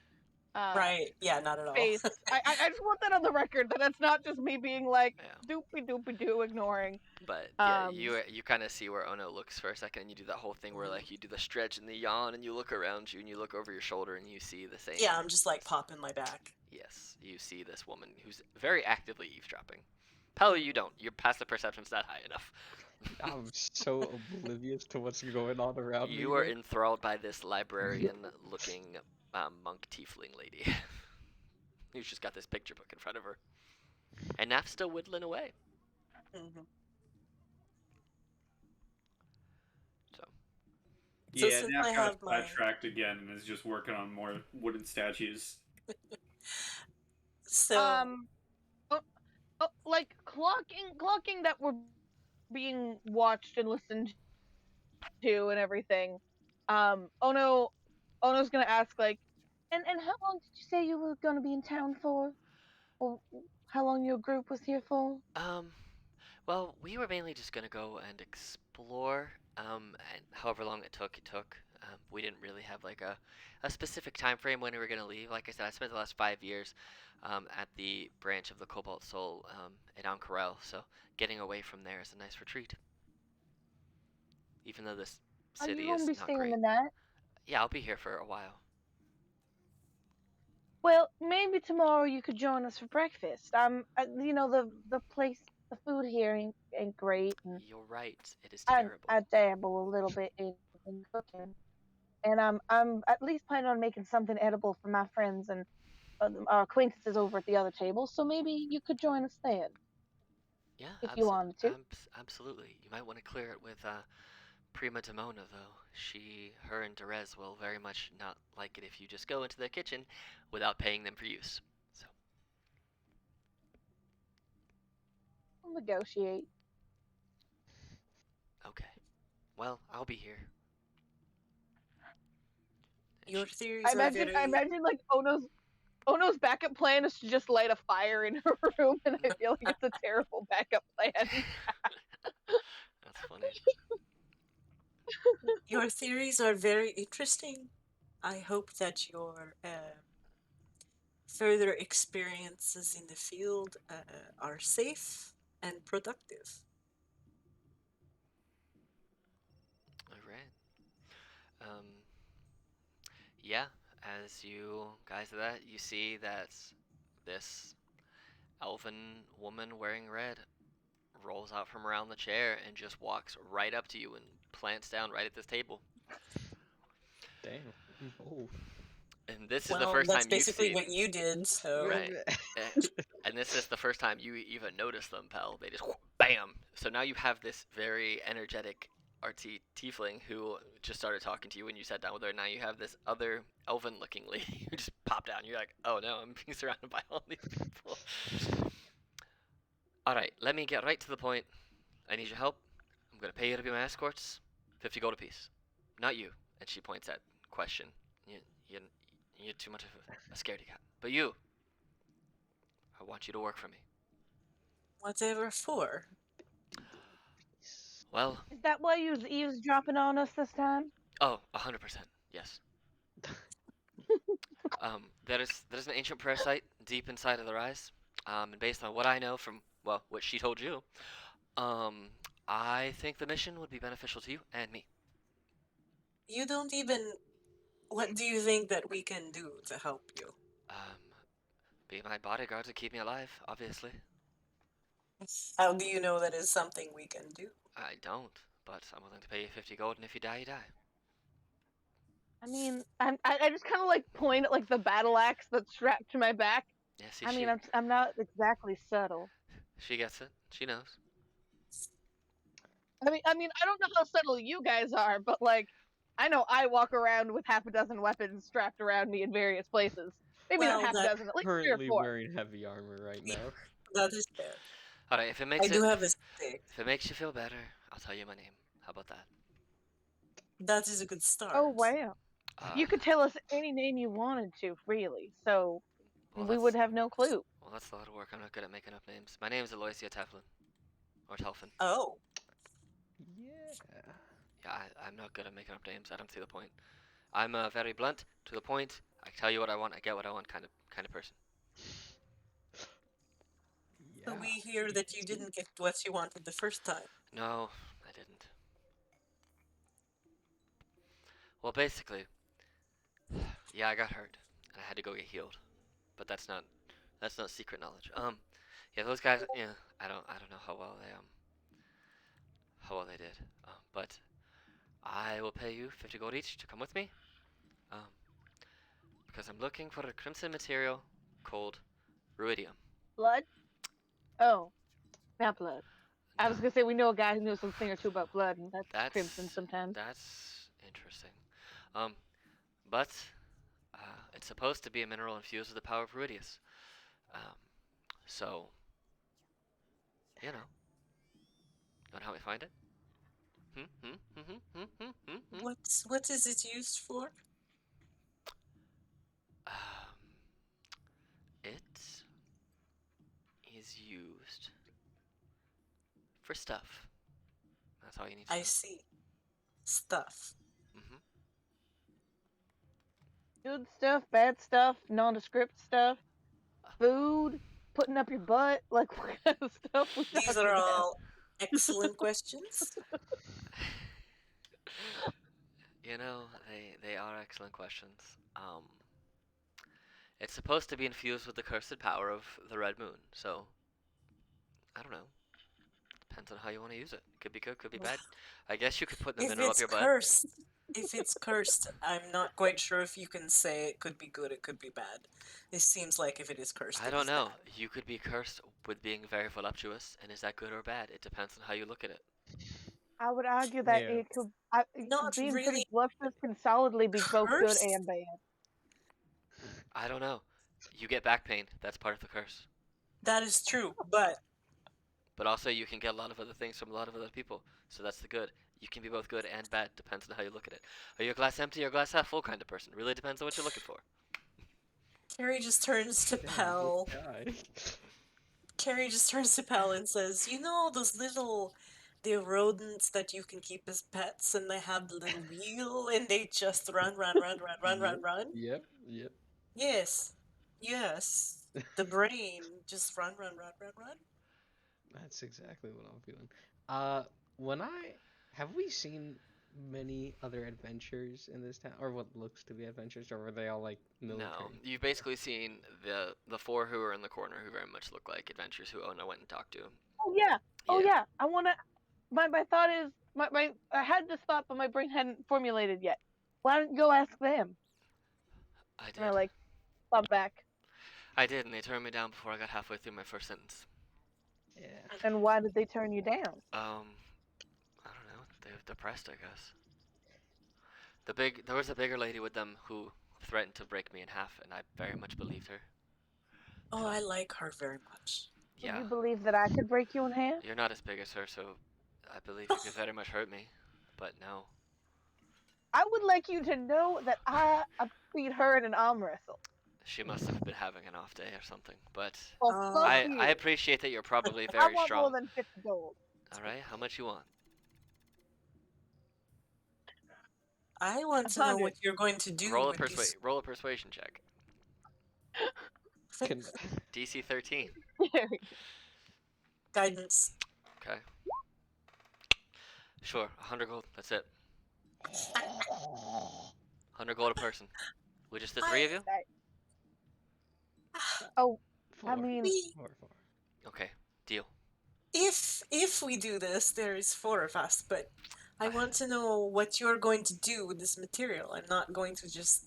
Right. Yeah, not at all. face. I just want that on the record that that's not just me being like Yeah. doopy doopy doo ignoring. But yeah, Um, you kind of see where Ono looks for a second, and you do that whole thing where like you do the stretch and the yawn, and you look around you, and you look over your shoulder, and you see the same. Yeah, I'm just like popping my back. Yes, you see this woman who's very actively eavesdropping. Pella, you don't. Your passive perception's not high enough. I'm so oblivious to what's going on around me. You are though. enthralled by this librarian-looking monk tiefling lady who's just got this picture book in front of her, and Naf's still whittling away. Mhm. So So Yeah, since Nap I got have my sidetracked again and is just working on more wooden statues. so like clocking that we're being watched and listened to and everything. Ono's gonna ask like, and how long did you say you were gonna be in town for? Or how long your group was here for? Well, we were mainly just gonna go and explore, and however long it took, it took. We didn't really have like a specific time frame when we were gonna leave. Like I said, I spent the last 5 years at the branch of the Cobalt Soul in Ankarel, so getting away from there is a nice retreat. Even though this Are you city gonna is be not staying great. the night? Yeah, I'll be here for a while. Well, maybe tomorrow you could join us for breakfast. You know the place, the food here ain't great, and You're right, it is I terrible. I dabble a little bit in cooking, and I'm at least planning on making something edible for my friends and our acquaintances over at the other table. So maybe you could join us then Yeah, if you wanted to. absolutely. You might want to clear it with Prima Demona, though. Her and Derez will very much not like it if you just go into their kitchen without paying them for use. So, We'll negotiate. okay. Well, I'll be here. And your she, theories are very I imagine like Ono's backup plan is to just light a fire in her room, and I feel like it's a terrible backup plan. That's funny. your theories are very interesting. I hope that your further experiences in the field are safe and productive. All right. Um, yeah, as you guys do that, you see that this elven woman wearing red rolls out from around the chair and just walks right up to you and plants down right at this table. Damn. Oh. And this is the Well, first that's time you've basically seen. what you did, so Right. And this is the first time you even notice them, pal. They just bam. So now you have this very energetic artsy tiefling who just started talking to you when you sat down with her. Now you have this other elven-looking lady who just popped out, and you're like, oh no, I'm being surrounded by all these people. All right, let me get right to the point. I need your help. I'm gonna pay you to be my escorts. 50 gold apiece. Not you. And she points at question. You, you, you're too much of a scaredy cat. But you, I want you to work for me. Whatever for? Well, Is that why you was eavesdropping on us this time? oh, 100%, yes. There's an ancient prayer site deep inside of the rise. And based on what I know from, well, what she told you, um, I think the mission would be beneficial to you and me. You don't even. What do you think that we can do to help you? Um, be my bodyguard to keep me alive, obviously. How do you know that is something we can do? I don't, but I'm willing to pay you 50 gold, and if you die, you die. I mean, I just kind of like point at like the battle axe that's strapped to my back. Yeah, see, I mean, I'm not exactly subtle. she gets it. She knows. I mean, I don't know how subtle you guys are, but like, I know I walk around with half a dozen weapons strapped around me in various places. Maybe not Well, half a that dozen, at least 3 or Currently 4. wearing heavy armor right yeah, now. that is fair. All right, if it I makes do have a stick. if it makes you feel better, I'll tell you my name. How about that? That is a good start. Oh wow! Uh, You could tell us any name you wanted to, freely. So well, we would have no clue. well, that's a lot of work. I'm not good at making up names. My name's Aloysia Teflin, or Telfin. Oh, Yeah. Yeah, I'm not good at making up names. I don't see the point. I'm very blunt, to the point. I tell you what I want, I get what I want, kind of person. so Yeah. we hear that you didn't get what you wanted the first time. No, I didn't. Well, basically, yeah, I got hurt, and I had to go get healed. But that's not secret knowledge. Yeah, those guys. Yeah, I don't know how well they did. But I will pay you 50 gold each to come with me. Um, because I'm looking for a crimson material called ruidium. Blood? Oh, not blood. I was No, gonna say we know a guy who knows a thing or two about blood, and that's crimson that's sometimes. that's interesting. Um, but it's supposed to be a mineral infused with the power of Ruidius. Um, so you know how we find it? Hmm? What is it used for? Um, it is used for stuff. That's all you need to I know. see. Stuff. Hmm. Good stuff, bad stuff, nondescript stuff, food, putting up your butt, like what kind of stuff we These talking are about? all excellent questions. You know, they are excellent questions. It's supposed to be infused with the cursed power of the red moon. So I don't know. Depends on how you want to use it. Could be good, could be bad. I guess you could put the If mineral up it's your butt. cursed, I'm not quite sure if you can say it could be good, it could be bad. This seems like if it is cursed, I it don't is know. bad. You could be cursed with being very voluptuous, and is that good or bad? It depends on how you look at it. I would argue that Yeah. Not being pretty really voluptuous can solidly be both good cursed. and bad. I don't know. You get back pain. That's part of the curse. That is true, but But also, you can get a lot of other things from a lot of other people. So that's the good. You can be both good and bad. Depends on how you look at it. Are you a glass empty or glass half full kind of person? Really depends on what you're looking for. Carrie just turns to Damn, Pal. this guy. Carrie just turns to Pal and says, "You know those the rodents that you can keep as pets, and they have the little wheel, and they just run, run, run, run, run, run, Yep. run." Yep. Yep. Yes, yes. The brain just run, run, run, run, run. That's exactly what I'm feeling. When I have we seen many other adventures in this town, or what looks to be adventures, or were they all like No, military? you've basically seen the four who are in the corner who very much look like adventurers who Ona went and talked to. Oh yeah, oh Yeah. yeah. I wanna. My thought is my I had this thought, but my brain hadn't formulated yet. Why don't you go ask them? I And I did. like thought back. I did, and they turned me down before I got halfway through my first sentence. Yeah. And why did they turn you down? I don't know. They were depressed, I guess. There was a bigger lady with them who threatened to break me in half, and I very much believed her. Oh, So, I like her very much. Would yeah, you believe that I could break you in half? you're not as big as her, so I believe you could very much hurt me. But no. I would like you to know that I beat her in an arm wrestle. She must have been having an off day or something. But Well, fuck Oh. I you. appreciate that you're probably I very want more strong. than 50 gold. All right, how much you want? I want to know 100. what you're going to do Roll a with these roll a persuasion check. Can, DC 13. guidance. Okay. Sure, 100 gold. That's it. 100 gold a person. We just the three of you? Oh, four. I mean, We, Four. Okay, deal. if we do this, there is 4 of us, but I I- want to know what you're going to do with this material. I'm not going to just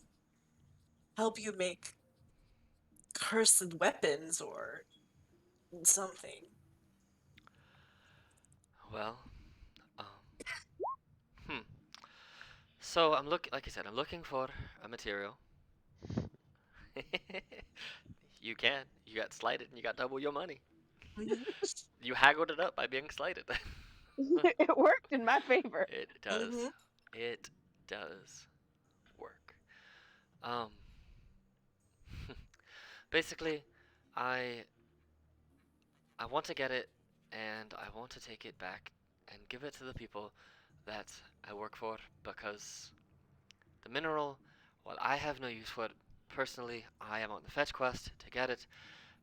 help you make cursed weapons or something. Well, um, hmm. So I'm like I said, I'm looking for a material. You can. You got slighted and you got double your money. Mhm. You haggled it up by being slighted. it worked in my favor. It does. Mhm. It does work. Um, basically, I I want to get it, and I want to take it back and give it to the people that I work for because the mineral, while I have no use for it personally, I am on the fetch quest to get it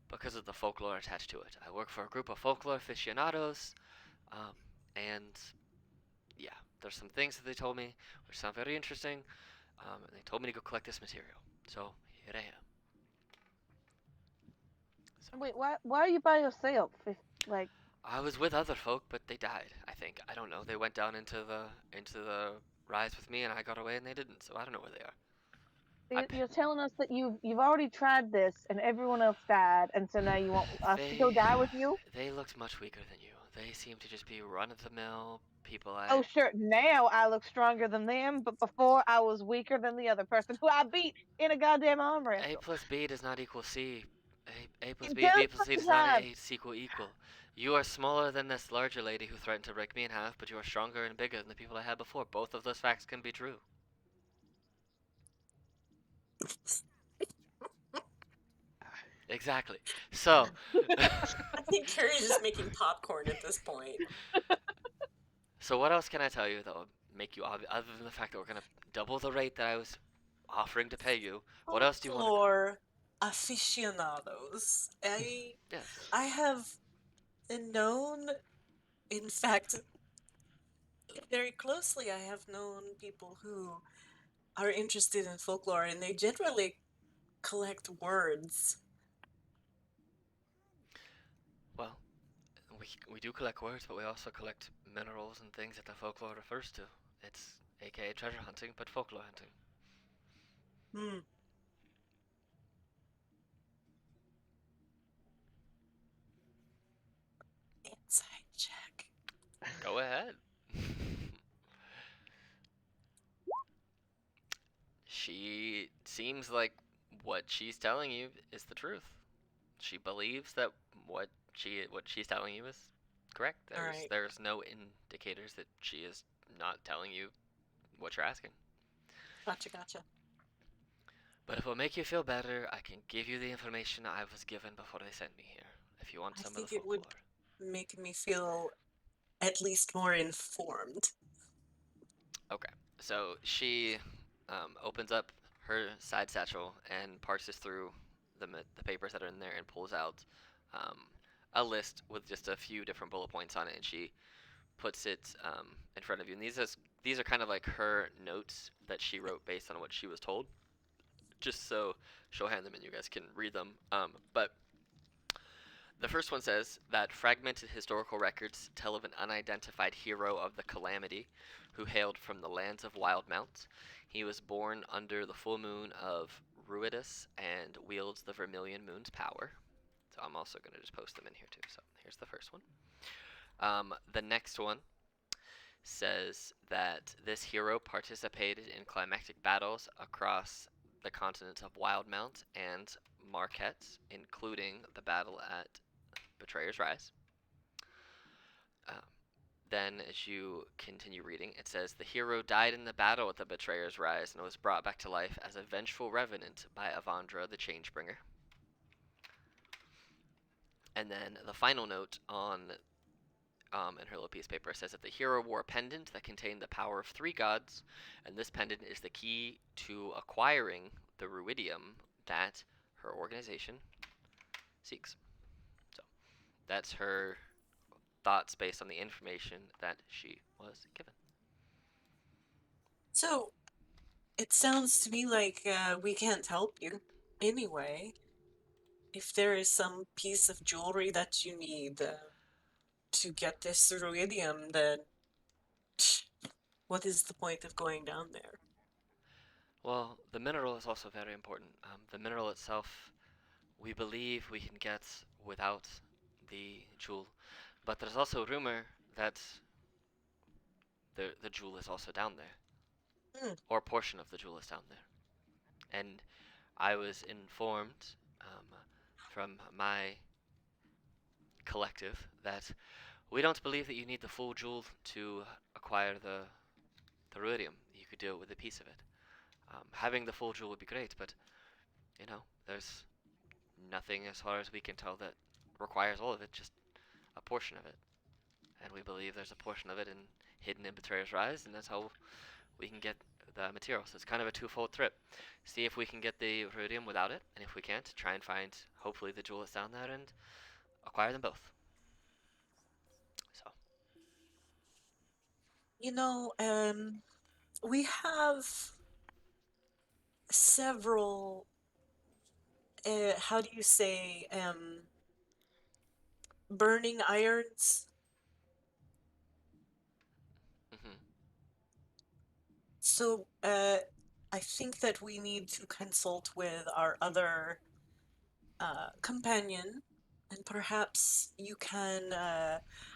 because of the folklore attached to it. I work for a group of folklore aficionados, and yeah, there's some things that they told me which sound very interesting, and they told me to go collect this material. So here I am. So, Wait, why are you by yourself? Like, I was with other folk, but they died. I think I don't know. They went down into the rise with me, and I got away, and they didn't. So I don't know where they are. you're telling us that you've already tried this and everyone else died, and so now you want us to go die with you? They looked much weaker than you. They seem to just be run of the mill people. Oh, sure. Now I look stronger than them, but before I was weaker than the other person who I beat in a goddamn arm A wrestle. plus B does not equal C. A plus It B and does B plus C does not equal. You are smaller than this larger lady who threatened to break me in half, but you are stronger and bigger than the people I had before. Both of those facts can be true. Exactly. So, I think Carrie's just making popcorn at this point. so what else can I tell you that will make you other than the fact that we're gonna double the rate that I was offering to pay you? What else do you want to know? Folklore aficionados. Yes. I have known, in fact, very closely, I have known people who are interested in folklore and they generally collect words. Well, we do collect words, but we also collect minerals and things that the folklore refers to. It's aka treasure hunting, but folklore hunting. Hmm. Inside check. Go ahead. She seems like what she's telling you is the truth. She believes that what she's telling you is correct. All right. There's no indicators that she is not telling you what you're asking. Gotcha. But if it'll make you feel better, I can give you the information I was given before they sent me here. If you want I some of the think it would folklore. make me feel at least more informed. Okay. So she opens up her side satchel and parses through the papers that are in there and pulls out um, a list with just a few different bullet points on it, and she puts it in front of you. And these are kind of like her notes that she wrote based on what she was told. Just so she'll hand them and you guys can read them. But the first one says that fragmented historical records tell of an unidentified hero of the Calamity who hailed from the lands of Wildemount. He was born under the full moon of Ruidus and wields the Vermilion Moon's power. So I'm also going to just post them in here too. So here's the first one. The next one says that this hero participated in climactic battles across the continents of Wildemount and Marquette, including the battle at Betrayer's Rise. Um, then as you continue reading, it says, the hero died in the battle at the Betrayer's Rise and was brought back to life as a vengeful revenant by Avandra the Changebringer. And then the final note on in her little piece of paper says that the hero wore a pendant that contained the power of 3 gods, and this pendant is the key to acquiring the ruidium that her organization seeks. So that's her thoughts based on the information that she was given. So, it sounds to me like we can't help you anyway. If there is some piece of jewelry that you need to get this ruidium, then what is the point of going down there? Well, the mineral is also very important. The mineral itself, we believe we can get without the jewel, but there's also a rumor that the jewel is also down there, or a portion of the jewel is down there. And I was informed from my collective that we don't believe that you need the full jewel to acquire the ruidium. You could do it with a piece of it. Having the full jewel would be great, but you know, there's nothing as far as we can tell that requires all of it, just a portion of it. And we believe there's a portion of it hidden in Betrayer's Rise, and that's how we can get the material. So it's kind of a twofold trip. See if we can get the ruidium without it, and if we can't, try and find, hopefully, the jewel that's down there and acquire them both. So. You know, we have several, how do you say, burning irons. Mm-hmm. So, I think that we need to consult with our other companion, and perhaps you can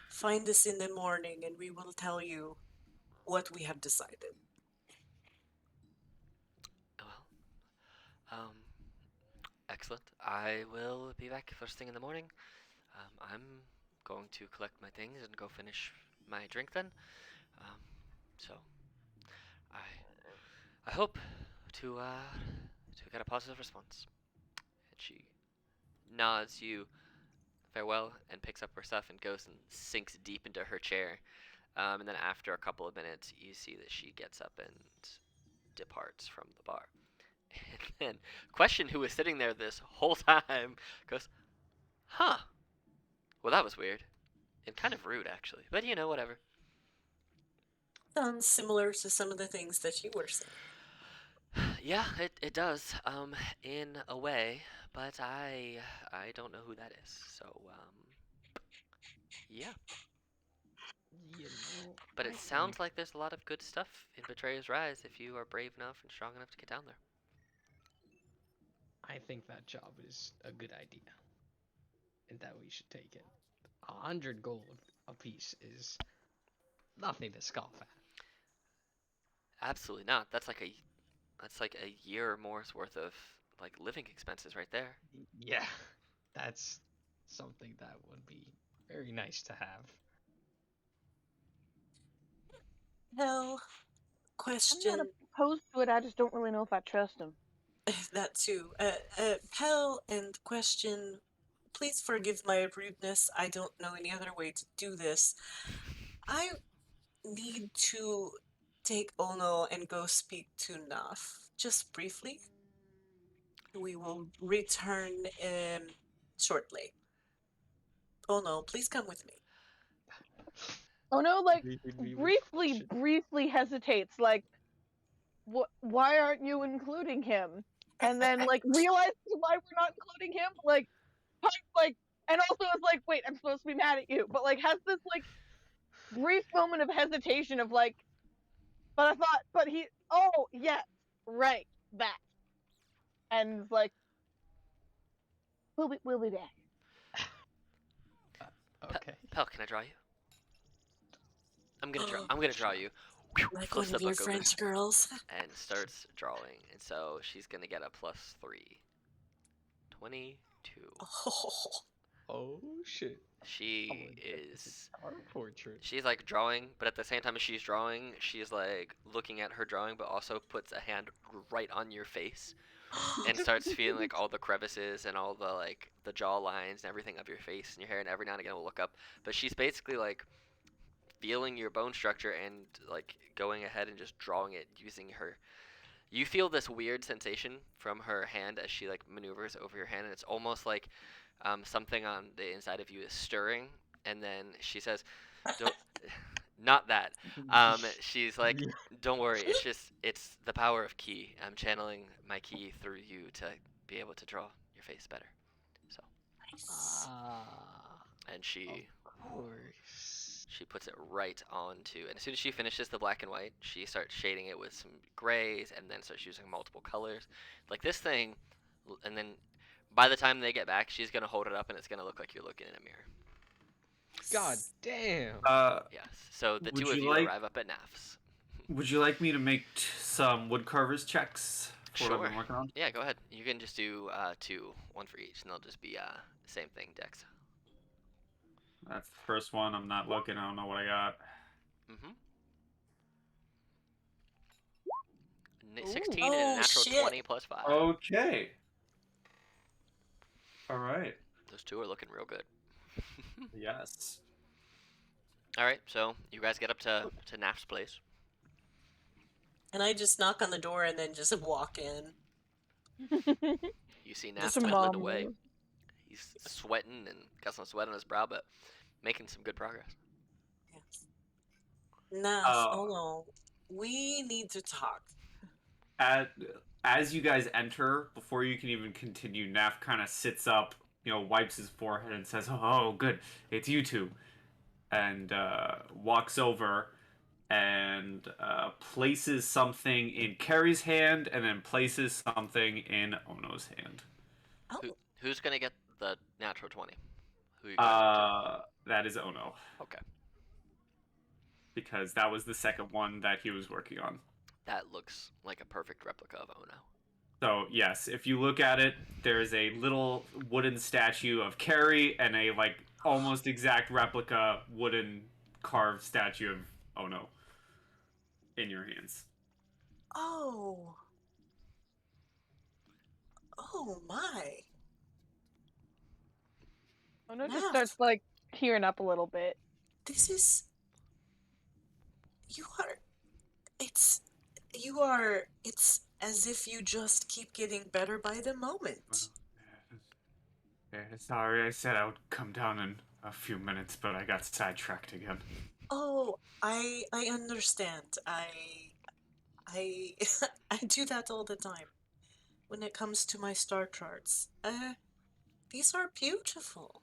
find us in the morning and we will tell you what we have decided. Well, excellent. I will be back first thing in the morning. I'm going to collect my things and go finish my drink then. So I hope to get a positive response. And she nods you farewell and picks up her stuff and goes and sinks deep into her chair. And then after a couple of minutes, you see that she gets up and departs from the bar. And then Question, who was sitting there this whole time, goes, huh. Well, that was weird. And kind of rude, actually. But, you know, whatever. Sounds similar to some of the things that you were saying. Yeah, it does, in a way. But I don't know who that is. So, yeah. You know, But I it think sounds like there's a lot of good stuff in Betrayer's Rise if you are brave enough and strong enough to get down there. I think that job is a good idea, and that we should take it. 100 gold apiece is nothing to scoff at. Absolutely not. That's like a year or more's worth of like living expenses right there. Yeah, that's something that would be very nice to have. Well, I'm question. not opposed to it. I just don't really know if I trust him. That too. Pell and question. Please forgive my rudeness. I don't know any other way to do this. I need to take Ono and go speak to Naf just briefly. We will return shortly. Ono, please come with me. Oh no, like We would briefly hesitates, like, what? Why aren't you including him? And then like realizes why we're not including him, like, and also is like, wait, I'm supposed to be mad at you, but like has this like brief moment of hesitation of like, but I thought, but he, oh yes, right, that, and it's like, we'll be back. Okay. Pell, can I draw you? I'm gonna draw you. Like Flips one of the your book over French girls. and starts drawing. And so she's gonna get a +3. 22. Oh, Oh shit. She It's is. a art portrait. She's like drawing, but at the same time as she's drawing, she's like looking at her drawing, but also puts a hand right on your face and starts feeling like all the crevices and all the like the jaw lines and everything of your face and your hair, and every now and again will look up. But she's basically like feeling your bone structure and like going ahead and just drawing it using her. You feel this weird sensation from her hand as she like maneuvers over your hand, and it's almost like something on the inside of you is stirring. And then she says, "Don't, not that." She's like, Yeah. "Don't worry. It's the power of ki. I'm channeling my ki through you to be able to draw your face better." So, Nice. and she Of course. she puts it right onto, and as soon as she finishes the black and white, she starts shading it with some grays, and then starts using multiple colors, like this thing. And then by the time they get back, she's gonna hold it up, and it's gonna look like you're looking in a mirror. God damn. Yes. So the Would two of you you like- arrive up at NAFS. Would you like me to make some woodcarvers checks for what I've Sure. been working on? Yeah, go ahead. You can just do two, one for each, and they'll just be same thing, Dex. That's the first one. I'm not looking. I don't know what I got. Mm-hmm. Ooh. 16 and a Oh, natural shit. 20 plus 5. Okay. All right. Those two are looking real good. Yes. All right, so you guys get up to NAF's place. And I just knock on the door and then just walk in. You see NAF Just a fiddling mom away. move. He's sweating and got some sweat on his brow, but making some good progress. Yes. Naf, oh no. We need to talk. As you guys enter, before you can even continue, Naf kind of sits up, wipes his forehead and says, "Oh, good, it's you two," and walks over and places something in Carrie's hand, and then places something in Ono's hand. Oh, Who's gonna get the natural 20? Who you going That is Ono, to? Okay. because that was the second one that he was working on. That looks like a perfect replica of Ono. So yes, if you look at it, there's a little wooden statue of Carrie and a like almost exact replica wooden carved statue of Ono in your hands. oh. Oh my. Ono just Naf, starts like tearing up a little bit. this is. You are. It's. You are. It's as if you just keep getting better by the moment. Sorry, I said I would come down in a few minutes, but I got sidetracked again. Oh, I understand. I I do that all the time when it comes to my star charts. These are beautiful.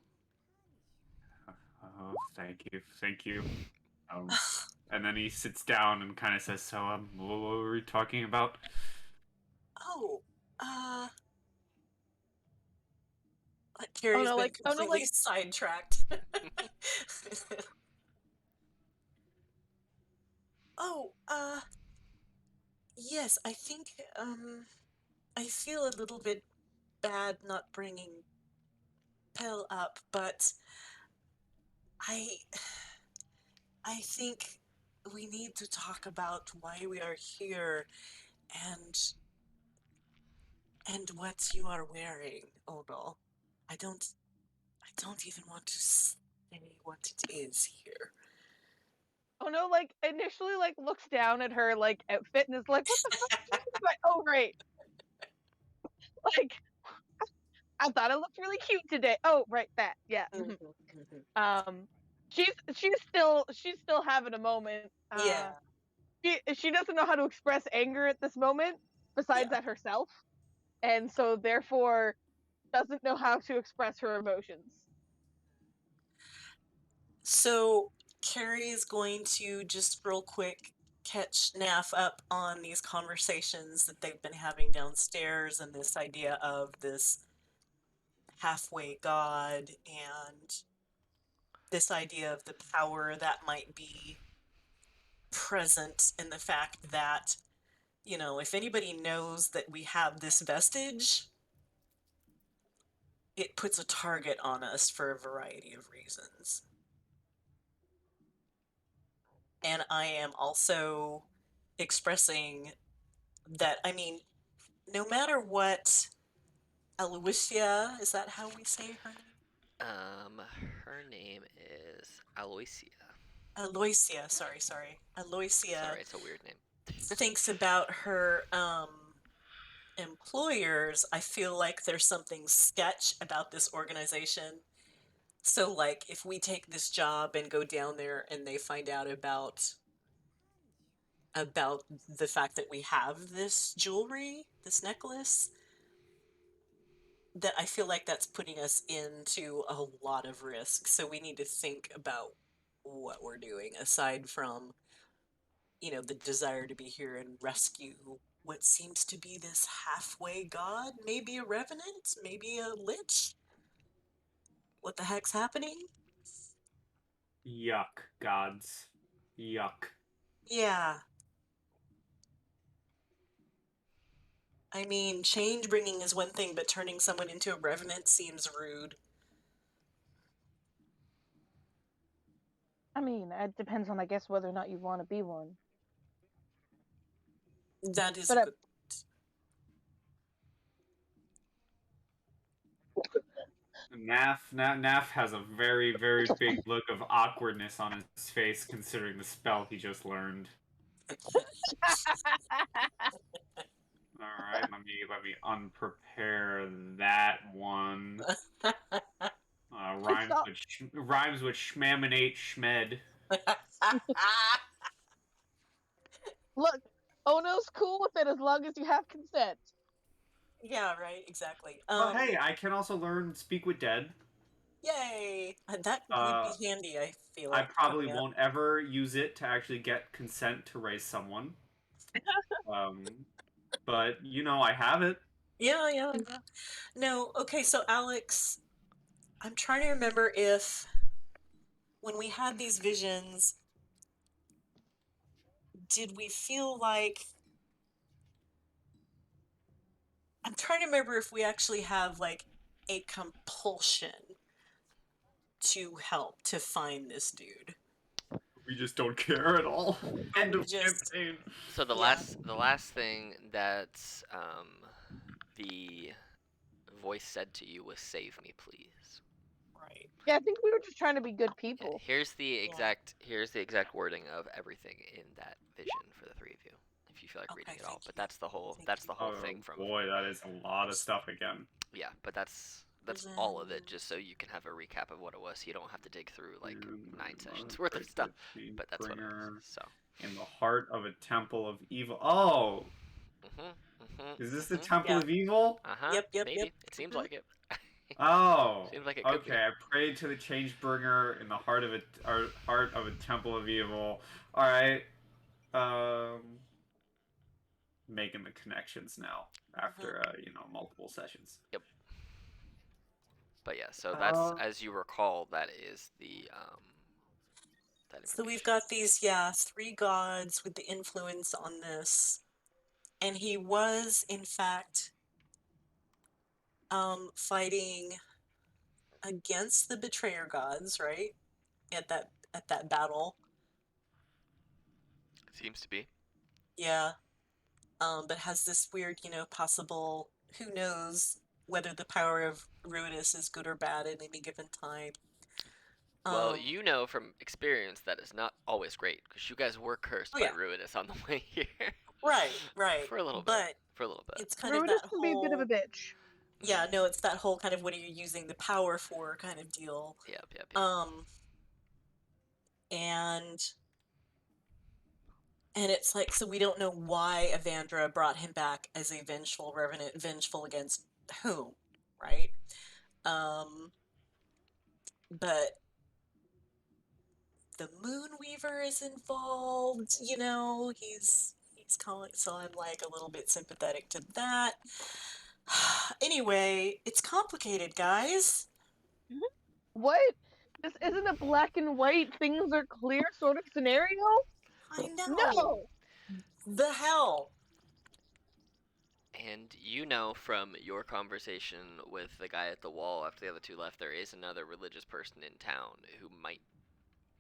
Oh, thank you. And then he sits down and kind of says, "So, what were we talking about?" Oh, Carrie's no, been like- oh, no, completely like- sidetracked. Oh, yes, I think, I feel a little bit bad not bringing Pell up, but I, I think we need to talk about why we are here and what you are wearing, Odal. I don't even want to say what it is here. Ono like initially like looks down at her like outfit and is like, "What the fuck?" Is this?" Like, oh right. Like I thought it looked really cute today. Oh right, that yeah. Mhm, mhm. She's still having a moment. Yeah, She doesn't know how to express anger at this moment besides yeah. at herself, and so therefore doesn't know how to express her emotions. So Carrie is going to just real quick catch Naf up on these conversations that they've been having downstairs and this idea of this halfway god and this idea of the power that might be present in the fact that, if anybody knows that we have this vestige, it puts a target on us for a variety of reasons. And I am also expressing that, I mean, no matter what Aloysia, is that how we say her name? Her name is Aloysia. Aloysia, sorry. Aloysia Sorry, it's a weird name. thinks about her employers, I feel like there's something sketch about this organization. So, like, if we take this job and go down there and they find out about the fact that we have this jewelry, this necklace, that I feel like that's putting us into a lot of risk. So we need to think about what we're doing aside from, the desire to be here and rescue what seems to be this halfway god, maybe a revenant, maybe a lich. What the heck's happening? Yuck, gods. Yuck. Yeah. I mean, change bringing is one thing, but turning someone into a revenant seems rude. I mean, it depends on, I guess, whether or not you want to be one. That is But a I- good. Naf has a very, very big look of awkwardness on his face considering the spell he just learned. Alright, let me unprepare that one. Rhymes with schmaminate schmed. Look, Ono's cool with it as long as you have consent. Yeah, right, exactly. Oh, hey, I can also learn Speak with Dead. Yay! That would be handy, I feel I like. probably won't ever use it to actually get consent to raise someone. But, I have it. Yeah. No, okay, so Alex, I'm trying to remember if when we had these visions, did we feel like. I'm trying to remember if we actually have, like, a compulsion to help to find this dude. We just don't care at all. End of campaign. So the last thing that the voice said to you was "Save me, please." Right. Yeah, I think we were just trying to be good people. Here's the exact wording of everything in that vision for the three of you, if you feel like reading it all. But that's the whole thing from. Boy, that is a lot of stuff again. Yeah, but that's all of it, just so you can have a recap of what it was. So you don't have to dig through like 9 sessions worth of stuff. But that's what it was. So. In the heart of a temple of evil. Oh. Is this the temple of evil? Yep. Maybe it seems like it. Oh. Seems like it could okay. be. I prayed to the Changebringer in the heart of a temple of evil. All right. Making the connections now after multiple sessions. Yep. But yeah, so that's as you recall, that is the that So we've got these 3 gods with the influence on this, and he was in fact fighting against the betrayer gods, right? At that battle. Seems to be. Yeah. But has this weird, possible, who knows whether the power of Ruidus is good or bad at any given time. Well, you know from experience that it's not always great, because you guys were cursed by Ruidus on the way here. Right. For a little bit. It's kind of that can be a bit of a bitch. Yeah, no, it's that whole kind of what are you using the power for kind of deal. Yep. And it's like, so we don't know why Avandra brought him back as a vengeful revenant, vengeful against whom, right? But the Moonweaver is involved, he's calling, so I'm like a little bit sympathetic to that. Anyway, it's complicated, guys. What? This isn't a black and white, things are clear sort of scenario? I know. No! The hell? And you know from your conversation with the guy at the wall after the other two left, there is another religious person in town who might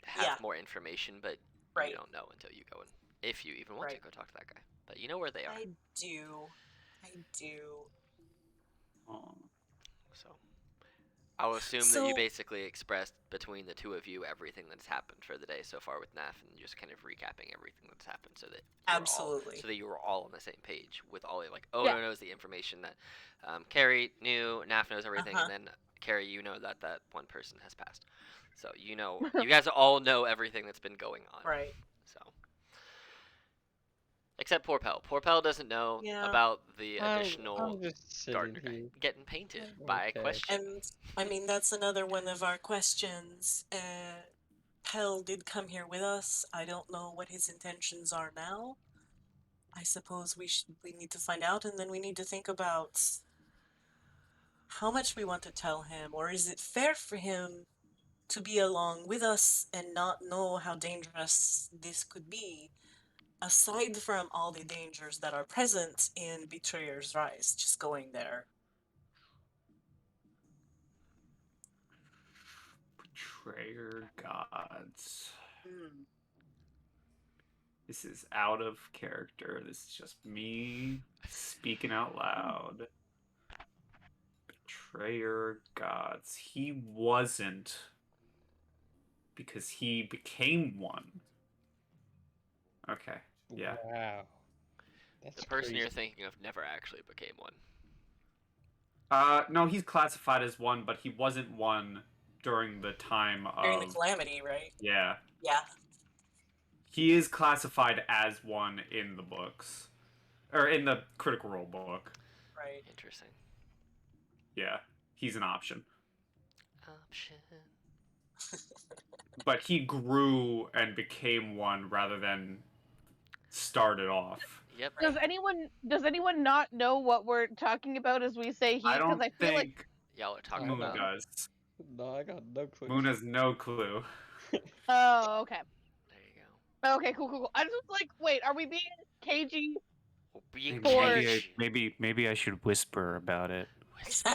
have Yeah. more information, but Right. you don't know until you go in. If you even want to Right. go talk to that guy. But you know where they are. I do. I do. So I'll assume that you So, basically expressed between the two of you everything that's happened for the day so far with Naf, and just kind of recapping everything that's happened, so that absolutely. you were all on the same page with all like Yeah. Odo knows the information that Carrie knew, Naf knows everything, Uh-huh. and then Carrie, you know that that one person has passed. So you know, you guys all know everything that's been going on. Right. So. Except poor Pell. Poor Pell doesn't know Yeah. about the I'm additional just sitting gardener guy here. getting painted Oh, by a okay. question. And I mean, that's another one of our questions. Pell did come here with us. I don't know what his intentions are now. I suppose we need to find out, and then we need to think about how much we want to tell him, or is it fair for him to be along with us and not know how dangerous this could be, aside from all the dangers that are present in Betrayer's Rise, just going there. Betrayer gods. Hmm. This is out of character. This is just me speaking out loud. Betrayer gods. He wasn't, because he became one. Okay. Yeah. Wow. That's The person crazy. you're thinking of never actually became one. No, he's classified as one, but he wasn't one during the time During the of. calamity, right? Yeah. Yeah. He is classified as one in the books. Or in the Critical Role book. Right. Interesting. Yeah. He's an option. Option. But he grew and became one rather than started off. Yep. Does anyone not know what we're talking about as we say he? I Because don't I feel like think Y'all are talking Moon about. does. No, I got no clue. Moon has no clue. oh okay. There you go. Okay, cool. I was just like, wait, are we being cagey? Well, being For- cagey. Maybe I should whisper about it. Whisper.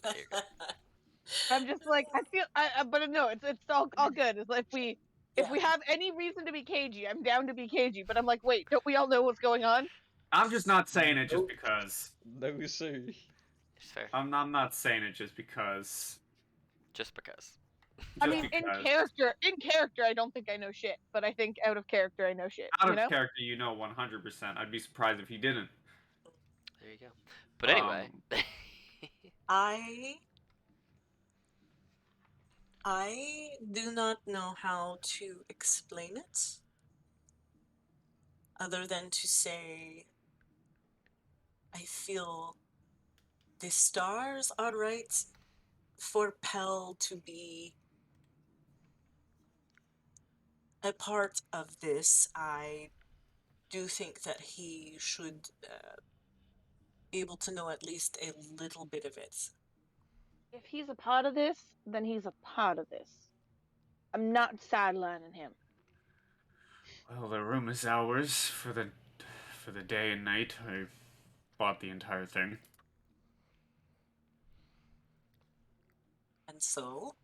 There you go. I'm just like, I feel, but no, it's all good. It's like if we Yeah. have any reason to be cagey, I'm down to be cagey. But I'm like, wait, don't we all know what's going on? I'm just not saying it just Nope. because. No, sir. It's fair. I'm not saying it just because. Just because. I Just mean, because. in character, I don't think I know shit. But I think out of character, I know shit. Out you of know? character, you know 100%. I'd be surprised if he didn't. There you go. But anyway. I do not know how to explain it, other than to say I feel the stars are right for Pell to be a part of this. I do think that he should be able to know at least a little bit of it. If he's a part of this, then he's a part of this. I'm not sidelining him. Well, the room is ours for the day and night. I bought the entire thing. And so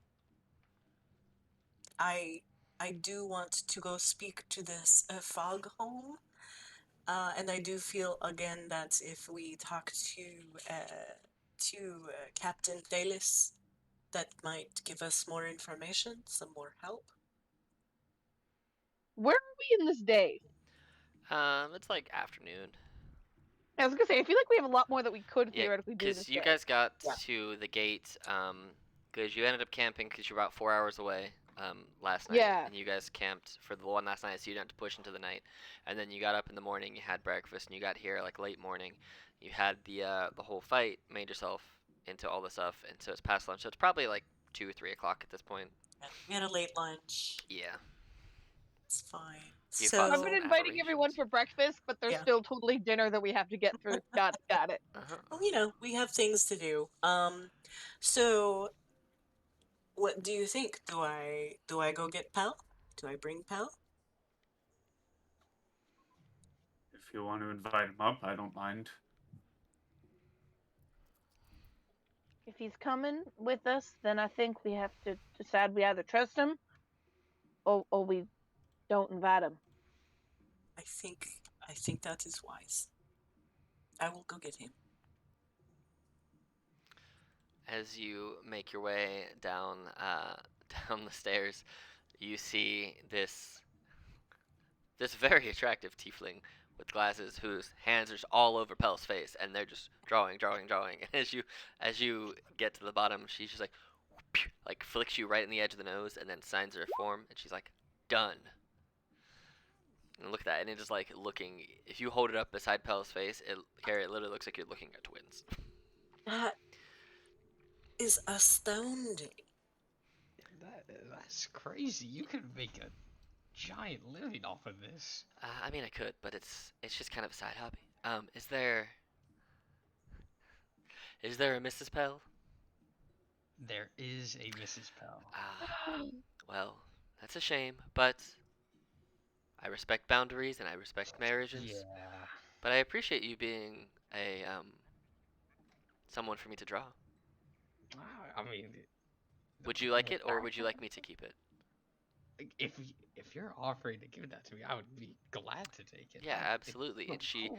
I do want to go speak to this fog home. And I do feel again that if we talk to Captain Dalis, that might give us more information, some more help. Where are we in this day? It's like afternoon. I was gonna say, I feel like we have a lot more that we could Yeah, theoretically do this because you day. guys got Yeah. to the gate, because you ended up camping because you're about 4 hours away, last night. Yeah. And you guys camped for the one last night, so you didn't have to push into the night. And then you got up in the morning, you had breakfast, and you got here like late morning. You had the whole fight, made yourself into all the stuff, and so it's past lunch. So it's probably like 2 or 3 o'clock at this point. Yeah, we had a late lunch. Yeah. It's fine. You So fought I've been some inviting everyone aberrations. for breakfast, but there's Yeah. still totally dinner that we have to get through. got it. well, you know, we have things to do. So what do you think? Do I go get Pell? Do I bring Pell? If you want to invite him up, I don't mind. If he's coming with us, then I think we have to decide we either trust him or we don't invite him. I think that is wise. I will go get him. As you make your way down down the stairs, you see this very attractive tiefling with glasses whose hands are just all over Pel's face, and they're just drawing. And as you get to the bottom, she's just like flicks you right in the edge of the nose, and then signs her form, and she's like, done. And look at that, and it is like looking. If you hold it up beside Pel's face, Carrie, it literally looks like you're looking at twins. That is astounding. That's crazy. You could make a giant living off of this. I mean, I could, but it's just kind of a side hobby. Is there a Mrs. Pell? There is a Mrs. Pell. Well, that's a shame, but I respect boundaries and I respect marriages. Yeah. But I appreciate you being a someone for me to draw. I mean, Would you like it, or would you like me to keep it? if you're offering to give that to me, I would be glad to take it. Yeah, It's absolutely. so And cool.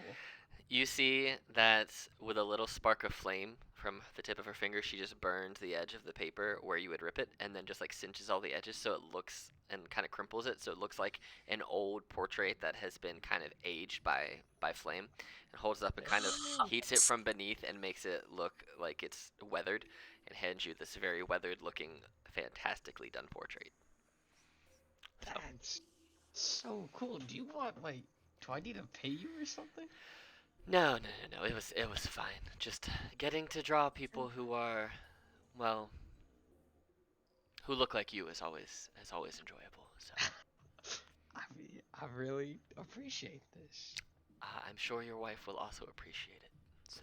you see that with a little spark of flame from the tip of her finger, she just burned the edge of the paper where you would rip it, and then just like cinches all the edges so it looks and kind of crimples it so it looks like an old portrait that has been kind of aged by flame, and holds it up and kind of heats it from beneath and makes it look like it's weathered, and hands you this very weathered looking, fantastically done portrait. So. That's so cool. Do you want do I need to pay you or something? No. It was fine. Just getting to draw people who are, well, who look like you is always enjoyable. So I mean, I really appreciate this. I'm sure your wife will also appreciate it. So,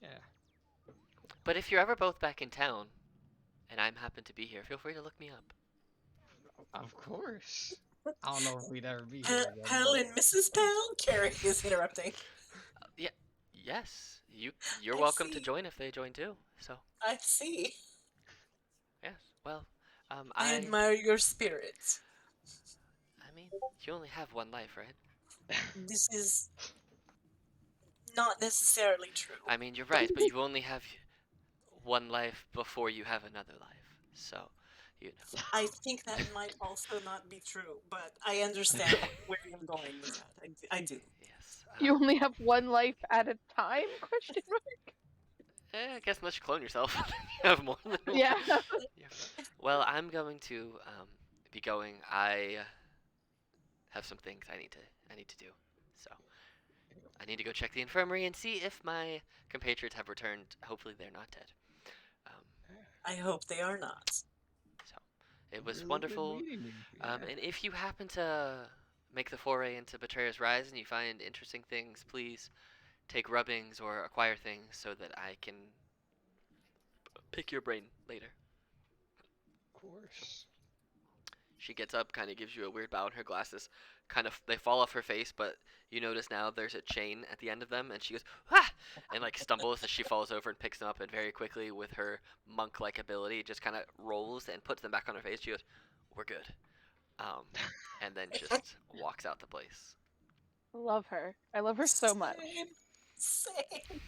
Yeah. but if you're ever both back in town, and I'm happen to be here, feel free to look me up. Of course. I don't know if we'd ever be here again. Pell and Mrs. Pell? Carrie is interrupting. Yes, you're I welcome to see. join if they join too. So I see. yes, well, I admire your spirit. I mean, you only have one life, right? This is not necessarily true. I mean, you're right, but you only have one life before you have another life. So, you know. I think that might also not be true, but I understand where you're going with that. I do. Yes. You only have one life at a time? Question mark. I guess unless you clone yourself, you have more than one. Yeah. Well, I'm going to be going. I have some things I need to do. So I need to go check the infirmary and see if my compatriots have returned. Hopefully, they're not dead. I hope they are not. So it was Really good wonderful. meeting you. Yeah. And if you happen to make the foray into Betrayer's Rise and you find interesting things, please take rubbings or acquire things so that I can pick your brain later. Of course. She gets up, kind of gives you a weird bow, and her glasses they fall off her face, but you notice now there's a chain at the end of them, and she goes, ah! And like stumbles as she falls over and picks them up, and very quickly, with her monk-like ability, just kind of rolls and puts them back on her face. She goes, we're good. And then just walks out the place. Love her. I love her so much. Same.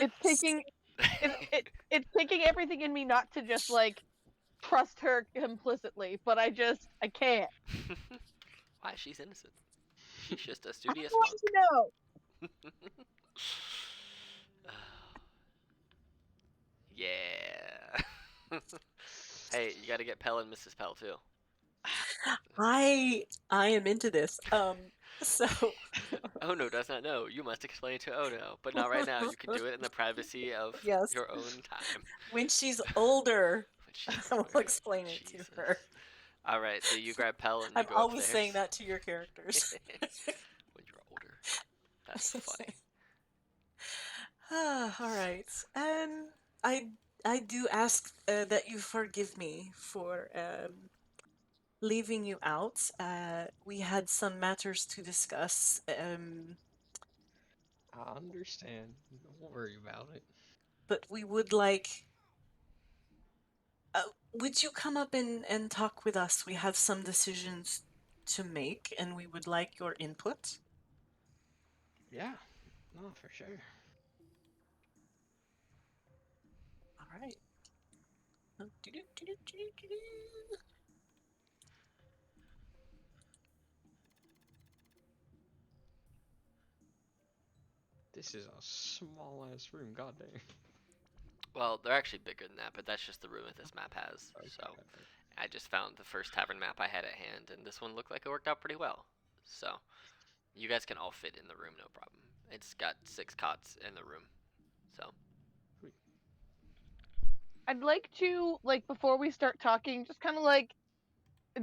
It's taking it's taking everything in me not to just like trust her implicitly, but I can't. Why? She's innocent. She's just a I studious want monk. to know. Yeah. Hey, you gotta get Pell and Mrs. Pell too. I am into this. So Ono does not know. You must explain to Ono, but not right now. You can do it in the privacy of Yes. your own time. when she's older, But she's I will older. explain it Jesus. to her. All right, so you grab Pell and you I'm go always upstairs. saying that to your characters. When you're older. That's funny. All right. And I do ask that you forgive me for leaving you out. We had some matters to discuss. I understand. Don't worry about it. But we would like. Would you come up and talk with us? We have some decisions to make, and we would like your input. Yeah, no, for sure. All right. This is a small ass room, goddamn. Well, they're actually bigger than that, but that's just the room that this map has. Okay, So okay. I just found the first tavern map I had at hand, and this one looked like it worked out pretty well. So you guys can all fit in the room, no problem. It's got 6 cots in the room. So Sweet. I'd like to, like, before we start talking, just kind of like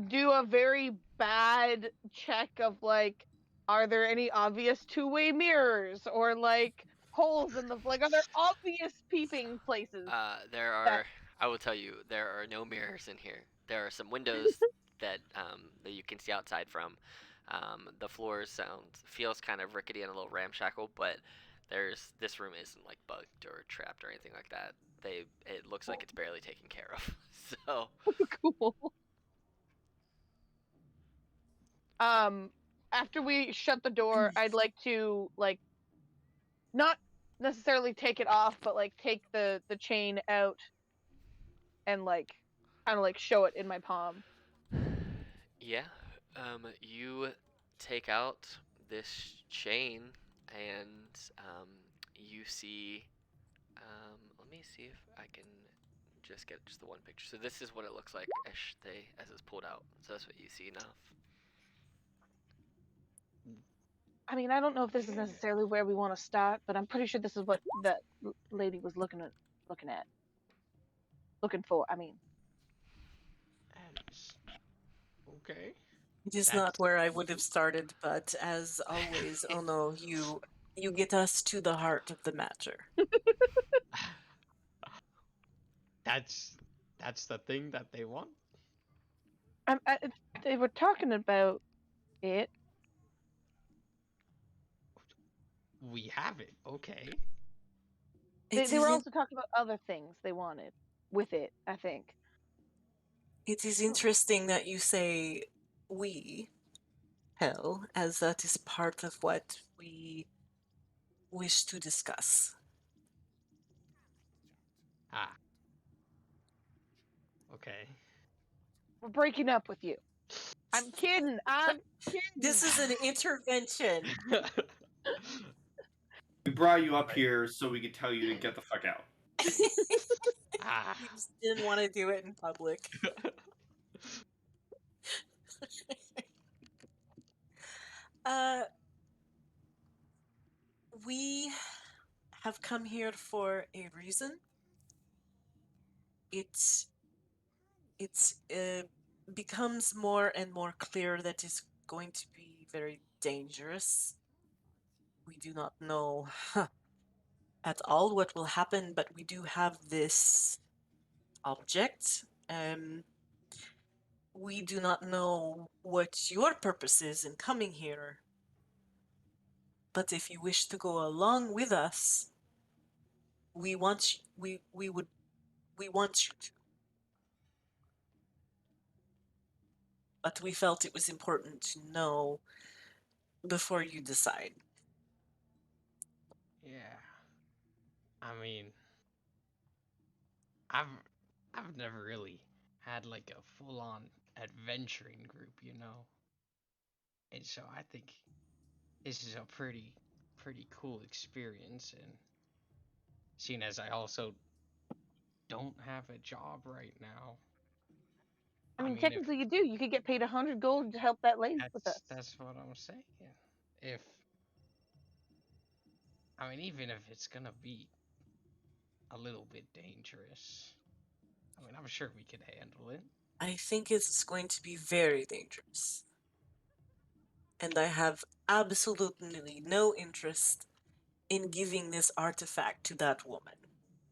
do a very bad check of like, are there any obvious two-way mirrors or like holes in the like, are there obvious peeping places there that are, I will tell you, there are no mirrors in here. There are some windows that you can see outside from. The floor feels kind of rickety and a little ramshackle, but this room isn't like bugged or trapped or anything like that. It looks like it's barely taken care of. So cool? After we shut the door, I'd like to like not necessarily take it off, but like take the chain out and like kind of like show it in my palm. yeah, you take out this chain and you see. Let me see if I can just get just the one picture. So this is what it looks like as it's pulled out. So that's what you see enough. I mean, I don't know if this is necessarily where we want to start, but I'm pretty sure this is what that lady was looking for. I mean, That is okay. It is That's not where I would have started, but as always, oh no, you get us to the heart of the matter. that's the thing that they want. they were talking about it. We have it. Okay. They were also talking about other things they wanted with it, I think. It is interesting that you say we, hell, as that is part of what we wish to discuss. Ah. Okay. We're breaking up with you. I'm kidding. I'm kidding. This is an intervention. We brought you up here so we could tell you to get the fuck out. Ah. We just didn't want to do it in public. We have come here for a reason. It becomes more and more clear that it's going to be very dangerous. We do not know at all what will happen, but we do have this object. We do not know what your purpose is in coming here. But if you wish to go along with us, we want we want you to. But we felt it was important to know before you decide. Yeah. I mean, I've I've never really had like a full-on adventuring group, you know. And so I think this is a pretty cool experience, and seeing as I also don't have a job right now. I mean, If technically you do. You could get paid 100 gold to help that lady with us. that's what I'm saying. If even if it's gonna be a little bit dangerous, I'm sure we could handle it. I think it's going to be very dangerous. And I have absolutely no interest in giving this artifact to that woman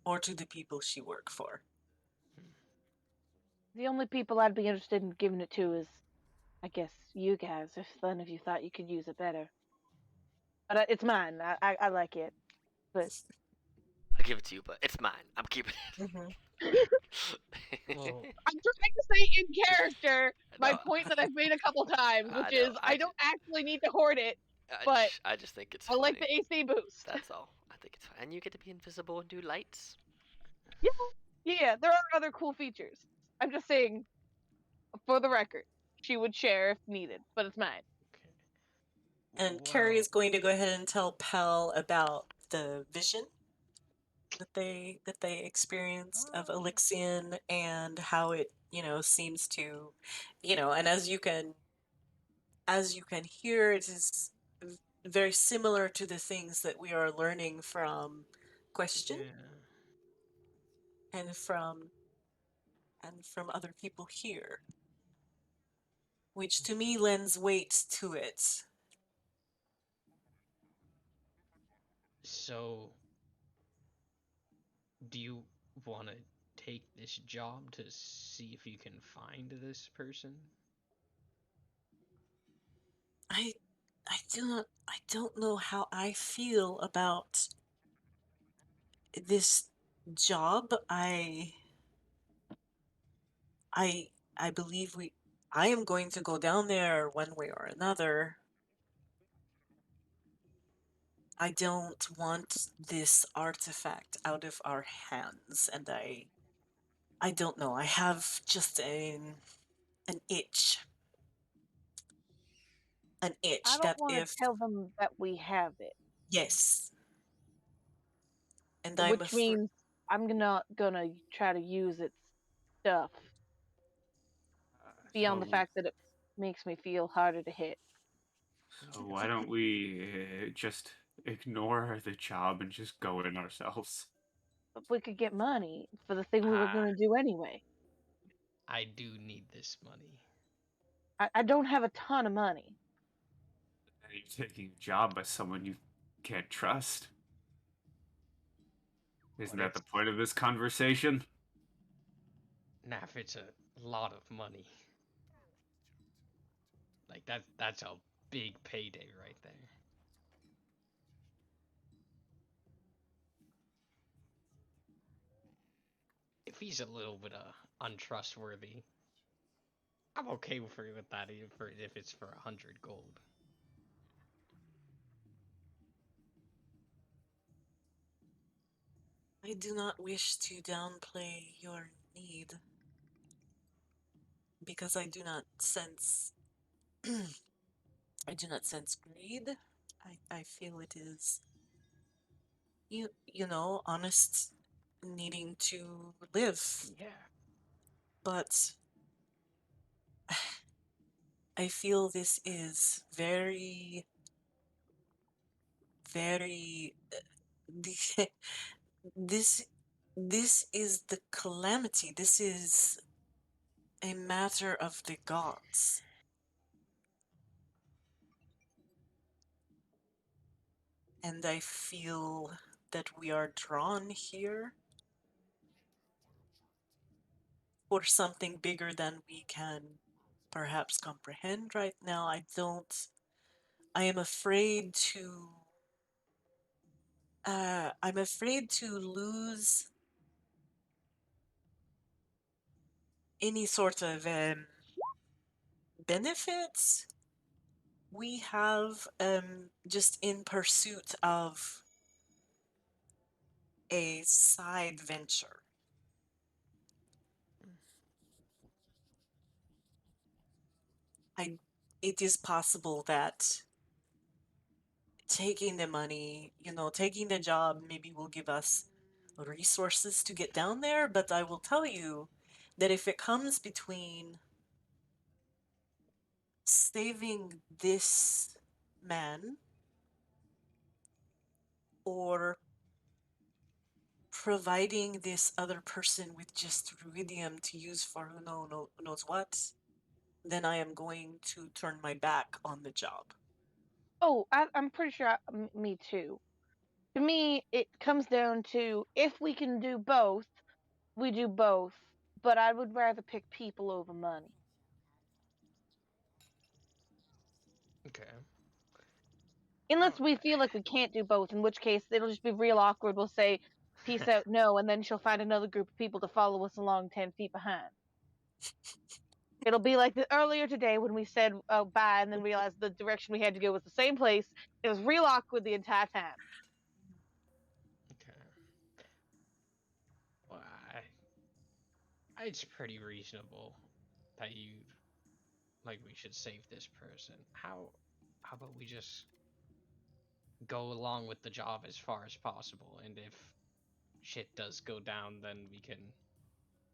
or to the people she worked for. The only people I'd be interested in giving it to is, I guess, you guys, if none of you thought you could use it better. But it's mine. I like it. But I give it to you, but it's mine. I'm keeping Mm-hmm. it. Well, I'm trying to say in character my No, point that I've made a couple times, I which know. is I don't actually need to hoard it, but I just think it's I like funny. the AC boost. That's all. I think it's fun. And you get to be invisible and do lights. Yeah, yeah, there are other cool features. I'm just saying, for the record, she would share if needed, but it's mine. okay. And Carrie Well, is going to go ahead and tell Pell about the vision that they experienced of Elixion and how it, seems to, and as you can hear, it is very similar to the things that we are learning from Question yeah. and from other people here, which to me lends weight to it. So, do you want to take this job to see if you can find this person? I I don't know how I feel about this job. I I believe I am going to go down there one way or another. I don't want this artifact out of our hands, and I don't know. I have just an itch. An I itch don't that want to if tell them that we have it, yes, and I'm which afraid. means I'm not gonna try to use its stuff beyond the So, fact that it makes me feel harder to hit. so why don't we just ignore the job and just go in ourselves? But we could get money for the thing we were Ah, gonna do anyway. I do need this money. I don't have a ton of money. and you're taking a job by someone you can't trust. Isn't But that the it's point of this conversation? Naf, it's a lot of money. Like that's a big payday right there. If he's a little bit untrustworthy, I'm okay with that if it's for 100 gold. I do not wish to downplay your need because I do not sense greed. I feel it is honest needing to live. Yeah. But I feel this is very, very this this is the calamity. This is a matter of the gods. And I feel that we are drawn here for something bigger than we can perhaps comprehend right now. I am afraid to lose any sort of benefits we have just in pursuit of a side venture. I it is possible that taking the money, taking the job maybe will give us resources to get down there, but I will tell you that if it comes between saving this man or providing this other person with just ruidium to use for who knows what, then I am going to turn my back on the job. Oh, I'm pretty sure me too. To me, it comes down to if we can do both, we do both. but I would rather pick people over money. Okay. Unless we feel like we can't do both, in which case it'll just be real awkward. We'll say, peace out, no, and then she'll find another group of people to follow us along 10 feet behind. It'll be like earlier today when we said bye and then realized the direction we had to go was the same place. It was real awkward the entire time. Okay. Well, it's pretty reasonable that you like we should save this person. How about we just go along with the job as far as possible, and if shit does go down, then we can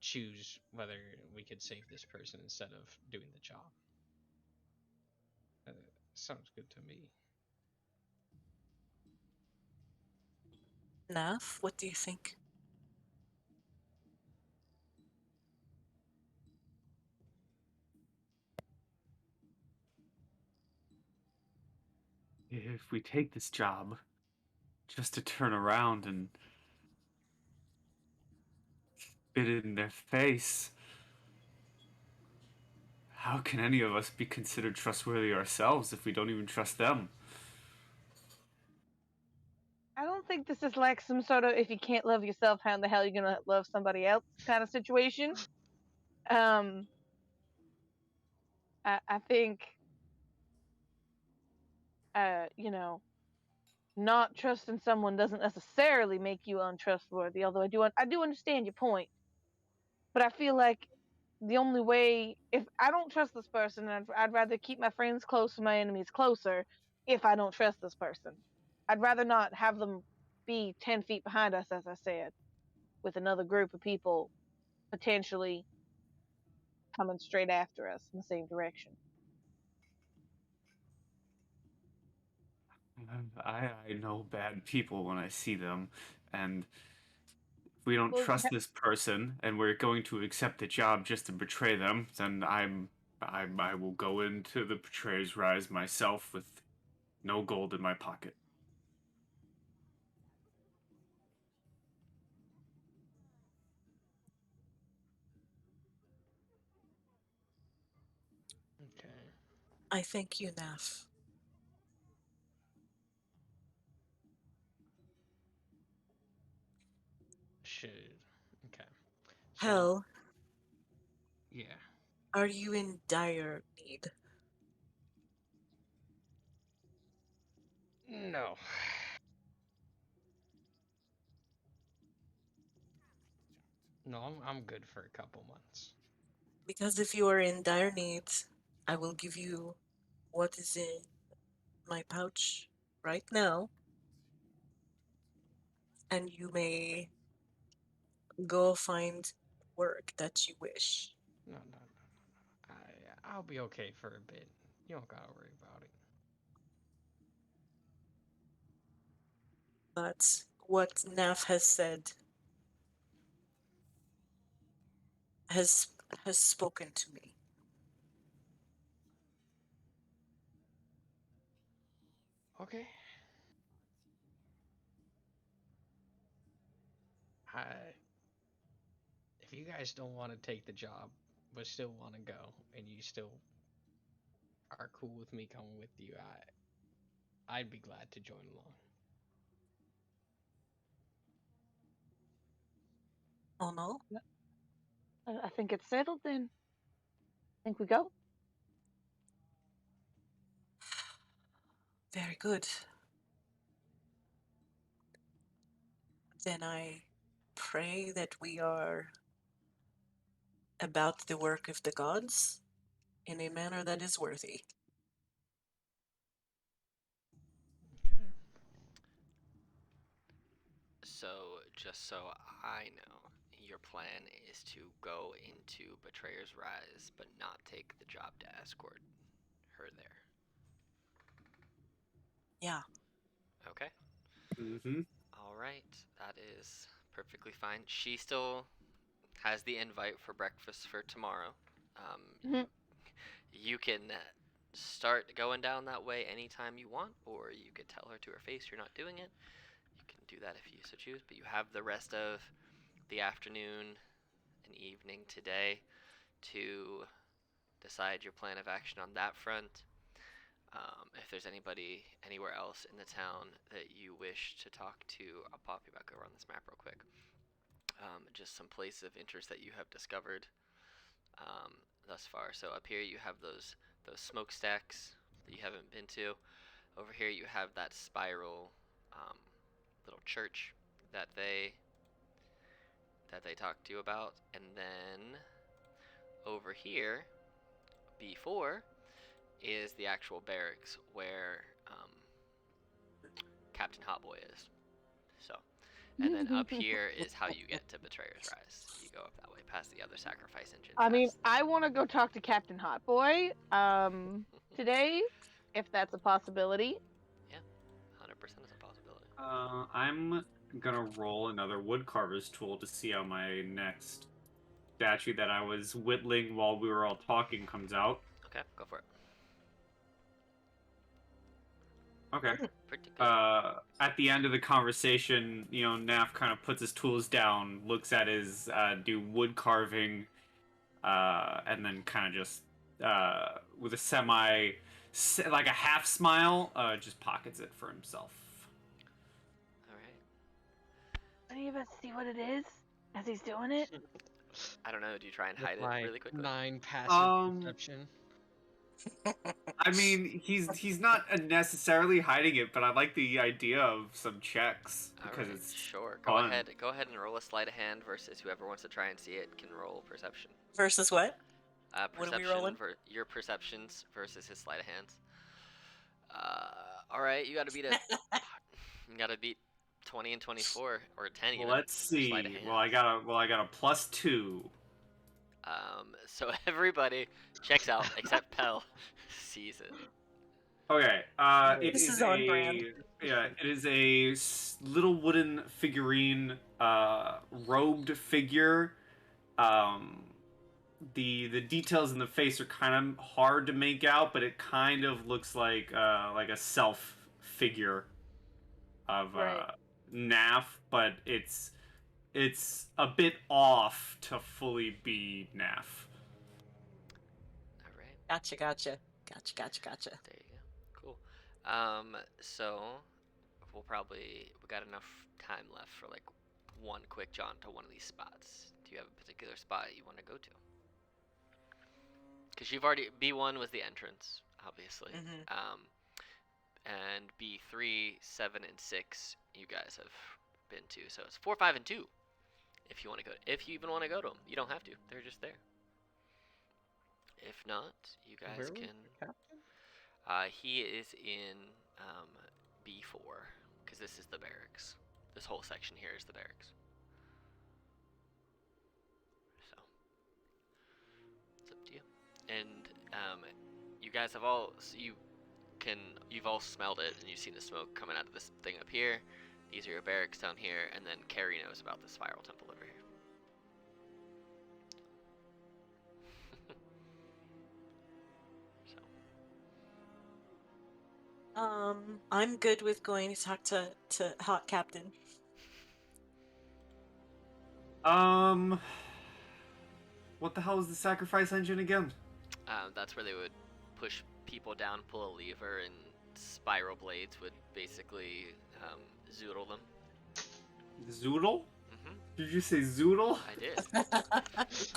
choose whether we could save this person instead of doing the job. Uh, Sounds good to me. Nav, what do you think? If we take this job just to turn around and spit it in their face, how can any of us be considered trustworthy ourselves if we don't even trust them? I don't think this is like some sort of if you can't love yourself, how in the hell are you gonna love somebody else kind of situation. Um, I think, you know, not trusting someone doesn't necessarily make you untrustworthy. Although I do understand your point, but I feel like the only way if I don't trust this person, I'd rather keep my friends close and my enemies closer. If I don't trust this person, I'd rather not have them be 10 feet behind us, as I said, with another group of people potentially coming straight after us in the same direction. I know bad people when I see them, and if we don't Well, trust this person and we're going to accept the job just to betray them, then I will go into the betrayer's rise myself with no gold in my pocket. Okay. I thank you, Nav. Should. Okay. So, Hell, yeah. are you in dire need? No. No, I'm good for a couple months. Because if you are in dire need, I will give you what is in my pouch right now, and you may go find work that you wish. No. I'll be okay for a bit. You don't gotta worry about it. But what Nav has said has has spoken to me. Okay. I if you guys don't want to take the job but still want to go and you still are cool with me coming with you, I'd be glad to join along. Oh no? I think it's settled then. I think we go. Very good. Then I pray that we are about the work of the gods in a manner that is worthy. Okay. So, just so I know, your plan is to go into Betrayer's Rise, but not take the job to escort her there. Yeah. Okay? Mm-hmm. Alright, that is perfectly fine. She still has the invite for breakfast for tomorrow. Mhm. You can start going down that way anytime you want, or you could tell her to her face you're not doing it. You can do that if you so choose, but you have the rest of the afternoon an evening today to decide your plan of action on that front. If there's anybody anywhere else in the town that you wish to talk to, I'll pop you back over on this map real quick. Just some places of interest that you have discovered thus far. So up here you have those smokestacks that you haven't been to. Over here you have that spiral little church that they talked to you about, and then over here, B4, is the actual barracks where Captain Hotboy is. So, and then up here is how you get to Betrayer's Rise. You go up that way, past the other sacrifice engine. I mean, I want to go talk to Captain Hotboy today, if that's a possibility. Yeah, 100% is a possibility. I'm gonna roll another woodcarver's tool to see how my next statue that I was whittling while we were all talking comes out. Okay, go for it. Okay. Pretty good. At the end of the conversation, Naf kind of puts his tools down, looks at his do wood carving, and then kind of just with a like a half smile, just pockets it for himself. All right. Any of us see what it is as he's doing it? I don't know. Do you try and hide With my it really quickly? 9 passive perception. I mean, he's not necessarily hiding it, but I like the idea of some checks because Alright, it's sure. fun. Go ahead and roll a sleight of hand versus whoever wants to try and see it can roll perception. Versus what? Perception What are we rolling? your perceptions versus his sleight of hands. All right, you got to beat it. You got to beat 20 and 24 or 10 even. Let's see. Sleight of hand. Well, I got a +2. So everybody checks out except Pell sees it. Okay. This is on brand. Yeah, it is a little wooden figurine, robed figure. The details in the face are kind of hard to make out, but it kind of looks like a self figure of Naf, but it's a bit off to fully be Naf. All right. Gotcha. There you go. Cool. So we got enough time left for like one quick jaunt to one of these spots. Do you have a particular spot you want to go to? Because you've already B1 was the entrance, obviously. Mm-hmm. And B3, 7, and 6 you guys have been to. So it's 4, 5, and 2. If you want to go, if you even want to go to them, you don't have to. They're just there. If not, you guys can. He is in B4 because this is the barracks. This whole section here is the barracks. So it's up to you. And you guys have all you've all smelled it and you've seen the smoke coming out of this thing up here. These are your barracks down here, and then Carrie knows about the spiral temple over here. I'm good with going to talk to Hot Captain. What the hell is the sacrifice engine again? That's where they would push people down, pull a lever, and spiral blades would basically zoodle them. Zoodle? Mm-hmm. Did you say zoodle? I did.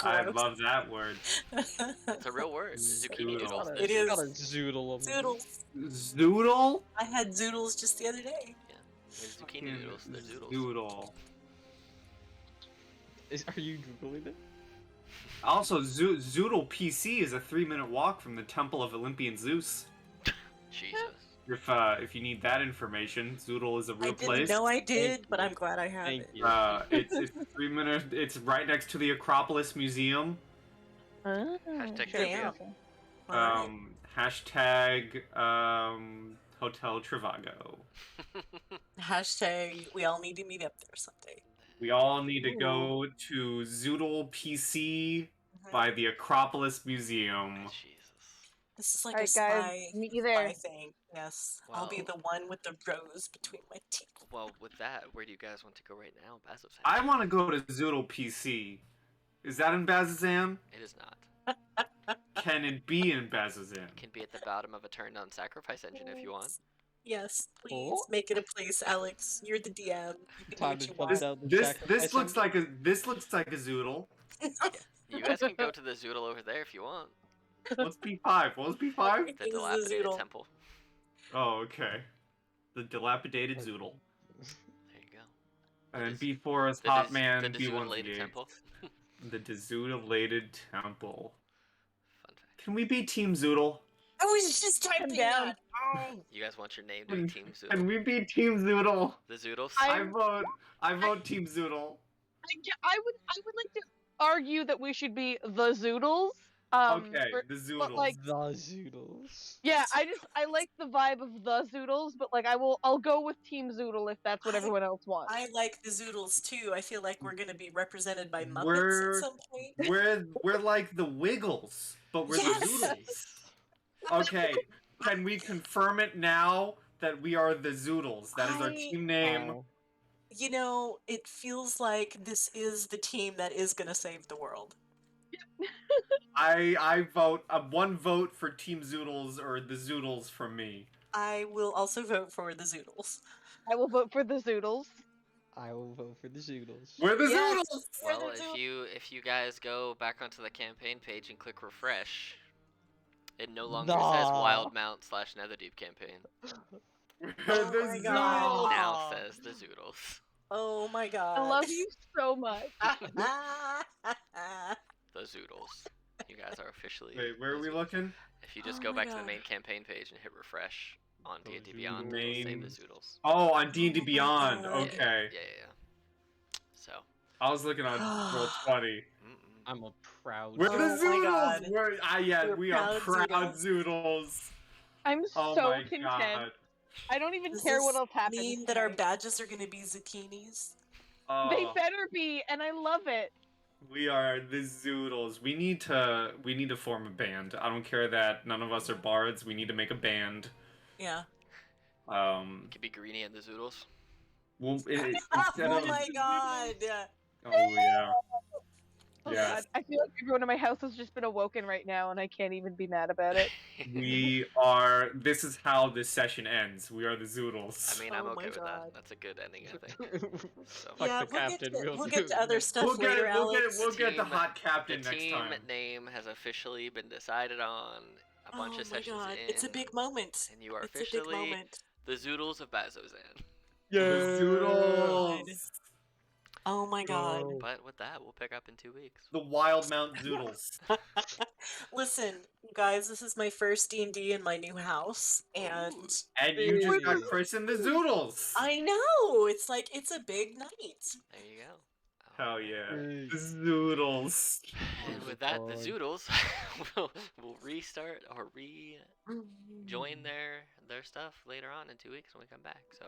I love that word. It's a real word. Zucchini doodles. It is. Gotta zoodle them. Zoodles. Zoodle? I had zoodles just the other day. Yeah, they're zucchini noodles. They're zoodles. Zoodle. Are you googling it? Also, Zoodle PC is a 3-minute walk from the Temple of Olympian Zeus. Jesus. If you need that information, Zoodle is a real I didn't place. know I did, Thank but you. I'm glad I have Thank it. you. It's 3 minutes. It's right next to the Acropolis Museum. Hashtag Damn. trivia. Alright. Hashtag Hotel Trivago. Hashtag we all need to meet up there someday. We all need to go to Zoodle PC by the Acropolis Museum. Jesus. This is like Alright, a guys, spy, meet you there. thing. Yes, I'll be Wow. the one with the rose between my teeth. Well, with that, where do you guys want to go right now, Bazzozan? I want to go to Zoodle PC. Is that in Bazzozan? It is not. Can it be in Bazzozan? It can be at the bottom of a turned-on sacrifice engine if you want. Yes, please Oh. make it a place, Alex. You're the DM. You can do Time what to you jump want. down the This sacrifice looks engine. like a zoodle. You guys can go to the zoodle over there if you want. What's P5? What was P5? The Everything's a dilapidated zoodle. temple. Oh, okay. The dilapidated zoodle. There you go. And then Des- B4 is The Hot Man, the B1's dezoodalated Gate. temple. The Dezoodalated Temple. Fun fact. Can we be Team Zoodle? I was just typing down. that. Oh. You guys want your name to be Team Can Zoodle? we be Team Zoodle? The Zoodles? I vote Team Zoodle. I would like to argue that we should be the Zoodles. Okay, the but, Zoodles. like, The Zoodles. yeah, I like the vibe of the Zoodles, but like I'll go with Team Zoodle if that's what everyone else wants. I like the Zoodles too. I feel like we're gonna be represented by Muppets We're- at some point. we're like the Wiggles, but we're Yes! the Zoodles. Okay, can we confirm it now that we are the Zoodles? That is our team name. Wow. You know, it feels like this is the team that is gonna save the world. I vote one vote for Team Zoodles or the Zoodles from me. I will also vote for the Zoodles. I will vote for the Zoodles. I will vote for the Zoodles. We're the Yes! Zoodles. We're Well, the if you guys go back onto the campaign page and click refresh, it no longer Nah. says Wildemount / Netherdeep campaign. We're Oh the my Zoodles. God. It now says the Zoodles. Oh my god. I love you so much. The Zoodles. You guys are officially. Wait, where the are we Zoodles. looking? If you just Oh go my back to the God. main campaign page and hit refresh on The D&D Beyond, it'll say Main- the Zoodles. Oh, on D&D Oh my Beyond. God. Okay. Yeah. So. I was looking on Roll20. Mm-mm. I'm a proud. We're the Oh my God. Zoodles. We are We're proud proud Zoodles. I'm Oh so my content. god. I don't even Does care what this else happens. mean that our tonight. badges are gonna be zucchinis? They Oh, better be, and I love it. we are the Zoodles. We need to form a band. I don't care that none of us are bards. We need to make a band. Yeah. It could be Greenie and the Zoodles. Well, instead Oh of, my god. oh yeah. Oh Yeah. God, I feel like everyone in my house has just been awoken right now, and I can't even be mad about it. We are. This is how this session ends. We are the Zoodles. I mean, Oh I'm my okay with that. God. That's a good ending, I think. So. Fuck Yeah, the captain. we'll get to other stuff we'll get later, Alex. we'll get the team- hot captain The next team time. name has officially been decided on. A bunch Oh of my sessions god, in. it's a big moment. And you are It's a big officially moment. the Zoodles of Bazzozan. The God. Zoodles. Oh my god. But with that, we'll pick up in 2 weeks. The Wildemount Zoodles. Listen, guys, this is my first D&D in my new house, and Ooh. And you just got Hey. christened the Zoodles. I know it's like it's a big night. There you go. Hell yeah. Hey. The Zoodles. And with that, the God. Zoodles will restart or rejoin their stuff later on in 2 weeks when we come back. So